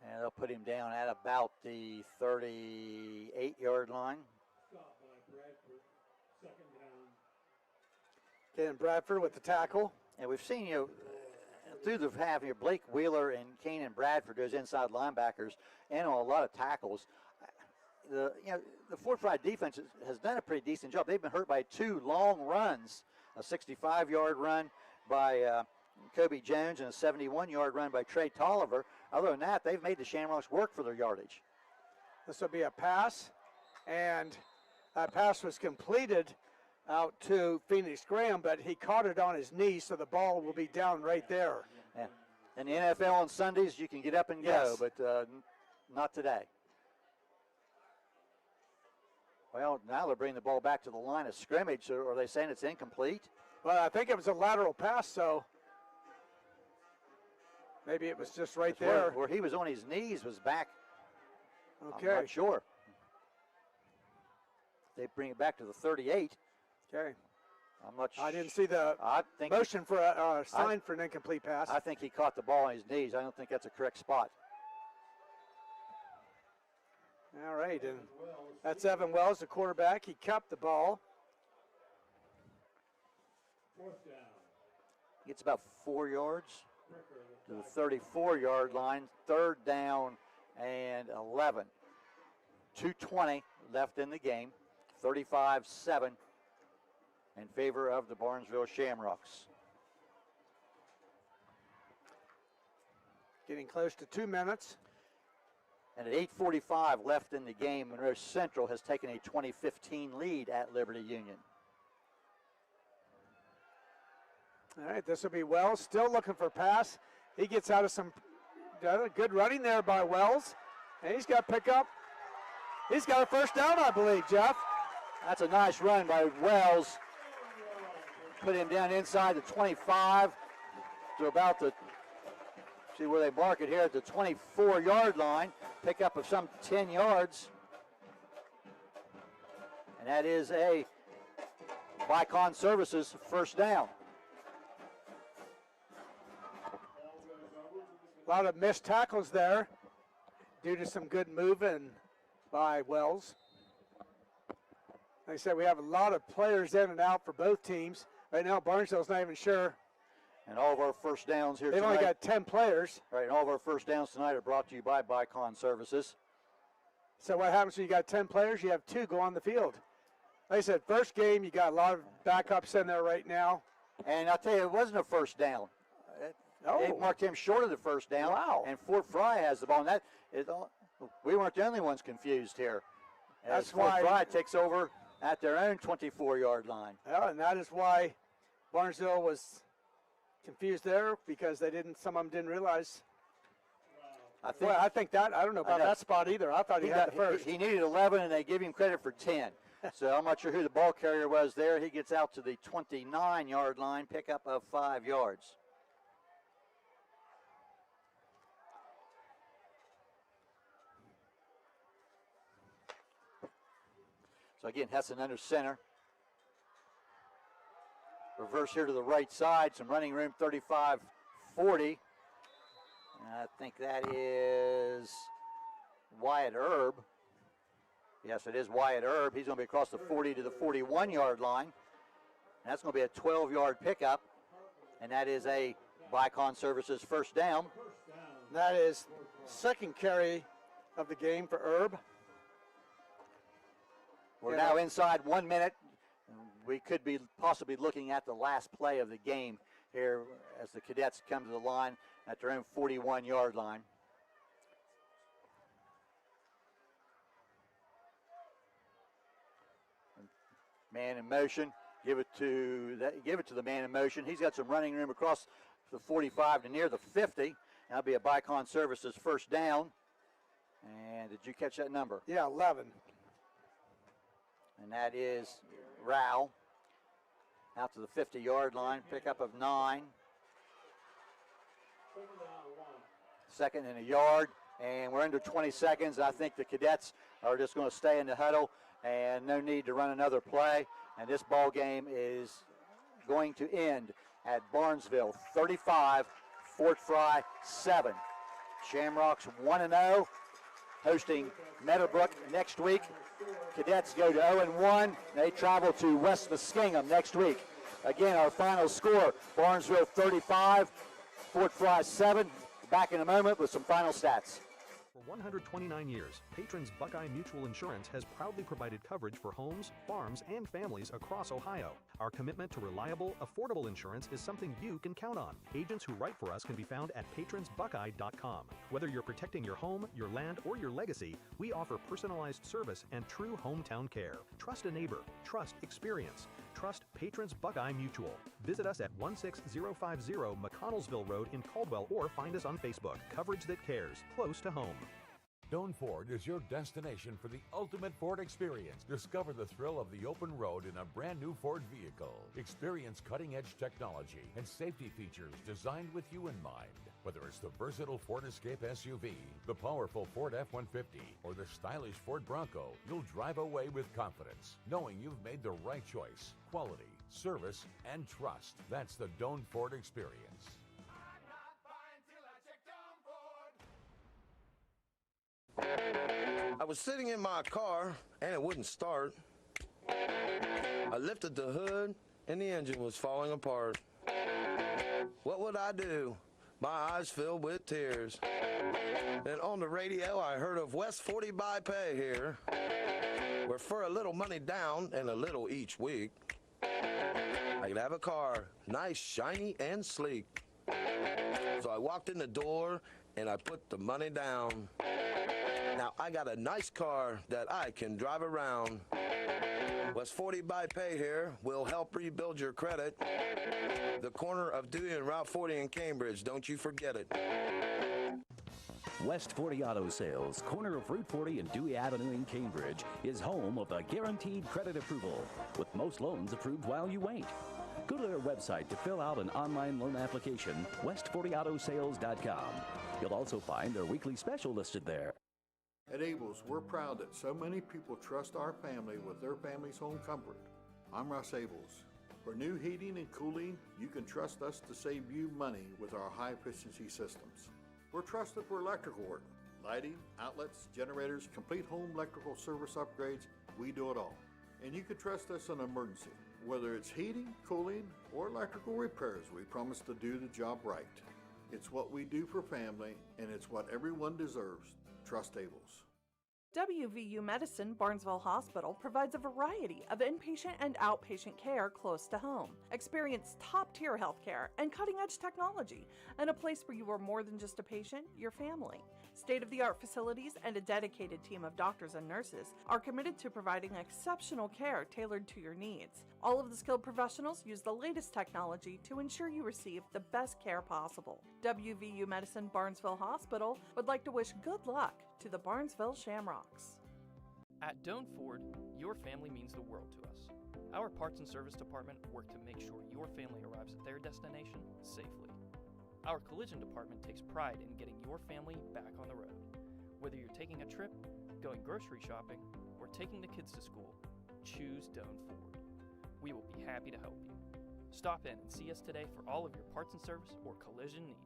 And they'll put him down at about the 38-yard line. Stop by Bradford, second down. Ken Bradford with the tackle. And we've seen, through the half here, Blake Wheeler and Kanan Bradford, those inside linebackers, and on a lot of tackles. The Fort Frye defense has done a pretty decent job. They've been hurt by 2 long runs, a 65-yard run by Kobe Jones and a 71-yard run by Trey Tolliver. Other than that, they've made the Shamrocks work for their yardage. This will be a pass, and that pass was completed out to Phoenix Graham, but he caught it on his knee, so the ball will be down right there. Yeah. In the NFL on Sundays, you can get up and go, but not today. Well, now they're bringing the ball back to the line of scrimmage. Are they saying it's incomplete? Well, I think it was a lateral pass, so maybe it was just right there. Where he was on his knees was back. Okay. I'm not sure. They bring it back to the 38. Okay. I'm not sure. I didn't see the motion for a sign for an incomplete pass. I think he caught the ball on his knees. I don't think that's a correct spot. All right, and that's Evan Wells, the quarterback. He kept the ball. Fourth down. Gets about 4 yards to the 34-yard line. Third down and 11. 2:20 left in the game. 35-7 in favor of the Barnesville Shamrocks. Getting close to 2 minutes. And at 8:45 left in the game, Monroe Central has taken a 20-15 lead at Liberty Union. All right, this will be Wells, still looking for pass. He gets out of some good running there by Wells, and he's got to pick up. He's got a first down, I believe, Jeff. That's a nice run by Wells. Put him down inside the 25 to about the, see where they mark it here, at the 24-yard line. Pick up of some 10 yards. And that is a Vicon Services first down. A lot of missed tackles there due to some good moving by Wells. Like I said, we have a lot of players in and out for both teams. Right now, Barnesville's not even sure. And all of our first downs here They've tonight. only got 10 players. Right, and all of our first downs tonight are brought to you by Vicon Services. So what happens when you got 10 players? You have 2 go on the field. Like I said, first game, you got a lot of backups in there right now. And I'll tell you, it wasn't a first down. They marked him short of the first down. Wow. And Fort Frye has the ball. And we weren't the only ones confused here. That's Fort why Frye takes over at their own 24-yard line. Well, and that is why Barnesville was confused there because some of them didn't realize. I think that, I don't know about that spot either. I thought he had the first. He needed 11, and they give him credit for 10. So I'm not sure who the ball carrier was there. He gets out to the 29-yard line, pickup of 5 yards. So again, Hessen under center. Reverse here to the right side, some running room, 35-40. I think that is Wyatt Erb. Yes, it is Wyatt Erb. He's going to be across the 40 to the 41-yard line. And that's going to be a 12-yard pickup. And that is a Vicon Services first down. That is second carry of the game for Erb. We're now inside 1 minute. We could be possibly looking at the last play of the game here as the Cadets come to the line at their own 41-yard line. Man in motion. Give it to the man in motion. He's got some running room across the 45 to near the 50. That'll be a Vicon Services first down. And did you catch that number? Yeah, 11. And that is Rao out to the 50-yard line, pickup of 9. Second and a yard, and we're under 20 seconds. I think the Cadets are just going to stay in the huddle, and no need to run another play. And this ball game is going to end at Barnesville 35, Fort Frye 7. Shamrocks 1-0, hosting Meadowbrook next week. Cadets go to 0-1. They travel to West Muskingum next week. Again, our final score, Barnesville 35, Fort Frye 7. Back in a moment with some final stats. For 129 years, Patrons Buckeye Mutual Insurance has proudly provided coverage for homes, farms, and families across Ohio. Our commitment to reliable, affordable insurance is something you can count on. Agents who write for us can be found at patronsbuckeye.com. Whether you're protecting your home, your land, or your legacy, we offer personalized service and true hometown care. Trust a neighbor. Trust experience. Trust Patrons Buckeye Mutual. Visit us at 16050 McConnellsville Road in Caldwell or find us on Facebook. Coverage that cares, close to home. Doan Ford is your destination for the ultimate Ford experience. Discover the thrill of the open road in a brand new Ford vehicle. Experience cutting-edge technology and safety features designed with you in mind. Whether it's the versatile Ford Escape SUV, the powerful Ford F-150, or the stylish Ford Bronco, you'll drive away with confidence, knowing you've made the right choice. Quality, service, and trust. That's the Doan Ford experience. I was sitting in my car, and it wouldn't start. I lifted the hood, and the engine was falling apart. What would I do? My eyes filled with tears. And on the radio, I heard of West 40 by Pay here, where for a little money down and a little each week, I could have a car, nice, shiny, and sleek. So I walked in the door, and I put the money down. Now I got a nice car that I can drive around. West 40 by Pay here will help rebuild your credit. The corner of Dewey and Route 40 in Cambridge, don't you forget it. West 40 Auto Sales, corner of Route 40 and Dewey Avenue in Cambridge, is home of the guaranteed credit approval, with most loans approved while you wait. Go to their website to fill out an online loan application, west40autosales.com. You'll also find their weekly special listed there. At Abel's, we're proud that so many people trust our family with their family's home comfort. I'm Russ Abels. For new heating and cooling, you can trust us to save you money with our high-efficiency systems. We're trusted for electrical work, lighting, outlets, generators, complete home electrical service upgrades. We do it all. And you can trust us in an emergency. Whether it's heating, cooling, or electrical repairs, we promise to do the job right. It's what we do for family, and it's what everyone deserves. Trust Abels. WVU Medicine Barnesville Hospital provides a variety of inpatient and outpatient care close to home. Experience top-tier healthcare and cutting-edge technology, and a place where you are more than just a patient, your family. State-of-the-art facilities and a dedicated team of doctors and nurses are committed to providing exceptional care tailored to your needs. All of the skilled professionals use the latest technology to ensure you receive the best care possible. WVU Medicine Barnesville Hospital would like to wish good luck to the Barnesville Shamrocks. At Doan Ford, your family means the world to us. Our parts and service department work to make sure your family arrives at their destination safely. Our collision department takes pride in getting your family back on the road. Whether you're taking a trip, going grocery shopping, or taking the kids to school, choose Doan Ford. We will be happy to help you. Stop in and see us today for all of your parts and service or collision needs.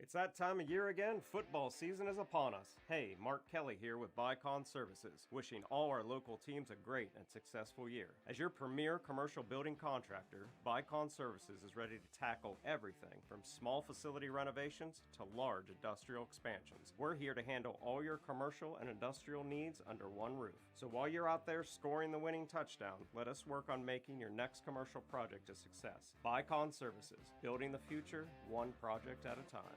It's that time of year again. Football season is upon us. Hey, Mark Kelly here with Bicon Services, wishing all our local teams a great and successful year. As your premier commercial building contractor, Bicon Services is ready to tackle everything from small facility renovations to large industrial expansions. We're here to handle all your commercial and industrial needs under one roof. So while you're out there scoring the winning touchdown, let us work on making your next commercial project a success. Bicon Services, building the future one project at a time.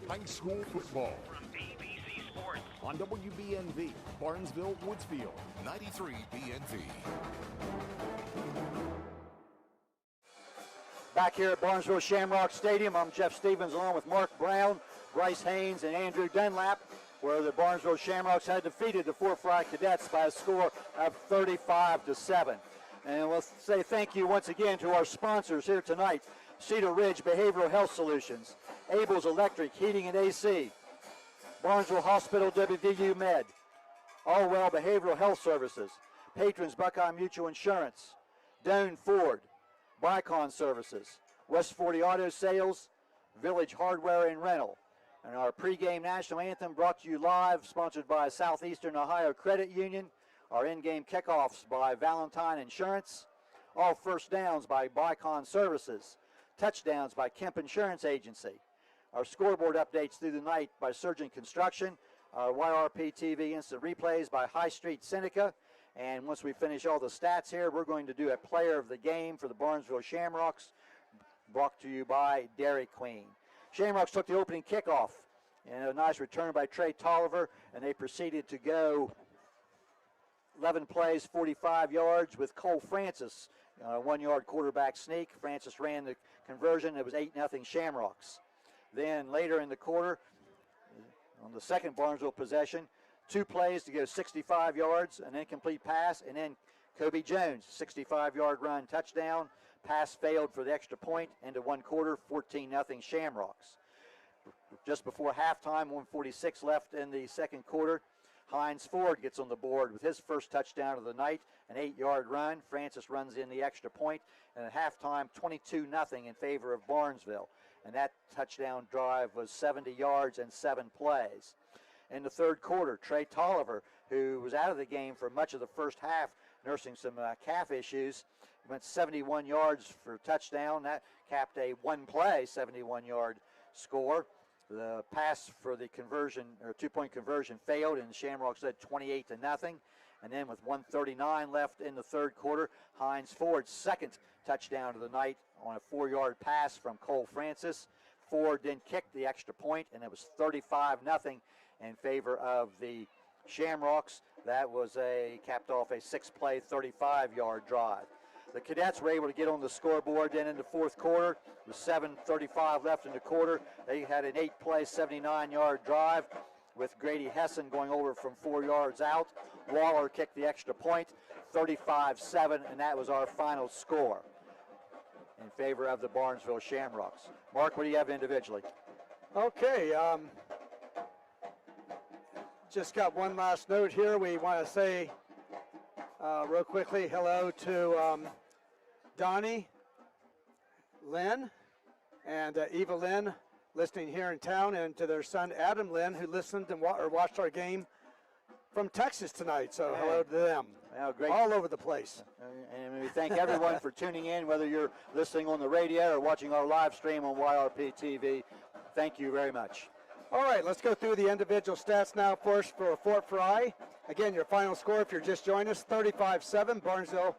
High school football From AVC Sports. on WBNV, Barnesville, Woodsfield. 93 BNV. Back here at Barnesville Shamrock Stadium, I'm Jeff Stevens along with Mark Brown, Bryce Haynes, and Andrew Dunlap, where the Barnesville Shamrocks had defeated the Fort Frye Cadets by a score of 35-7. And we'll say thank you once again to our sponsors here tonight: Cedar Ridge Behavioral Health Solutions, Abel's Electric Heating and AC, Barnesville Hospital WVU Med, Allwell Behavioral Health Services, Patrons Buckeye Mutual Insurance, Doan Ford, Bicon Services, West 40 Auto Sales, Village Hardware and Rental. And our pregame national anthem brought to you live, sponsored by Southeastern Ohio Credit Union, our in-game kickoffs by Valentine Insurance, all first downs by Bicon Services, touchdowns by Kemp Insurance Agency, our scoreboard updates through the night by Surgeon Construction, our YRP TV instant replays by High Street Seneca, and once we finish all the stats here, we're going to do a player of the game for the Barnesville Shamrocks, brought to you by Dairy Queen. Shamrocks took the opening kickoff, and a nice return by Trey Tolliver, and they proceeded to go 11 plays, 45 yards with Cole Francis, 1-yard quarterback sneak. Francis ran the conversion. It was 8-0 Shamrocks. Then later in the quarter, on the second Barnesville possession, 2 plays to go 65 yards, an incomplete pass, and then Kobe Jones, 65-yard run, touchdown. Pass failed for the extra point. Into one quarter, 14-0 Shamrocks. Just before halftime, 1:46 left in the second quarter, Hines Ford gets on the board with his first touchdown of the night, an 8-yard run. Francis runs in the extra point, and at halftime, 22-0 in favor of Barnesville. And that touchdown drive was 70 yards and 7 plays. In the third quarter, Trey Tolliver, who was out of the game for much of the first half, nursing some calf issues, went 71 yards for a touchdown. That capped a one-play 71-yard score. The pass for the conversion, or 2-point conversion, failed, and the Shamrocks led 28-0. And then with 1:39 left in the third quarter, Hines Ford's second touchdown of the night on a 4-yard pass from Cole Francis. Ford then kicked the extra point, and it was 35-0 in favor of the Shamrocks. That was capped off a 6-play, 35-yard drive. The Cadets were able to get on the scoreboard then in the fourth quarter with 7:35 left in the quarter. They had an 8-play, 79-yard drive with Grady Hessen going over from 4 yards out. Waller kicked the extra point, 35-7, and that was our final score in favor of the Barnesville Shamrocks. Mark, what do you have individually? Okay, just got one last note here. We want to say real quickly hello to Donnie, Lynn, and Eva Lynn listening here in town, and to their son Adam Lynn, who listened and watched our game from Texas tonight. So hello to them. Great. All over the place. And we thank everyone for tuning in, whether you're listening on the radio or watching our live stream on YRP TV. Thank you very much. All right, let's go through the individual stats now first for Fort Frye. Again, your final score, if you're just joining us, 35-7. Barnesville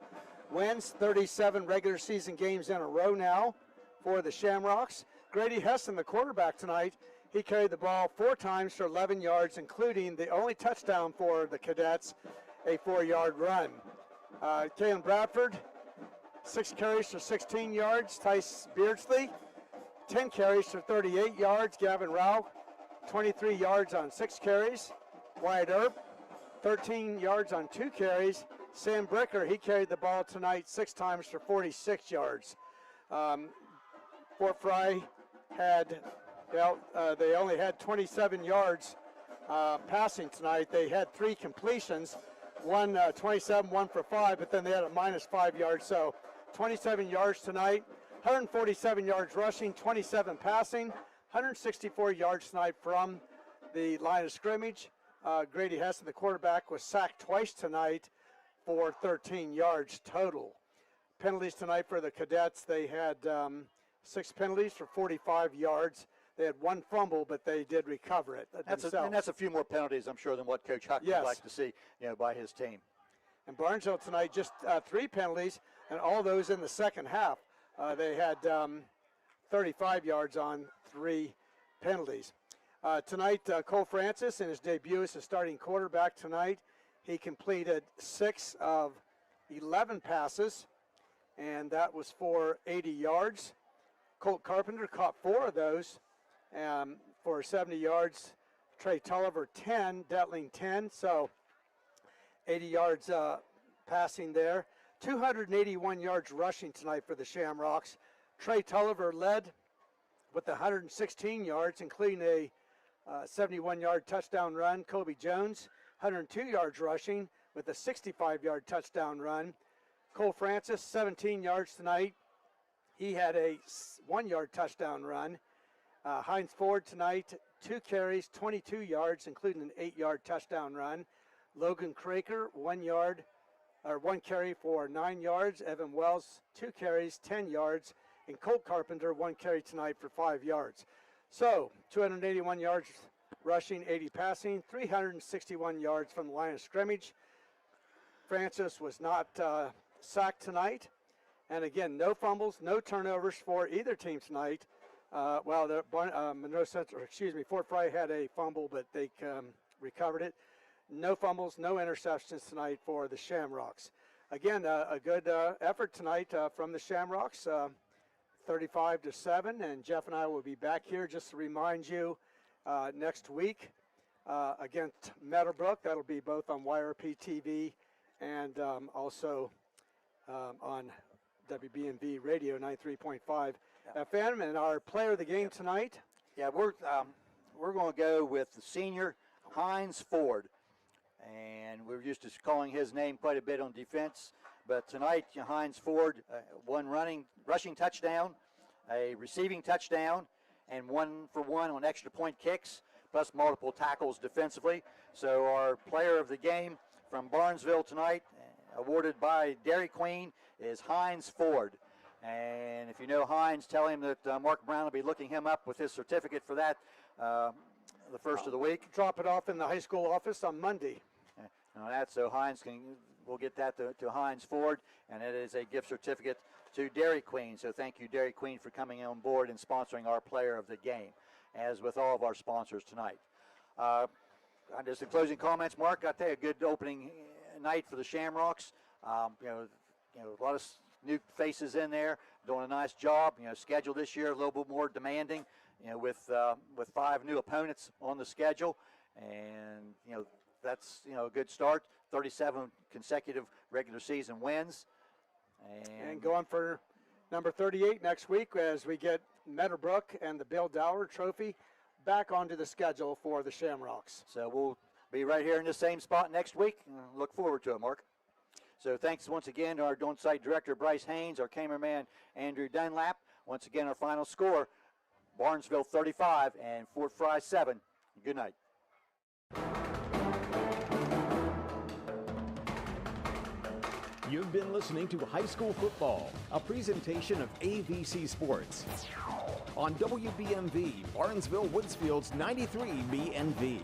wins 37 regular season games in a row now for the Shamrocks. Grady Hessen, the quarterback tonight, he carried the ball 4 times for 11 yards, including the only touchdown for the Cadets, a 4-yard run. Kalen Bradford, 6 carries for 16 yards. Tice Beardsley, 10 carries for 38 yards. Gavin Rao, 23 yards on 6 carries. Wyatt Earp, 13 yards on 2 carries. Sam Bricker, he carried the ball tonight 6 times for 46 yards. Fort Frye had, they only had 27 yards passing tonight. They had 3 completions, one 27, 1 for 5, but then they had a -5 yards. So 27 yards tonight, 147 yards rushing, 27 passing, 164 yards tonight from the line of scrimmage. Grady Hessen, the quarterback, was sacked twice tonight for 13 yards total. Penalties tonight for the Cadets, they had 6 penalties for 45 yards. They had 1 fumble, but they did recover it themselves. And that's a few more penalties, I'm sure, than what Coach Huck would like to see, by his team. And Barnesville tonight, just 3 penalties, and all those in the second half. They had 35 yards on 3 penalties. Tonight, Cole Francis, in his debut as a starting quarterback tonight, he completed 6 of 11 passes, and that was for 80 yards. Colt Carpenter caught 4 of those for 70 yards. Trey Tulliver 10, Detling 10, so 80 yards passing there. 281 yards rushing tonight for the Shamrocks. Trey Tulliver led with 116 yards, including a 71-yard touchdown run. Kobe Jones, 102 yards rushing with a 65-yard touchdown run. Cole Francis, 17 yards tonight. He had a 1-yard touchdown run. Hines Ford tonight, 2 carries, 22 yards, including an 8-yard touchdown run. Logan Craker, 1 carry for 9 yards. Evan Wells, 2 carries, 10 yards. And Colt Carpenter, 1 carry tonight for 5 yards. So, 281 yards rushing, 80 passing, 361 yards from the line of scrimmage. Francis was not sacked tonight. And again, no fumbles, no turnovers for either team tonight. Fort Frye had a fumble, but they recovered it. No fumbles, no interceptions tonight for the Shamrocks. Again, a good effort tonight from the Shamrocks, 35-7, and Jeff and I will be back here just to remind you next week against Meadowbrook. That'll be both on YRP TV and also on WBNV Radio 93.5 FM. And our player of the game tonight? Yeah, we're going to go with the senior Hines Ford. And we're used to calling his name quite a bit on defense. But tonight, Hines Ford, 1 rushing touchdown, a receiving touchdown, and 1 for 1 on extra point kicks, plus multiple tackles defensively. So our player of the game from Barnesville tonight, awarded by Dairy Queen, is Hines Ford. And if you know Hines, tell him that Mark Brown will be looking him up with his certificate for that the first of the week. Drop it off in the high school office on Monday. So Hines we'll get that to Hines Ford, and it is a gift certificate to Dairy Queen. So thank you, Dairy Queen, for coming on board and sponsoring our player of the game, as with all of our sponsors tonight. Just in closing comments, Mark, I tell you, a good opening night for the Shamrocks. A lot of new faces in there, doing a nice job. Schedule this year a little bit more demanding. With 5 new opponents on the schedule, and that's a good start. 37 consecutive regular season wins, and going for number 38 next week as we get Meadowbrook and the Bill Dower Trophy back onto the schedule for the Shamrocks. So we'll be right here in the same spot next week. Look forward to it, Mark. So thanks once again to our on-site director, Bryce Haynes, our cameraman, Andrew Dunlap. Once again, our final score, Barnesville 35 and Fort Frye 7. Good night. You've been listening to High School Football, a presentation of AVC Sports. On WBNV, Barnesville Woodsfield's 93 BNV.